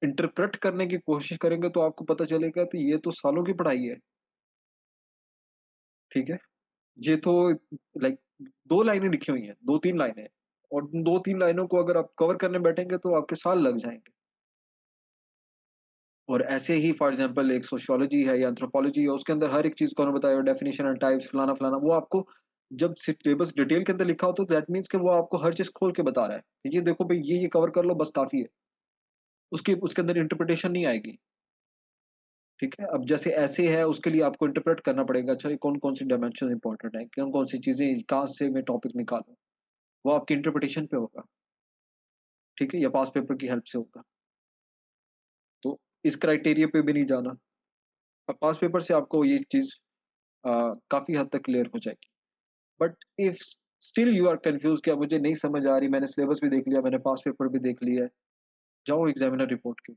इंटरप्रेट करने की कोशिश करेंगे तो आपको पता चलेगा कि ये तो सालों की पढ़ाई है, ठीक है? ये तो लाइक 2 लाइनें लिखी हुई हैं, 2-3 लाइनें और उन 2-3 लाइनों को अगर आप कवर करने बैठेंगे तो आपके साल लग जाएँगे। और ऐसे ही फॉर एग्ज़ाम्पल एक सोशियोलॉजी है या एंथ्रोपोलॉजी है, उसके अंदर हर एक चीज़ को उन्होंने बताया डेफिनिशन एंड टाइप्स फलाना-फलाना, वो आपको जब सिलेबस डिटेल के अंदर लिखा होता है तो दैट मीन्स कि वो आपको हर चीज़ खोल के बता रहा है। ये देखो भई ये कवर कर लो बस काफ़ी है। उसके अंदर इंटरप्रिटेशन नहीं आएगी। ठीक है? अब जैसे ऐसे है उसके लिए आपको इंटरप्रेट करना पड़ेगा, अच्छा ये कौन-कौन सी डायमेंशन इम्पोर्टेंट है, कौन-कौन सी चीज़ें कहाँ से मैं टॉपिक निकालूँ, वो आपकी इंटरप्रिटेशन पे होगा, ठीक है? या पास्ट पेपर की हेल्प से होगा। तो इस क्राइटेरिया पे भी नहीं जाना। अब पास्ट पेपर से आपको ये चीज़ अ, काफ़ी हद तक क्लियर हो जाएगी। But if still you are confused कि अब मुझे नहीं समझ आ रही, मैंने सिलेबस भी देख लिया, मैंने पास्ट पेपर भी देख लिया है, जाओ एग्ज़ामिनर रिपोर्ट के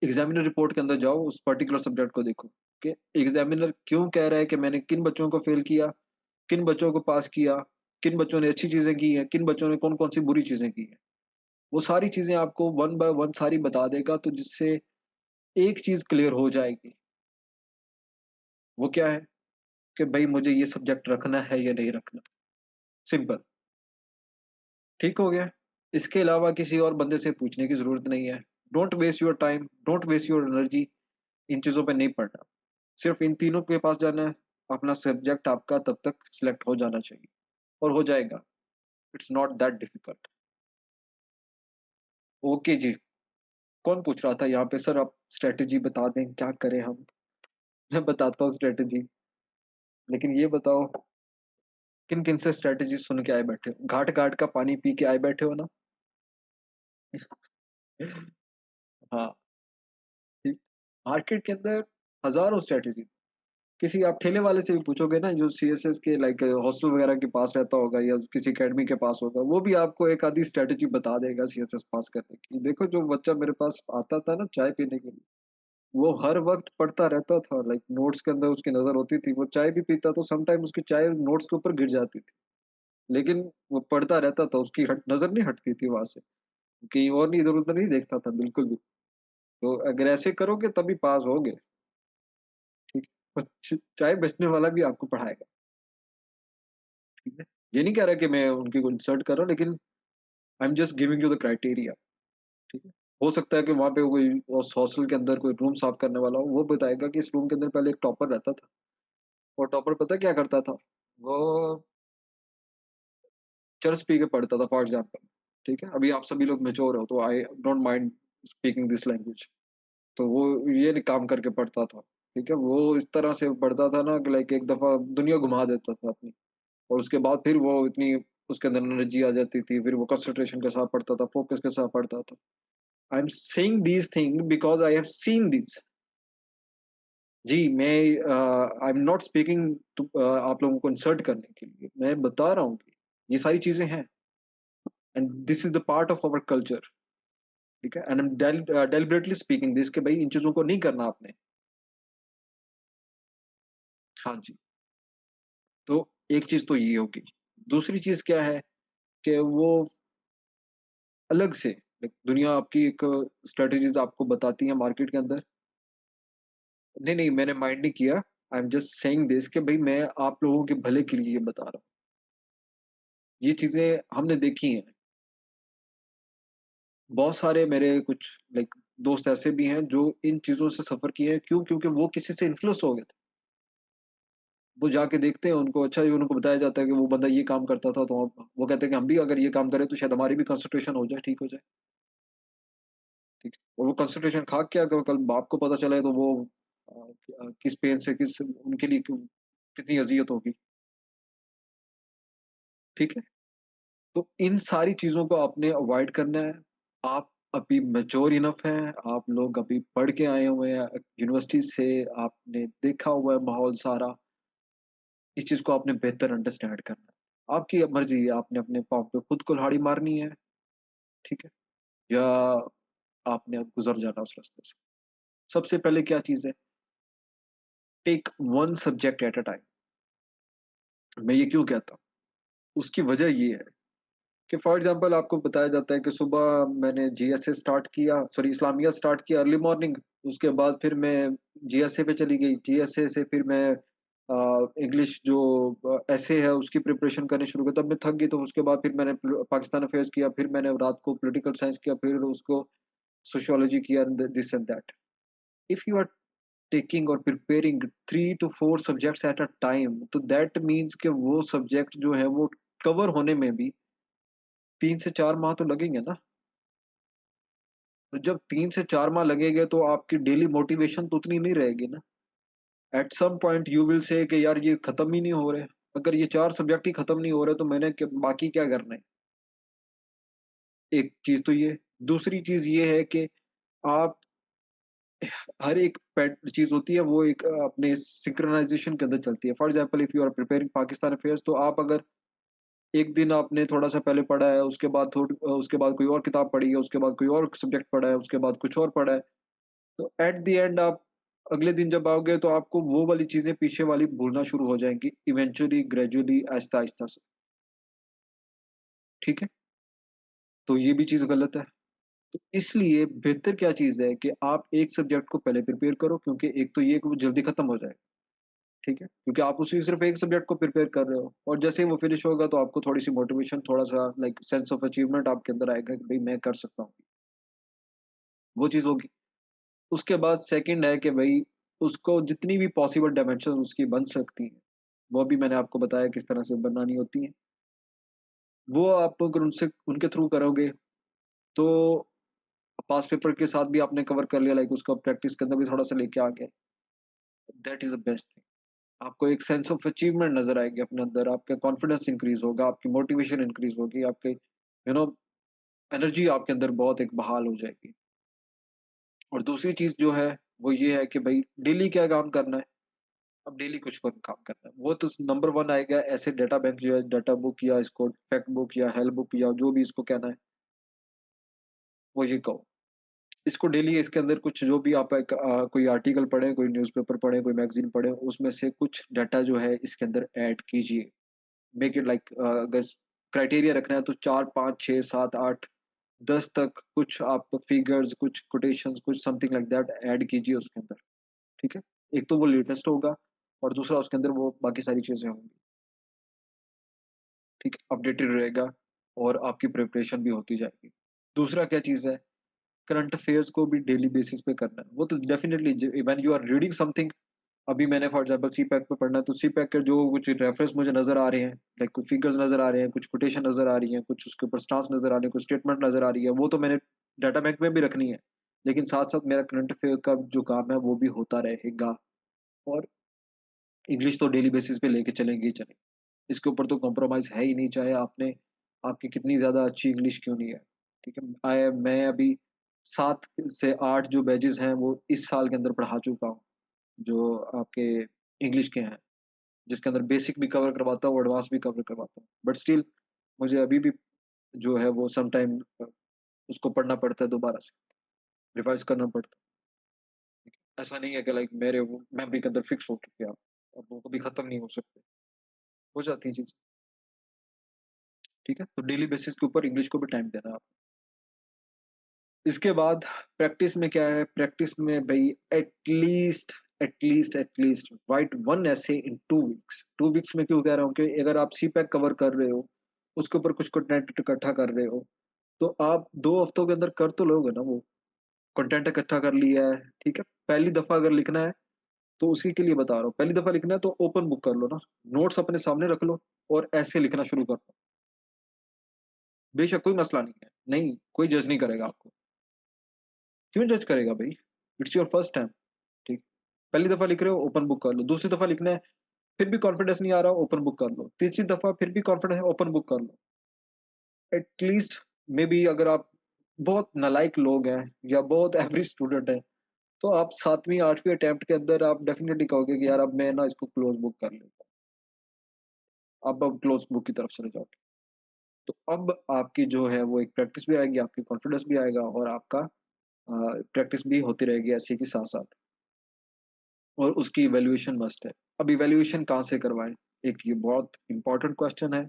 एग्ज़ामिनर रिपोर्ट के अंदर जाओ, उस पर्टिकुलर सब्जेक्ट को देखो, कि एग्ज़ामिनर क्यों कह रहा है कि मैंने किन बच्चों को फ़ेल किया, किन बच्चों को पास किया, किन बच्चों ने अच्छी चीज़ें की हैं, किन बच्चों ने कौन-कौन सी बुरी चीज़ें की हैं। वो सारी चीज़ें आपको वन बाय वन सारी बता देगा, तो जिससे एक चीज़ क्लियर हो जाएगी। वो क्या है कि भई मुझे ये सब्जेक्ट रखना है या नहीं रखना, सिंपल, ठीक हो गया। इसके अलावा किसी और बंदे से पूछने की ज़रूरत नहीं है। Don't waste your time, don't waste your energy, इन चीज़ों पे नहीं पड़ना। सिर्फ़ इन तीनों के पास जाना है, अपना सब्जेक्ट आपका तब तक सिलेक्ट हो जाना चाहिए और हो जाएगा। It's not that difficult. Okay जी, कौन पूछ रहा था यहाँ पे सर आप स्ट्रैटेजी बता दें, क्या करें हम? मैं बताता हूँ स्ट्रैटेजी, लेकिन ये बताओ किन-किन से स्ट्रैटेजी सुन के आए बैठे हो? घाट-घाट का पानी पी के आए बैठे हो ना? हाँ, ठीक। मार्केट के अंदर हज़ारों स्ट्रैटेजी, किसी आप ठेले वाले से भी पूछोगे ना जो सीएसएस के लाइक हॉस्टल वगैरह के पास रहता होगा या किसी अकेडमी के पास होगा, वो भी आपको एक आधी स्ट्रैटेजी बता देगा सीएसएस पास करने की। देखो जो बच्चा मेरे पास आता था ना चाय पीने के लिए, वो हर वक़्त पढ़ता रहता था, लाइक नोट्स के अंदर उसकी नज़र होती थी, वो चाय भी पीता तो सम टाइम उसकी चाय नोट्स के ऊपर गिर जाती थी। लेकिन वो पढ़ता रहता था, उसकी नज़र नहीं हटती थी वहाँ से, कहीं और नहीं इधर-उधर नहीं देखता था बिल्कुल भी। तो अगर ऐसे करोगे तभी पास होगे, ठीक है? और चाय बेचने वाला भी आपको पढ़ाएगा, ठीक है? ये नहीं कह रहा कि मैं उनकी को इंसल्ट कर रहा हूँ, लेकिन I am just giving you the criteria, ठीक है? हो सकता है कि वहाँ पे कोई उस हॉस्टल के अंदर कोई रूम साफ करने वाला हो, वो बताएगा कि इस रूम के अंदर पहले एक टॉपर रहता था। और टॉपर पता है क्या करता था? वो चरस पी के पढ़ता था फॉर एग्ज़ाम्पल, ठीक है? अभी आप सभी लोग मैच्योर हो, तो I don't mind speaking this language. तो वो ये काम करके पढ़ता था, ठीक है? वो इस तरह से पढ़ता था ना कि लाइक एक दफ़ा दुनिया घुमा देता था अपनी, और उसके बाद फिर वो इतनी उसके अंदर एनर्जी आ जाती थी, फिर वो कंसंट्रेशन के साथ पढ़ता था, फोकस के साथ पढ़ता था। I am saying these thing because I have seen this. जी, I am not speaking to आप लोगों को इंसल्ट करने के लिए। मैं बता रहा हूँ कि ये सारी चीज़ें हैं, and this is the part of our culture, ठीक है? And I am deliberately speaking this कि भई इन चीज़ों को नहीं करना आपने। हाँ जी, तो एक चीज़ तो ये होगी। दूसरी चीज़ क्या है कि वो अलग से लाइक दुनिया आपकी एक स्ट्रैटेजीज़ आपको बताती है मार्केट के अंदर। नहीं, नहीं, मैंने माइंड नहीं किया। I am just saying this कि भई मैं आप लोगों के भले के लिए ये बता रहा हूँ। ये चीज़ें हमने देखी हैं। बहुत सारे मेरे कुछ लाइक दोस्त ऐसे भी हैं जो इन चीज़ों से सफ़र किए हैं। क्यों? क्योंकि वो किसी से इन्फ्लुएंस हो गए थे। वो जाके देखते हैं उनको अच्छा, ये उनको बताया जाता है कि वो बंदा ये काम करता था, तो अब वो कहते हैं कि हम भी अगर ये काम करें तो शायद हमारी भी कंसंट्रेशन हो जाए, ठीक हो जाए, ठीक है? और वो कंसंट्रेशन खा क्या कल बाप को पता चले तो वो किस पेन से किस उनके लिए कितनी अज़ियत होगी, ठीक है? तो इन सारी चीज़ों को आपने अवॉइड करना है। आप अभी मैच्योर इनफ हैं, आप लोग अभी पढ़ के आए हुए हैं यूनिवर्सिटी से, आपने देखा हुआ है माहौल सारा, इस चीज़ को आपने बेहतर अंडरस्टैंड करना है। आपकी मर्ज़ी है, आपने अपने पाँव पे खुद कुल्हाड़ी मारनी है, ठीक है? या आपने गुज़र जाना उस रास्ते से। सबसे पहले क्या चीज़ है, take one subject at a time. मैं ये क्यों कहता हूँ? उसकी वजह ये है कि फॉर एग्ज़ाम्पल आपको बताया जाता है कि सुबह मैंने जीएसए स्टार्ट किया, सॉरी इस्लामिया स्टार्ट किया अर्ली मॉर्निंग, उसके बाद फिर मैं जीएसए पे चली गई, जीएसए से फिर मैं इंग्लिश जो एसे है उसकी प्रिपरेशन करनी शुरू की, तब मैं थक गई तो उसके बाद फिर मैंने पाकिस्तान अफेयर्स किया, फिर मैंने रात को पॉलिटिकल साइंस किया, फिर उसको सोशियोलॉजी किया, this and that. If you are taking और preparing 3 to 4 subjects at a time, तो दैट मीन्स कि वो सब्जेक्ट जो है वो कवर होने में भी 3 से 4 माह तो लगेंगे ना। तो जब 3 से 4 माह लगेंगे तो आपकी डेली मोटिवेशन तो उतनी नहीं रहेगी ना। At some point you will say कि यार ये खत्म ही नहीं हो रहे। अगर ये 4 सब्जेक्ट ही खत्म नहीं हो रहे तो मैंने बाकी क्या करना है? एक चीज़ तो ये। दूसरी चीज़ ये है कि आप हर एक पैट चीज़ होती है वो एक अपने सिंक्रोनाइज़ेशन के अंदर चलती है। For example if you are preparing Pakistan affairs, तो आप अगर एक दिन आपने थोड़ा-सा पहले पढ़ा है, उसके बाद उसके बाद कोई और किताब पढ़ी है, उसके बाद कोई और सब्जेक्ट पढ़ा है, उसके बाद कुछ और पढ़ा है। तो एट द एंड आप अगले दिन जब आओगे तो आपको वो वाली चीज़ें पीछे वाली भूलना शुरू हो जाएँगी इवेंचुअली, ग्रेजुअली, आहिस्ता-आहिस्ता से, ठीक है? तो ये भी चीज़ गलत है। तो इसलिए बेहतर क्या चीज़ है कि आप एक सब्जेक्ट को पहले प्रिपेयर करो, क्योंकि एक तो ये कि वो जल्दी खत्म हो जाएगा, ठीक है? क्योंकि आप उसी सिर्फ़ एक सब्जेक्ट को प्रिपेयर कर रहे हो, और जैसे ही वो फिनिश होगा तो आपको थोड़ी-सी मोटिवेशन, थोड़ा-सा लाइक सेंस ऑफ अचीवमेंट आपके अंदर आएगा कि भई मैं कर सकता हूँ, वो चीज़ होगी। उसके बाद सेकंड है कि भई उसको जितनी भी पॉसिबल डायमेंशंस उसकी बन सकती हैं, वो भी मैंने आपको बताया किस तरह से बनानी होती हैं। वो आप अगर उनसे उनके थ्रू करोगे तो पास्ट पेपर के साथ भी आपने कवर कर लिया, लाइक उसको प्रैक्टिस के अंदर भी थोड़ा-सा लेके आ गए। That is the best thing. आपको एक सेंस ऑफ अचीवमेंट नज़र आएगी अपने अंदर, आपका कॉन्फिडेंस इंक्रीज़ होगा, आपकी मोटिवेशन इंक्रीज़ होगी, आपके एनर्जी आपके अंदर बहुत एक बहाल हो जाएगी। और दूसरी चीज़ जो है, वो ये है कि भई डेली क्या काम करना है? अब डेली कुछ काम करना है। वो तो नंबर 1 आएगा, ऐसे डाटा बैंक जो है, डाटा बुक या इसको फैक्ट बुक या हेल्प बुक या जो भी इसको कहना है, वो ये कहो। इसको डेली इसके अंदर कुछ जो भी आप कोई आर्टिकल पढ़ें, कोई न्यूज़पेपर पढ़ें, कोई मैगज़ीन पढ़ें, उसमें से कुछ डाटा जो है इसके अंदर ऐड कीजिए। मेक इट लाइक अगर क्राइटेरिया रखना है तो 4, 5, 6, 7, 8, 10 तक कुछ आप फिगर्स, कुछ कोटेशंस, कुछ समथिंग लाइक दैट ऐड कीजिए उसके अंदर, ठीक है? एक तो वो लेटेस्ट होगा, और दूसरा उसके अंदर वो बाकी सारी चीज़ें होंगी, ठीक है? अपडेटेड रहेगा और आपकी प्रिपरेशन भी होती जाएगी। दूसरा क्या चीज़ है, करंट अफेयर्स को भी डेली बेसिस पे करना है। वो तो definitely when you are reading something, अभी मैंने फॉर एग्जांपल सीपैक पे पढ़ना है, तो सीपैक के जो कुछ रेफरेंस मुझे नज़र आ रहे हैं, लाइक कुछ फिगर्स नज़र आ रहे हैं, कुछ कोटेशन नज़र आ रही हैं, कुछ उसके ऊपर स्टांस नज़र आ रहे हैं, कुछ स्टेटमेंट नज़र आ रही है, वो तो मैंने डाटा बैंक में भी रखनी है। लेकिन साथ-साथ मेरा करंट अफेयर का जो काम है, वो भी होता रहेगा और इंग्लिश तो डेली बेसिस पे लेके चलेंगे ही चलेंगे। इसके ऊपर तो कॉम्प्रोमाइज़ है ही नहीं, चाहे आपकी कितनी ज़्यादा अच्छी इंग्लिश क्यों नहीं है, ठीक है? मैं अभी 7 से 8 जो बैचेज़ हैं, वो इस साल के अंदर पढ़ा चुका हूँ, जो आपके इंग्लिश के हैं, जिसके अंदर बेसिक भी कवर करवाता हूँ, एडवांस भी कवर करवाता हूँ। बट स्टिल मुझे अभी भी जो है वो सम टाइम उसको पढ़ना पड़ता है दोबारा से, रिवाइज़ करना पड़ता है। ऐसा नहीं है कि लाइक मेरे वो मेमोरी के अंदर फिक्स हो चुके हैं अब वो कभी खत्म नहीं हो सकते, हो जाती हैं चीज़ें, ठीक है? तो डेली बेसिस के ऊपर इंग्लिश को भी टाइम देना है आप। इसके बाद प्रैक्टिस में क्या है, प्रैक्टिस में भई एटलीस्ट राइट 1 एसे इन 2 वीक्स। 2 वीक्स में क्यों कह रहा हूँ कि अगर आप सीपैक कवर कर रहे हो, उसके ऊपर कुछ कंटेंट इकट्ठा कर रहे हो, तो आप 2 हफ्तों के अंदर कर तो लोगे ना वो। कंटेंट इकट्ठा कर लिया है, ठीक है? पहली दफ़ा अगर लिखना है, तो उसी के लिए बता रहा हूँ। पहली दफ़ा लिखना है तो ओपन बुक कर लो ना, नोट्स अपने सामने रख लो और ऐसे लिखना शुरू कर दो। बेशक कोई मसला नहीं है, नहीं, कोई जज नहीं करेगा आपको। क्यों जज करेगा भई? इट्स योर फर्स्ट टाइम, ठीक। पहली दफ़ा लिख रहे हो, ओपन बुक कर लो। दूसरी दफ़ा लिखना है, फिर भी कॉन्फिडेंस नहीं आ रहा, ओपन बुक कर लो। तीसरी दफ़ा फिर भी कॉन्फिडेंस है, ओपन बुक कर लो। एट लीस्ट मेबी अगर आप बहुत नालायक लोग हैं या बहुत एवरेज स्टूडेंट हैं, तो आप 7वीं 8वीं अटेम्प्ट के अंदर आप डेफिनिटली कहोगे कि यार अब मैं ना इसको क्लोज़ बुक कर लेता हूँ। अब क्लोज़ बुक की तरफ चले जाओगे। तो अब आपकी जो है वो एक प्रैक्टिस भी आएगी, आपकी कॉन्फिडेंस भी आएगा और आपका प्रैक्टिस भी होती रहेगी ऐसे के साथ-साथ और उसकी इवैल्यूएशन मस्ट है। अब इवैल्यूएशन कहाँ से करवाएँ? एक ये बहुत इम्पोर्टेंट क्वेश्चन है।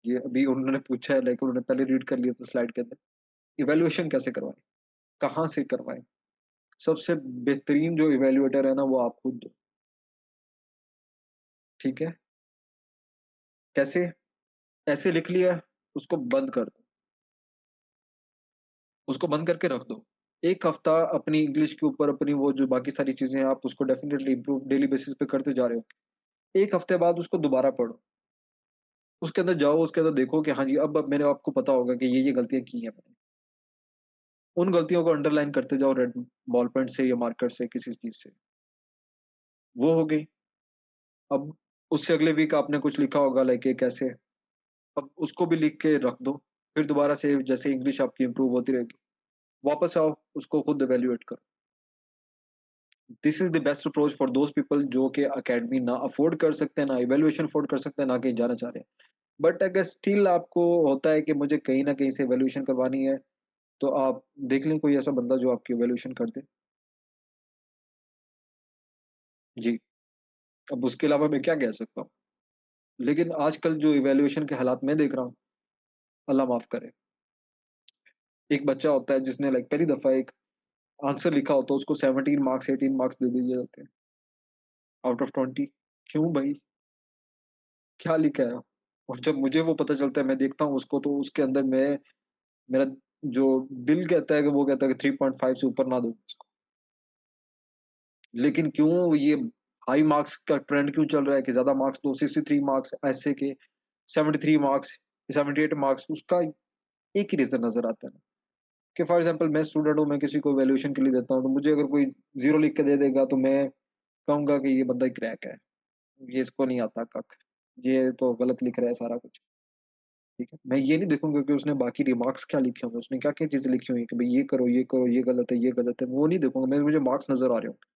ये अभी उन्होंने पूछा है लाइक उन्होंने पहले रीड कर लिया था स्लाइड के अंदर। इवैल्यूएशन कैसे करवाएँ? कहाँ से करवाएँ? सबसे बेहतरीन जो इवैल्यूएटर है ना वो आप खुद हो, ठीक है? कैसे? ऐसे लिख लिया, उसको बंद कर दो, उसको बंद करके रख दो। 1 हफ्ता अपनी इंग्लिश के ऊपर अपनी वो जो बाकी सारी चीज़ें हैं आप उसको डेफिनिटली इम्प्रूव डेली बेसिस पे करते जा रहे हो। 1 हफ्ते बाद उसको दोबारा पढ़ो। उसके अंदर जाओ, उसके अंदर देखो कि हाँ जी, अब मैंने आपको पता होगा कि ये गलतियाँ की हैं मैंने। उन गलतियों को अंडरलाइन करते जाओ रेड बॉल पेन से या मार्कर से किसी चीज़ से। वो हो गई। अब उससे अगले वीक आपने कुछ लिखा होगा लाइक एक ऐसे, अब उसको भी लिख के रख दो। फिर दोबारा से जैसे इंग्लिश आपकी इम्प्रूव होती रहेगी, वापस आओ, उसको खुद इवैल्यूएट करो। This is the best approach for those people जो कि अकेडमी ना अफ़ोर्ड कर सकते हैं, ना इवैल्यूएशन अफ़ोर्ड कर सकते हैं, ना कहीं जाना चाह रहे हैं। बट अगर स्टिल आपको होता है कि मुझे कहीं न कहीं से इवैल्यूएशन करवानी है, तो आप देख लें कोई ऐसा बंदा जो आपकी इवैल्यूएशन कर दे। जी, अब उसके अलावा मैं क्या कह सकता हूँ? लेकिन आजकल जो इवैल्यूएशन के हालात मैं देख रहा हूँ, अल्लाह माफ़ करे। एक बच्चा होता है जिसने लाइक पहली दफ़ा एक आंसर लिखा होता है, उसको 17 मार्क्स, 18 मार्क्स दे दिए जाते हैं आउट ऑफ 20। क्यों भाई? क्या लिखा है? और जब मुझे वो पता चलता है, मैं देखता हूँ उसको तो उसके अंदर मैं मेरा जो दिल कहता है कि वो कहता है कि 3.5 से ऊपर ना दो इसको। लेकिन क्यों ये हाई मार्क्स का ट्रेंड क्यों चल रहा है कि ज़्यादा मार्क्स दो, 63 मार्क्स ऐसे के 73 मार्क्स, 78 मार्क्स उसका एक ही रीज़न नज़र आता है ना, कि फॉर एग्ज़ाम्पल मैं स्टूडेंट हूँ, मैं किसी को इवैल्यूएशन के लिए देता हूँ, तो मुझे अगर कोई 0 लिख के दे देगा तो मैं कहूँगा कि ये बंदा ही क्रैक है, ये इसको नहीं आता कख, ये तो गलत लिख रहा है सारा कुछ, ठीक है? मैं ये नहीं देखूँगा कि उसने बाकी रिमार्क्स क्या लिखे होंगे, उसने क्या-क्या चीज़ें लिखी हुई हैं कि भई ये करो, ये गलत है, वो नहीं देखूँगा मैं, मुझे मार्क्स नज़र आ रहे होंगे।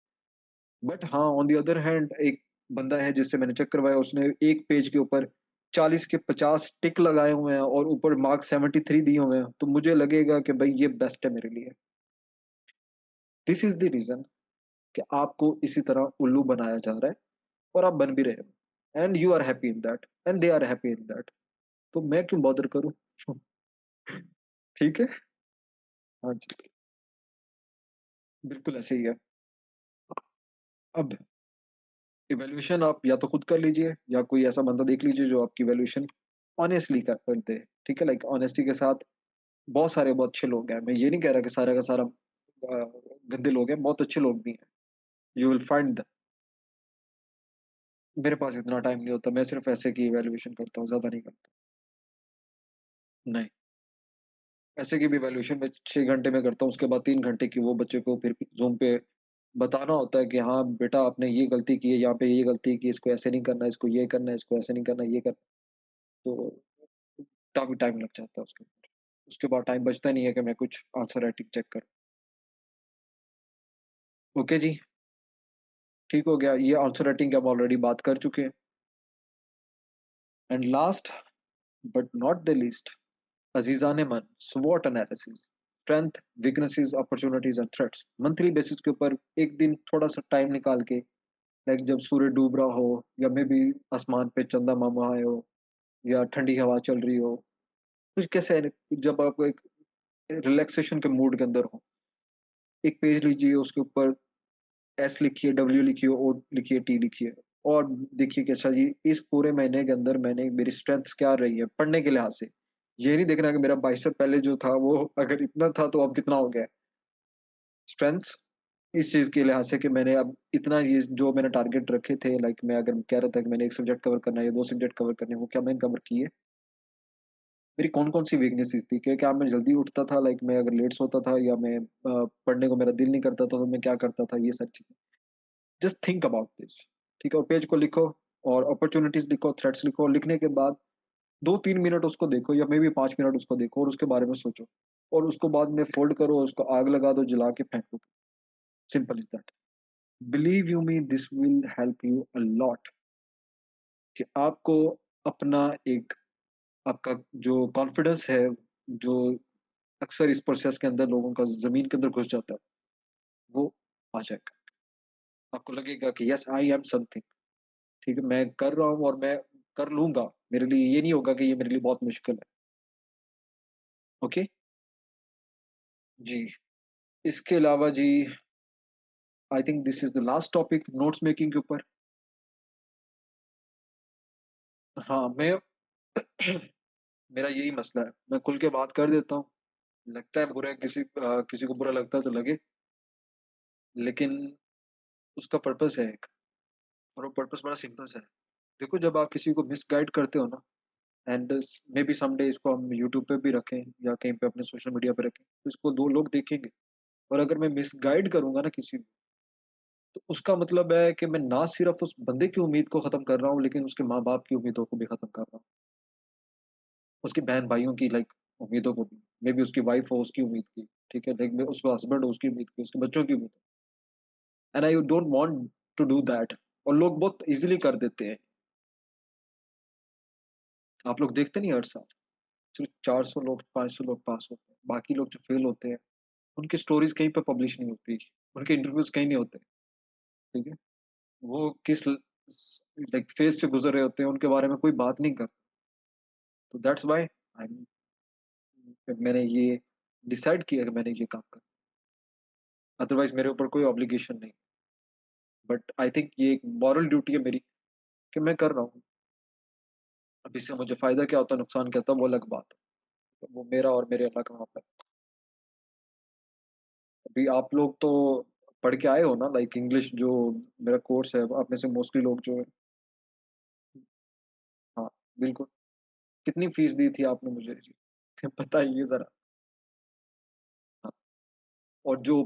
बट हाँ, ऑन द अदर हैंड एक बंदा है जिससे मैंने चेक करवाया, उसने 1 पेज के ऊपर 40 के 50 टिक लगाए हुए हैं और ऊपर मार्क्स 73 दिए हुए हैं, तो मुझे लगेगा कि भई ये बेस्ट है मेरे लिए। दिस इज़ द रीज़न कि आपको इसी तरह उल्लू बनाया जा रहा है और आप बन भी रहे हो and you are happy in that and they are happy in that. तो मैं क्यों बॉदर करूँ? ठीक है? हाँ जी, बिल्कुल ऐसे ही है। अब इवैल्यूएशन आप या तो खुद कर लीजिए या कोई ऐसा बंदा देख लीजिए जो आपकी इवैल्यूएशन ऑनेस्टली कर दे, ठीक है? लाइक ऑनेस्टी के साथ बहुत सारे बहुत अच्छे लोग हैं। मैं ये नहीं कह रहा कि सारा का सारा गंदे लोग हैं, बहुत अच्छे लोग भी हैं। यू विल फाइंड द मेरे पास इतना टाइम नहीं होता, मैं सिर्फ़ ऐसे की इवैल्यूएशन करता हूँ, ज़्यादा नहीं करता। नहीं, ऐसे की भी इवैल्यूएशन मैं 6 घंटे में करता हूँ, उसके बाद 3 घंटे की वो बच्चे को फिर ज़ूम पे बताना होता है कि हाँ, बेटा आपने ये गलती की है, यहाँ पे ये गलती की, इसको ऐसे नहीं करना, इसको ये करना है, इसको ऐसे नहीं करना, ये करना तो काफ़ी टाइम लग जाता है उसके ऊपर। उसके बाद टाइम बचता नहीं है कि मैं कुछ आंसर राइटिंग चेक करूँ। ओके जी, ठीक हो गया। ये आंसर राइटिंग की हम ऑलरेडी बात कर चुके हैं। And last but not the least, अजीज़ान मन, स्वॉट analysis, strength, weaknesses, opportunities and threats. Monthly basis के ऊपर एक दिन थोड़ा सा टाइम निकाल के, लाइक जब सूर्य डूब रहा हो या मे बी आसमान पे चंदा मामा आए हो या ठंडी हवा चल रही हो, कुछ कैसे जब आप एक रिलैक्सेशन के मूड के अंदर हो, एक पेज लीजिए, उसके ऊपर एस लिखिए, डब्ल्यू लिखिए, ओ लिखिए, टी लिखिए और देखिए कि अच्छा जी, इस पूरे महीने के अंदर मैंने मेरी स्ट्रेंथ्स क्या रही है पढ़ने के लिहाज से। ये नहीं देखना कि मेरा बाइसेप पहले जो था वो अगर इतना था तो अब कितना हो गया है। स्ट्रेंथ्स इस चीज़ के लिहाज से कि मैंने अब इतना ये जो मैंने टारगेट रखे थे, लाइक मैं अगर कह रहा था कि मैंने 1 सब्जेक्ट कवर करना है या 2 सब्जेक्ट कवर करने हैं, वो क्या मैंने कवर किए? मेरी कौन-कौन सी वीकनेसेस थी? क्या मैं जल्दी उठता था, लाइक मैं अगर लेट सोता था या मैं पढ़ने को मेरा दिल नहीं करता था तो मैं क्या करता था? ये सब चीज़ें। जस्ट थिंक अबाउट दिस, ठीक है? और पेज को लिखो और अपॉर्च्युनिटीज़ लिखो, थ्रेट्स लिखो। लिखने के बाद 2-3 मिनट उसको देखो या मे बी 5 मिनट उसको देखो और उसके बारे में सोचो और उसको बाद में फ़ोल्ड करो, उसको आग लगा दो, जला के फेंक दो। Simple is that. Believe you me, this will help you a lot कि आपको अपना एक आपका जो कॉन्फिडेंस है, जो अक्सर इस प्रोसेस के अंदर लोगों का ज़मीन के अंदर घुस जाता है, वो आ जाएगा। आपको लगेगा कि येस आई एम समथिंग, ठीक है? मैं कर रहा हूँ और मैं कर लूँगा। मेरे लिए ये नहीं होगा कि ये मेरे लिए बहुत मुश्किल है। ओके? जी। इसके अलावा जी, I think this is the last topic notes making के ऊपर। हाँ, मैं मेरा यही मसला है। मैं खुल के बात कर देता हूँ। लगता है बुरा किसी को बुरा लगता है तो लगे, लेकिन उसका पर्पस है एक और वो पर्पस बड़ा सिंपल सा है। देखो जब आप किसी को मिसगाइड करते हो ना एंड मे बी समडे इसको हम यूट्यूब पे भी रखें या कहीं पे अपने सोशल मीडिया पे रखें, तो इसको 2 लोग देखेंगे और अगर मैं मिसगाइड करूँगा ना किसी को, तो उसका मतलब है कि मैं ना सिर्फ़ उस बंदे की उम्मीद को ख़त्म कर रहा हूँ, लेकिन उसके माँ-बाप की उम्मीदों को भी ख़त्म कर रहा हूँ। उसके बहन-भाइयों की लाइक उम्मीदों को भी। मे बी उसकी वाइफ़ हो उसकी उम्मीद की, ठीक है? लाइक मैं उसका हस्बैंड हो उसकी उम्मीद की, उसके बच्चों की उम्मीद and I don't want to do that और लोग बहुत ईज़िली कर देते हैं। आप लोग देखते नहीं हर साल, सिर्फ़ 400 लोग, 500 लोग पास होते हैं, बाकी लोग जो फेल होते हैं, उनकी स्टोरीज़ कहीं पे पब्लिश नहीं होती, उनके इंटरव्यूज़ कहीं नहीं होते, ठीक है? वो किस ल स लाइक फेज़ से गुज़र रहे होते हैं, उनके बारे में कोई बात नहीं करता। तो दैट्स व्हाई आई एम मैंने ये डिसाइड किया कि मैंने ये काम करना, अदरवाइज़ मेरे ऊपर कोई ऑब्लिगेशन नहीं। बट आई थिंक ये एक मॉरल ड्यूटी है मेरी कि मैं कर रहा हूँ। अब इससे मुझे फ़ायदा क्या होता है, नुकसान क्या होता है, वो अलग बात है। तो वो मेरा और मेरे अल्लाह का मामला है। अभी आप लोग तो पढ़ के आए हो ना, लाइक इंग्लिश जो मेरा कोर्स है, आप में से मोस्टली लोग जो है हाँ, बिल्कुल। कितनी फ़ीस दी थी आपने मुझे जी? बताइए ज़रा? हाँ, और जो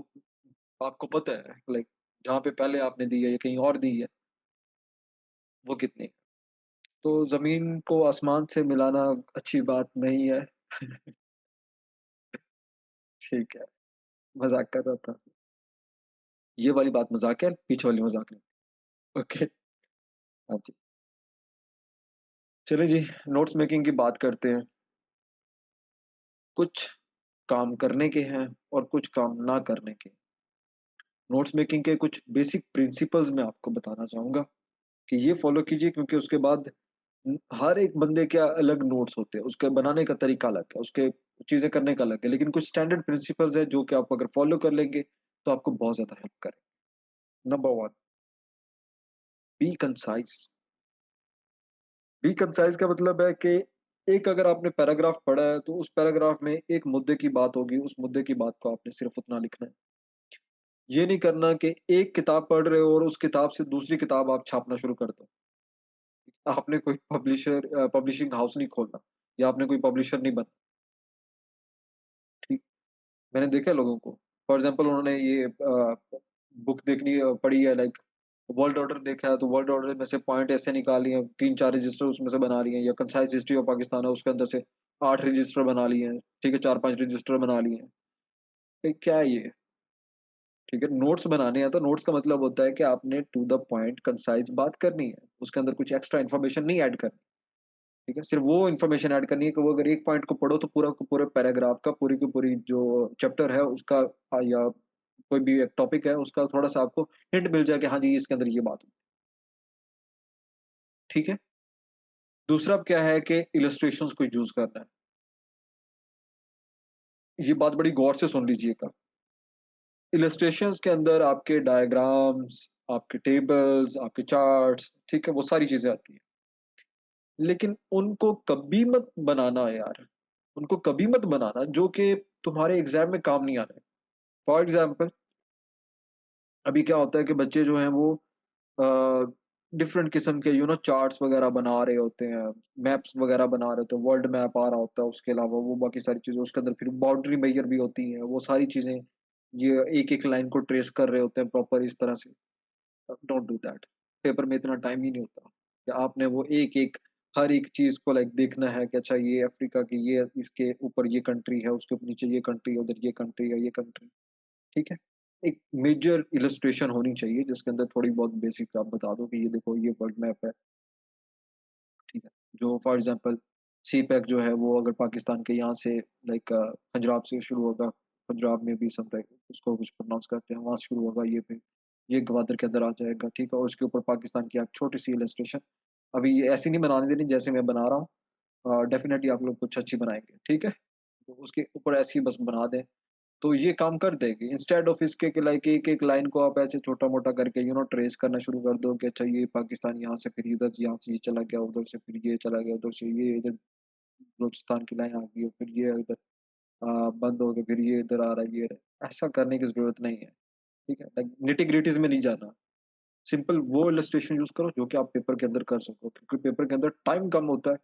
आपको पता है लाइक जहाँ पे पहले आपने दी है या कहीं और दी है, वो कितनी? तो ज़मीन को आसमान से मिलाना अच्छी बात नहीं है। ठीक है, मज़ाक कर रहा था। ये वाली बात मज़ाक है, पीछे वाली मज़ाक नहीं। ओके, हाँ जी। चलिए जी, नोट्स मेकिंग की बात करते हैं। कुछ काम करने के हैं और कुछ काम ना करने के। नोट्स मेकिंग के कुछ बेसिक प्रिंसिपल्स मैं आपको बताना चाहूँगा कि ये फ़ॉलो कीजिए क्योंकि उसके बाद हर एक बंदे के अलग नोट्स होते हैं, उसके बनाने का तरीका अलग है, उसके चीज़ें करने का अलग है, लेकिन कुछ स्टैंडर्ड प्रिंसिपल्स हैं जो कि आप अगर फ़ॉलो कर लेंगे, तो आपको बहुत ज़्यादा हेल्प करें। Number 1, be concise. Be concise का मतलब है कि एक अगर आपने पैराग्राफ पढ़ा है, तो उस पैराग्राफ में एक मुद्दे की बात होगी, उस मुद्दे की बात को आपने सिर्फ़ उतना लिखना है। ये नहीं करना कि एक किताब पढ़ रहे हो और उस किताब से दूसरी किताब आप छापना शुरू कर दो। आपने कोई पब्लिशिंग हाउस नहीं खोलना या आपने कोई पब्लिशर नहीं बनना, ठीक? मैंने देखा है लोगों को, फॉर एग्ज़ाम्पल उन्होंने ये बुक पढ़ी है लाइक वर्ल्ड ऑर्डर देखा है, तो वर्ल्ड ऑर्डर में से पॉइंट ऐसे निकाल लिए, 3-4 रजिस्टर उसमें से बना लिए या कंसाइज़ हिस्ट्री ऑफ पाकिस्तान है, उसके अंदर से 8 रजिस्टर बना लिए हैं, ठीक है? 4-5 रजिस्टर बना लिए हैं। ये क्या है ये? ठीक है? नोट्स बनाने हैं, तो नोट्स का मतलब होता है कि आपने टू द पॉइंट कंसाइज़ बात करनी है, उसके अंदर कुछ एक्स्ट्रा इन्फॉर्मेशन नहीं ऐड करनी, ठीक है? सिर्फ़ वो इन्फॉर्मेशन ऐड करनी है कि वो अगर एक पॉइंट को पढ़ो तो पूरा का पूरा पैराग्राफ का पूरी की पूरी जो चैप्टर है उसका या कोई भी एक टॉपिक है उसका थोड़ा-सा आपको हिंट मिल जाए कि हाँ जी, इसके अंदर ये बात है, ठीक है? दूसरा क्या है कि इलस्ट्रेशंस को यूज़ करना है। ये बात बड़ी गौर से सुन लीजिएगा। इलस्ट्रेशंस के अंदर आपके डायग्राम्स, आपके टेबल्स, आपके चार्ट्स, ठीक है? वो सारी चीज़ें आती हैं। लेकिन उनको कभी मत बनाना यार, उनको कभी मत बनाना जो कि तुम्हारे एग्ज़ाम में काम नहीं आने। फॉर एग्ज़ाम्पल अभी क्या होता है कि बच्चे जो हैं वो अ, डिफरेंट किस्म के चार्ट्स वगैरह बना रहे होते हैं, मैप्स वगैरह बना रहे होते हैं, वर्ल्ड मैप आ रहा होता है, उसके अलावा वो बाकी सारी चीज़ें उसके अंदर फिर बाउंड्री मेजर भी होती हैं, वो सारी चीज़ें ये एक-एक लाइन को ट्रेस कर रहे होते हैं प्रॉपर इस तरह से। Don't do that. पेपर में इतना टाइम ही नहीं होता कि आपने वो एक-एक हर एक चीज़ को लाइक देखना है कि अच्छा ये अफ्रीका की ये इसके ऊपर ये कंट्री है, उसके नीचे ये कंट्री है, उधर ये कंट्री है, ये कंट्री, ठीक है? एक मेजर इलस्ट्रेशन होनी चाहिए जिसके अंदर थोड़ी बहुत बेसिक आप बता दो कि ये देखो ये वर्ल्ड मैप है, ठीक है? जो फॉर एग्ज़ाम्पल सी-पैक जो है वो अगर पाकिस्तान के यहाँ से लाइक पंजाब से शुरू होगा, पंजाब में भी समटाइम उसको कुछ प्रोनाउंस करते हैं, वहाँ से शुरू होगा ये गवादर के अंदर आ जाएगा, ठीक है? और उसके ऊपर पाकिस्तान की एक छोटी-सी इलस्ट्रेशन, अभी ये ऐसी नहीं बनाने देनी जैसे मैं बना रहा हूँ, डेफ़िनेटली आप लोग कुछ अच्छी बनाएँगे, ठीक है? तो उसके ऊपर ऐसे ही बस बना दें। तो ये काम कर देगी इंस्टेड ऑफ इसके कि लाइक एक-एक लाइन को आप ऐसे छोटा-मोटा करके ट्रेस करना शुरू कर दो कि अच्छा ये पाकिस्तान यहाँ से फिर इधर यहाँ से ये चला गया, उधर से फिर ये चला गया, उधर से ये इधर बलूचिस्तान की लाइन आ गई, फिर ये इधर बंद हो गया, फिर ये इधर आ रहा है, ये ऐसा करने की ज़रूरत नहीं है, ठीक है? लाइक निटी-ग्रिटीज़ में नहीं जाना। सिंपल वो इलस्ट्रेशन यूज़ करो जो कि आप पेपर के अंदर कर सको क्योंकि पेपर के अंदर टाइम कम होता है,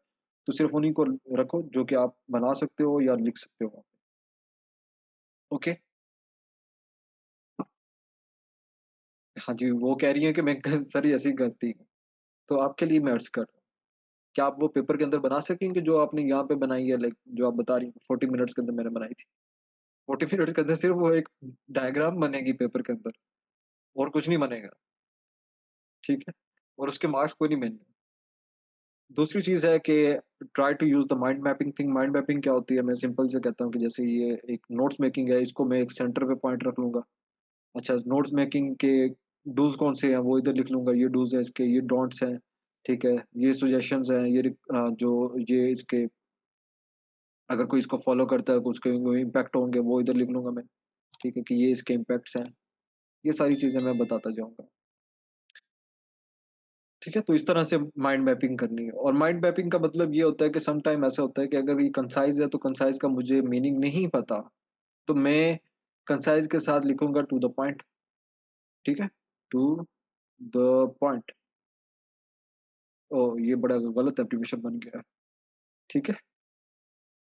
तो सिर्फ़ उन्हीं को रखो जो कि आप बना सकते हो या लिख सकते हो। ओके? हाँ जी, वो कह रही हैं कि मैं क सर ऐसी करती हूँ। तो आपके लिए मैं अर्ज़ कर रहा हूँ, क्या आप वो पेपर के अंदर बना सकेंगे जो आपने यहाँ पे बनाई है लाइक जो आप बता रही हैं 40 मिनट्स के अंदर मैंने बनाई थी। 40 मिनट्स के अंदर सिर्फ़ वो एक डायग्राम बनेगी पेपर के अंदर और कुछ नहीं बनेगा, ठीक है? और उसके मार्क्स कोई नहीं मिलने। दूसरी चीज़ है कि try to use the mind mapping thing. Mind mapping क्या होती है? मैं सिंपल से कहता हूँ कि जैसे ये एक नोट्स मेकिंग है, इसको मैं एक सेंटर पे पॉइंट रख लूँगा। अच्छा नोट्स मेकिंग के डूज़ कौन से हैं वो इधर लिख लूँगा, ये डूज़ हैं इसके, ये डोंट्स हैं, ठीक है? ये सजेशंस हैं, जो ये इसके अगर कोई इसको फ़ॉलो करता है, कुछ कोई इम्पैक्ट होंगे वो इधर लिख लूँगा मैं, ठीक है? कि ये इसके इम्पैक्ट्स हैं। ये सारी चीज़ें मैं बताता जाऊँगा, ठीक है? तो इस तरह से माइंड मैपिंग करनी है और माइंड मैपिंग का मतलब ये होता है कि सम टाइम ऐसा होता है कि अगर ये कंसाइज़ है, तो कंसाइज़ का मुझे मीनिंग नहीं पता, तो मैं कंसाइज़ के साथ लिखूँगा टू द पॉइंट, ठीक है? To the point. ओह! ये बड़ा गलत एब्रीविएशन बन गया है, ठीक है?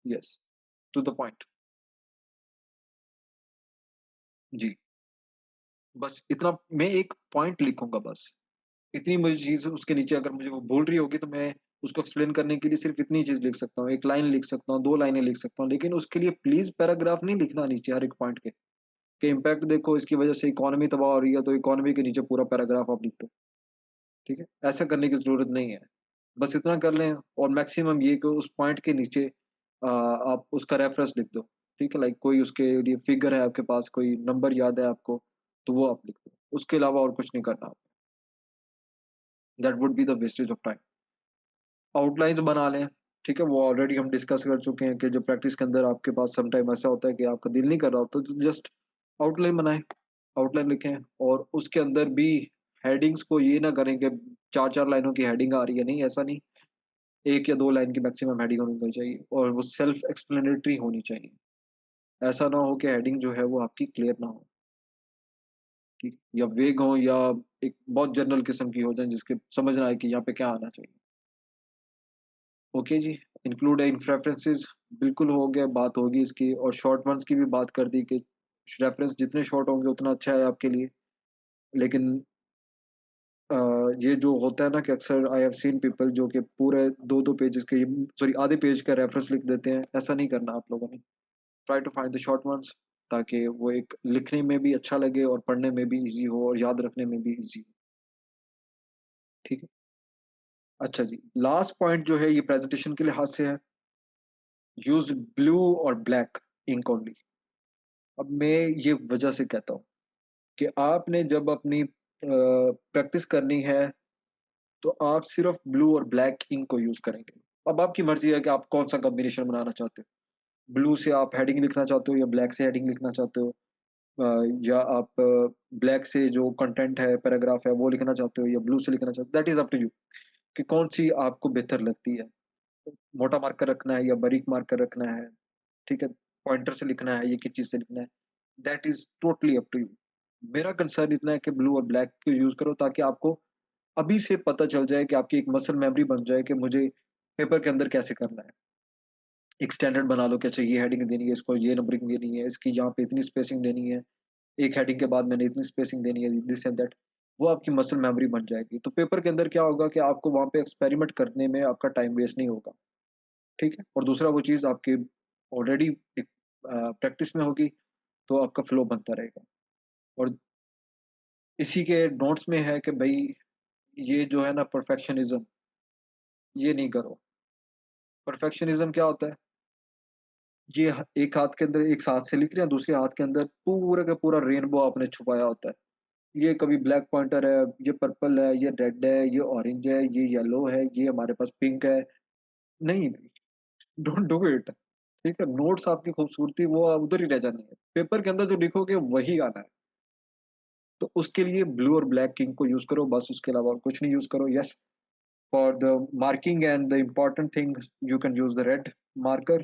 Yes, to the point. जी, बस इतना मैं एक पॉइंट लिखूँगा बस। इतनी मुझे चीज़ उसके नीचे अगर मुझे वो बोल रही होगी तो मैं उसको एक्सप्लेन करने के लिए सिर्फ़ इतनी चीज़ लिख सकता हूँ। 1 लाइन लिख सकता हूँ, 2 लाइनें लिख सकता हूँ, लेकिन उसके लिए प्लीज़ पैराग्राफ नहीं लिखना नीचे हर एक पॉइंट के, कि इम्पैक्ट देखो इसकी वज़ह से इकॉनमी तबाह हो रही है, तो इकॉनमी के नीचे पूरा पैराग्राफ आप लिख दो, ठीक है? ऐसा करने की ज़रूरत नहीं है। बस इतना कर लें और मैक्सिमम ये कि उस पॉइंट के नीचे आप उसका रेफ़रेंस लिख दो, ठीक है? लाइक कोई उसके लिए फ़िगर है आपके पास, कोई नंबर याद है आपको, तो वो आप लिख दो। उसके अलावा और कुछ नहीं करना। That would be the wastage of time. Outlines बना लें, ठीक है? वो ऑलरेडी हम डिस्कस कर चुके हैं कि जब प्रैक्टिस के अंदर आपके पास सम टाइम ऐसा होता है कि आपका दिल नहीं कर रहा होता, तो जस्ट आउटलाइन बनाएँ, आउटलाइन लिखें और उसके अंदर भी हेडिंग्स को ये ना करें कि 4-4 लाइनों की हेडिंग आ रही है, नहीं ऐसा नहीं। 1 या 2 लाइन की मैक्सिमम हेडिंग होनी चाहिए और वो सेल्फ एक्सप्लेनेटरी होनी चाहिए। ऐसा ना हो कि हेडिंग जो है वो आपकी क्लियर ना हो, ठीक? या वेग हो या एक बहुत जनरल किस्म की हो जाए जिसके समझ ना आए कि यहाँ पे क्या आना चाहिए। ओके जी, इंक्लूड इन रेफरेंसेस बिल्कुल हो गया, बात होगी इसकी और शॉर्ट वन्स की भी बात कर दी कि रेफरेंस जितने शॉर्ट होंगे उतना अच्छा है आपके लिए। लेकिन अ, ये जो होता है ना कि अक्सर आई हैव सीन पीपल जो कि पूरे 2-2 पेजेज़ के सॉरी आधे पेज का रेफरेंस लिख देते हैं, ऐसा नहीं करना आप लोगों ने। Try to find the short ones ताकि वो एक लिखने में भी अच्छा लगे और पढ़ने में भी ईज़ी हो और याद रखने में भी ईज़ी हो, ठीक है? अच्छा जी, लास्ट पॉइंट जो है ये प्रेज़ेंटेशन के लिहाज़ से है, यूज़ ब्लू और ब्लैक इंक ओनली। अब मैं ये वजह से कहता हूँ कि आपने जब अपनी प्रैक्टिस करनी है, तो आप सिर्फ़ ब्लू और ब्लैक इंक को यूज़ करेंगे। अब आपकी मर्ज़ी है कि आप कौन-सा कॉम्बिनेशन बनाना चाहते हो। ब्लू से आप हेडिंग लिखना चाहते हो या ब्लैक से हेडिंग लिखना चाहते हो या आप ब्लैक से जो कंटेंट है, पैराग्राफ है, वो लिखना चाहते हो या ब्लू से लिखना चाहते हो, that is up to you कि कौन-सी आपको बेहतर लगती है। मोटा मार्कर रखना है या बारीक मार्कर रखना है, ठीक है? पॉइंटर से लिखना है या किस चीज़ से लिखना है, that is totally up to you. मेरा कंसर्न इतना है कि ब्लू और ब्लैक को यूज़ करो ताकि आपको अभी से पता चल जाए कि आपकी एक मसल मेमोरी बन जाए कि मुझे पेपर के अंदर कैसे करना है। एक स्टैंडर्ड बना लो कि अच्छा ये हेडिंग देनी है, इसको ये नंबरिंग देनी है, इसकी यहाँ पे इतनी स्पेसिंग देनी है, एक हेडिंग के बाद मैंने इतनी स्पेसिंग देनी है, दिस एंड दैट। वो आपकी मसल मेमोरी बन जाएगी। तो पेपर के अंदर क्या होगा कि आपको वहाँ पे एक्सपेरिमेंट करने में आपका टाइम वेस्ट नहीं होगा, ठीक है? और दूसरा वो चीज़ आपकी ऑलरेडी एक प्रैक्टिस में होगी, तो आपका फ्लो बनता रहेगा। और इसी के नोट्स में है कि भई ये जो है ना परफेक्शनिज़्म, ये नहीं करो। परफेक्शनिज़्म क्या होता है? ये एक हाथ के अंदर एक हाथ से लिख रहे हैं, दूसरे हाथ के अंदर पूरा का पूरा रेनबो आपने छुपाया होता है। ये कभी ब्लैक पॉइंटर है, ये पर्पल है, ये रेड है, ये ऑरेंज है, ये येलो है, ये हमारे पास पिंक है। नहीं, डोंट डू इट। ठीक है? नोट्स आपकी खूबसूरती वो उधर ही रह जानी है। पेपर के अंदर जो लिखोगे वही आना है। तो उसके लिए ब्लू और ब्लैक इंक को यूज़ करो बस उसके अलावा और कुछ नहीं यूज़ करो। Yes, for the marking and the important thing you can use the red marker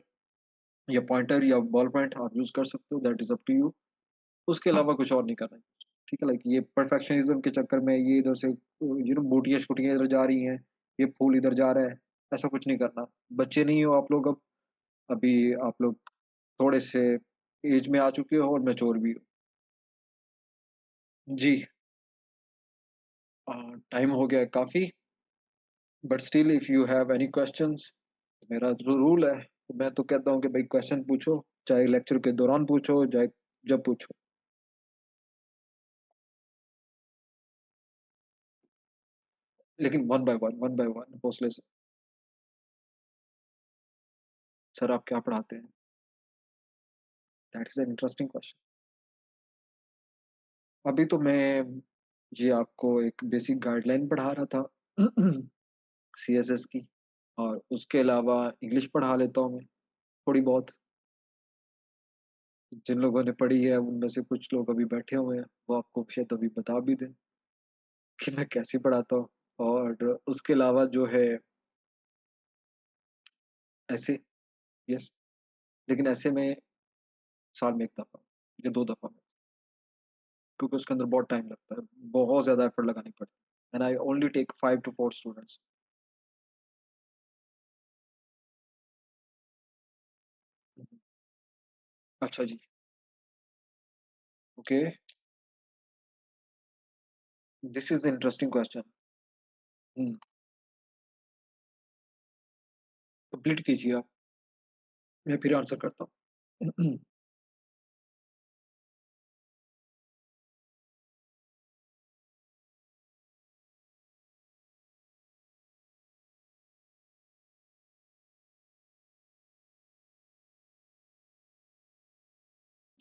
या पॉइंटर या बॉल पॉइंट आप यूज़ कर सकते हो, that is up to you. उसके अलावा कुछ और नहीं करना है। ठीक है? लाइक ये परफेक्शनिज़्म के चक्कर में ये इधर से बूटियाँ-छुटियाँ इधर जा रही हैं, ये फूल इधर जा रहा है, ऐसा कुछ नहीं करना। बच्चे नहीं हो आप लोग अब, अभी आप लोग थोड़े से ऐज में आ चुके हो और मैच्योर भी हो। जी, टाइम हो गया है काफ़ी, but still if you have any questions, मेरा जो रूल है, तो मैं तो कहता हूँ कि भाई क्वेश्चन पूछो, चाहे लेक्चर के दौरान पूछो, चाहे जब पूछो। लेकिन वन बाय वन हौसले से। सर आप क्या पढ़ाते हैं? That is an interesting question. अभी तो मैं जी आपको एक बेसिक गाइडलाइन पढ़ा रहा था सीएसएस की और उसके अलावा इंग्लिश पढ़ा लेता हूँ मैं, थोड़ी बहुत। जिन लोगों ने पढ़ी है उनमें से कुछ लोग अभी बैठे हुए हैं, वो आपको शायद अभी बता भी दें कि मैं कैसे पढ़ाता हूँ। और उसके अलावा जो है ऐसे यस, लेकिन ऐसे में साल में 1 दफ़ा या 2 दफ़ा क्योंकि उसके अंदर बहुत टाइम लगता है, बहुत ज़्यादा एफर्ट लगानी पड़ती है and I only take 5 to 4 students. अच्छा जी, okay, this is interesting question. हुँ, कंप्लीट कीजिए आप, मैं फिर आंसर करता हूँ।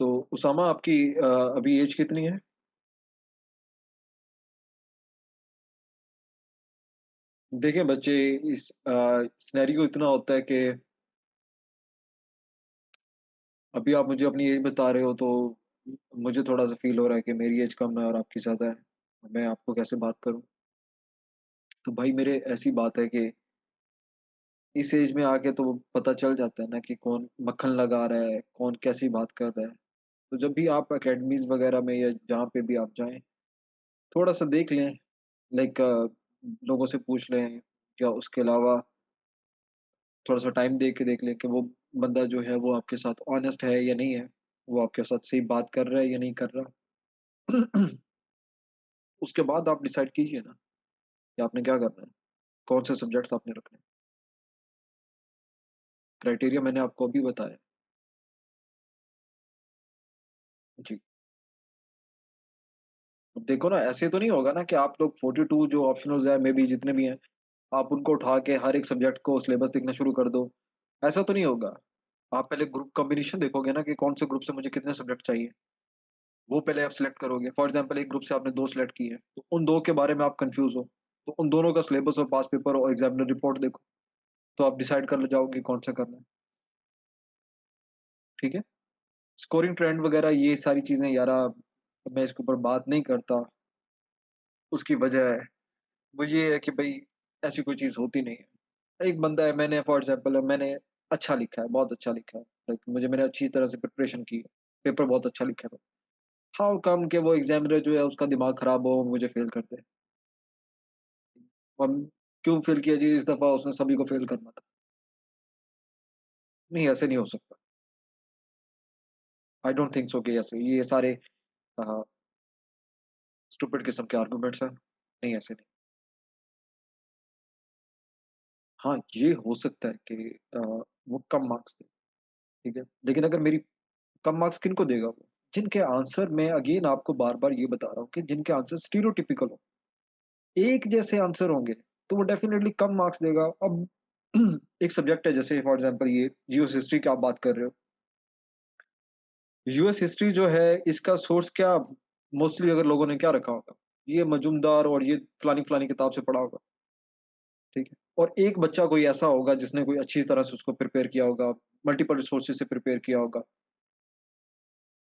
तो उसामा आपकी अभी एज कितनी है? देखिए बच्चे इस सिनेरियो इतना होता है कि अभी आप मुझे अपनी एज बता रहे हो तो मुझे थोड़ा-सा फ़ील हो रहा है कि मेरी एज कम है और आपकी ज़्यादा है। मैं आपको कैसे बात करूँ? तो भाई मेरे ऐसी बात है कि इस एज में आके तो पता चल जाता है ना कि कौन मक्खन लगा रहा है, कौन कैसी बात कर रहा है। तो जब भी आप अकेडमीज़ वगैरह में या जहाँ पे भी आप जाएँ, थोड़ा-सा देख लें, लाइक लोगों से पूछ लें या उसके अलावा थोड़ा-सा टाइम दे के देख लें कि वो बंदा जो है वो आपके साथ ऑनेस्ट है या नहीं है, वो आपके साथ सही बात कर रहा है या नहीं कर रहा। उसके बाद आप डिसाइड कीजिए ना कि आपने क्या करना है, कौन से सब्जेक्ट्स आपने रखने हैं। क्राइटेरिया मैंने आपको अभी बताया। जी। अब देखो ना, ऐसे तो नहीं होगा ना कि आप लोग 42 जो ऑप्शनल्स हैं, मे बी जितने भी हैं, आप उनको उठा के हर एक सब्जेक्ट को सिलेबस देखना शुरू कर दो। ऐसा तो नहीं होगा। आप पहले ग्रुप कॉम्बिनेशन देखोगे ना कि कौन से ग्रुप से मुझे कितने सब्जेक्ट चाहिए, वो पहले आप सिलेक्ट करोगे। फॉर एग्ज़ाम्पल एक ग्रुप से आपने 2 सिलेक्ट किए, तो उन 2 के बारे में आप कन्फ्यूज़ हो, तो उन दोनों का सिलेबस और पास पेपर और एग्ज़ामिनर रिपोर्ट देखो, तो आप डिसाइड कर ल जाओगे कौन-सा करना है, ठीक है? स्कोरिंग ट्रेंड वगैरह ये सारी चीज़ें यार मैं इसके ऊपर बात नहीं करता। उसकी वजह है, वो ये है कि भई ऐसी कोई चीज़ होती नहीं है। एक बंदा है, मैंने फॉर एग्ज़ाम्पल मैंने अच्छा लिखा है, बहुत अच्छा लिखा है। लाइक मैंने अच्छी तरह से प्रिपरेशन की है, पेपर बहुत अच्छा लिखा है। हाउ कम कि वो एग्ज़ामिनर जो है उसका दिमाग खराब हो, मुझे फ़ेल कर दे। हम क्यों फ़ेल किया जी, इस दफ़ा उसने सभी को फ़ेल करना था। नहीं, ऐसे नहीं हो सकता। आई डोंट थिंक सो कि ऐसे ये सारे अ, स्टूपिड किस्म के आर्गुमेंट्स हैं। नहीं, ऐसे नहीं। हाँ, ये हो सकता है कि वो कम मार्क्स दें, ठीक है? लेकिन अगर मेरी कम मार्क्स किनको देगा वो? जिनके आंसर मैं अगेन आपको बार-बार ये बता रहा हूँ कि जिनके आंसर स्टीरियोटिपिकल हों। एक जैसे आंसर होंगे, तो वो डेफिनिटली कम मार्क्स देगा। अब एक सब्जेक्ट है जैसे फॉर एग्ज़ाम्पल ये यूएस हिस्ट्री की आप बात कर रहे हो। यूएस हिस्ट्री जो है इसका सोर्स क्या मोस्टली अगर लोगों ने क्या रखा होगा? ये मजूमदार और ये फलानी-फलानी किताब से पढ़ा होगा, ठीक है? और एक बच्चा कोई ऐसा होगा जिसने कोई अच्छी तरह से उसको प्रिपेयर किया होगा, मल्टीपल रिसोर्सेज़ से प्रिपेयर किया होगा,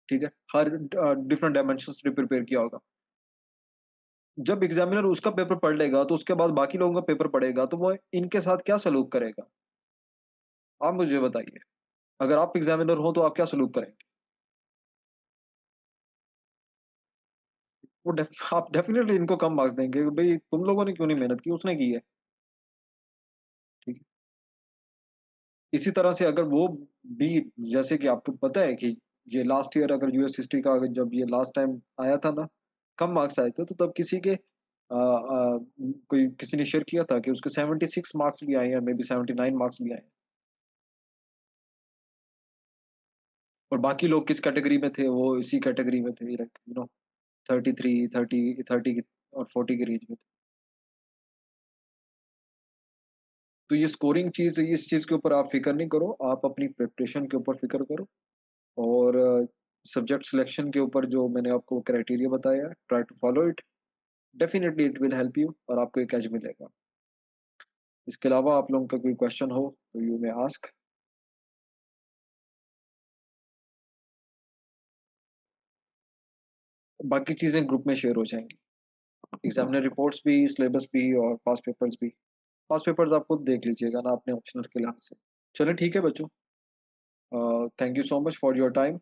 ठीक है? हर डिफरेंट डायमेंशंस से प्रिपेयर किया होगा। जब एग्ज़ामिनर उसका पेपर पढ़ लेगा, तो उसके बाद बाकी लोगों का पेपर पढ़ेगा, तो वो इनके साथ क्या सलूक करेगा? आप मुझे बताइए। अगर आप एग्ज़ामिनर हो, तो आप क्या सलूक करेंगे? वो आप डेफ़िनिटली इनको कम मार्क्स देंगे, भई तुम लोगों ने क्यों नहीं मेहनत की, उसने की है, ठीक है? इसी तरह से अगर वो भी जैसे कि आपको पता है कि ये लास्ट ईयर अगर यूएस हिस्ट्री का अगर जब ये लास्ट टाइम आया था ना, कम मार्क्स आए थे, तो तब किसी के कोई किसी ने शेयर किया था कि उसके 76 मार्क्स भी आए हैं, मे बी 79 मार्क्स भी आए हैं। और बाकी लोग किस कैटेगरी में थे, वो इसी कैटेगरी में थे लाइक 33, 30 और 40 के रेंज में थे। तो ये स्कोरिंग चीज़ इस चीज़ के ऊपर आप फ़िक्र नहीं करो, आप अपनी प्रिपरेशन के ऊपर फ़िक्र करो और सब्जेक्ट सिलेक्शन के ऊपर जो मैंने आपको क्राइटेरिया बताया है, try to follow it, definitely it will help you और आपको एक एज मिलेगा। इसके अलावा आप लोगों का कोई क्वेश्चन हो, तो यू मे आस्क। बाकी चीज़ें ग्रुप में शेयर हो जाएँगी। एग्ज़ामिनर रिपोर्ट्स भी, सिलेबस भी और पास्ट पेपर्स भी। पास्ट पेपर्स आप खुद देख लीजिएगा ना अपने ऑप्शनल के लिहाज से। चलिए ठीक है बच्चों, thank you so much for your time.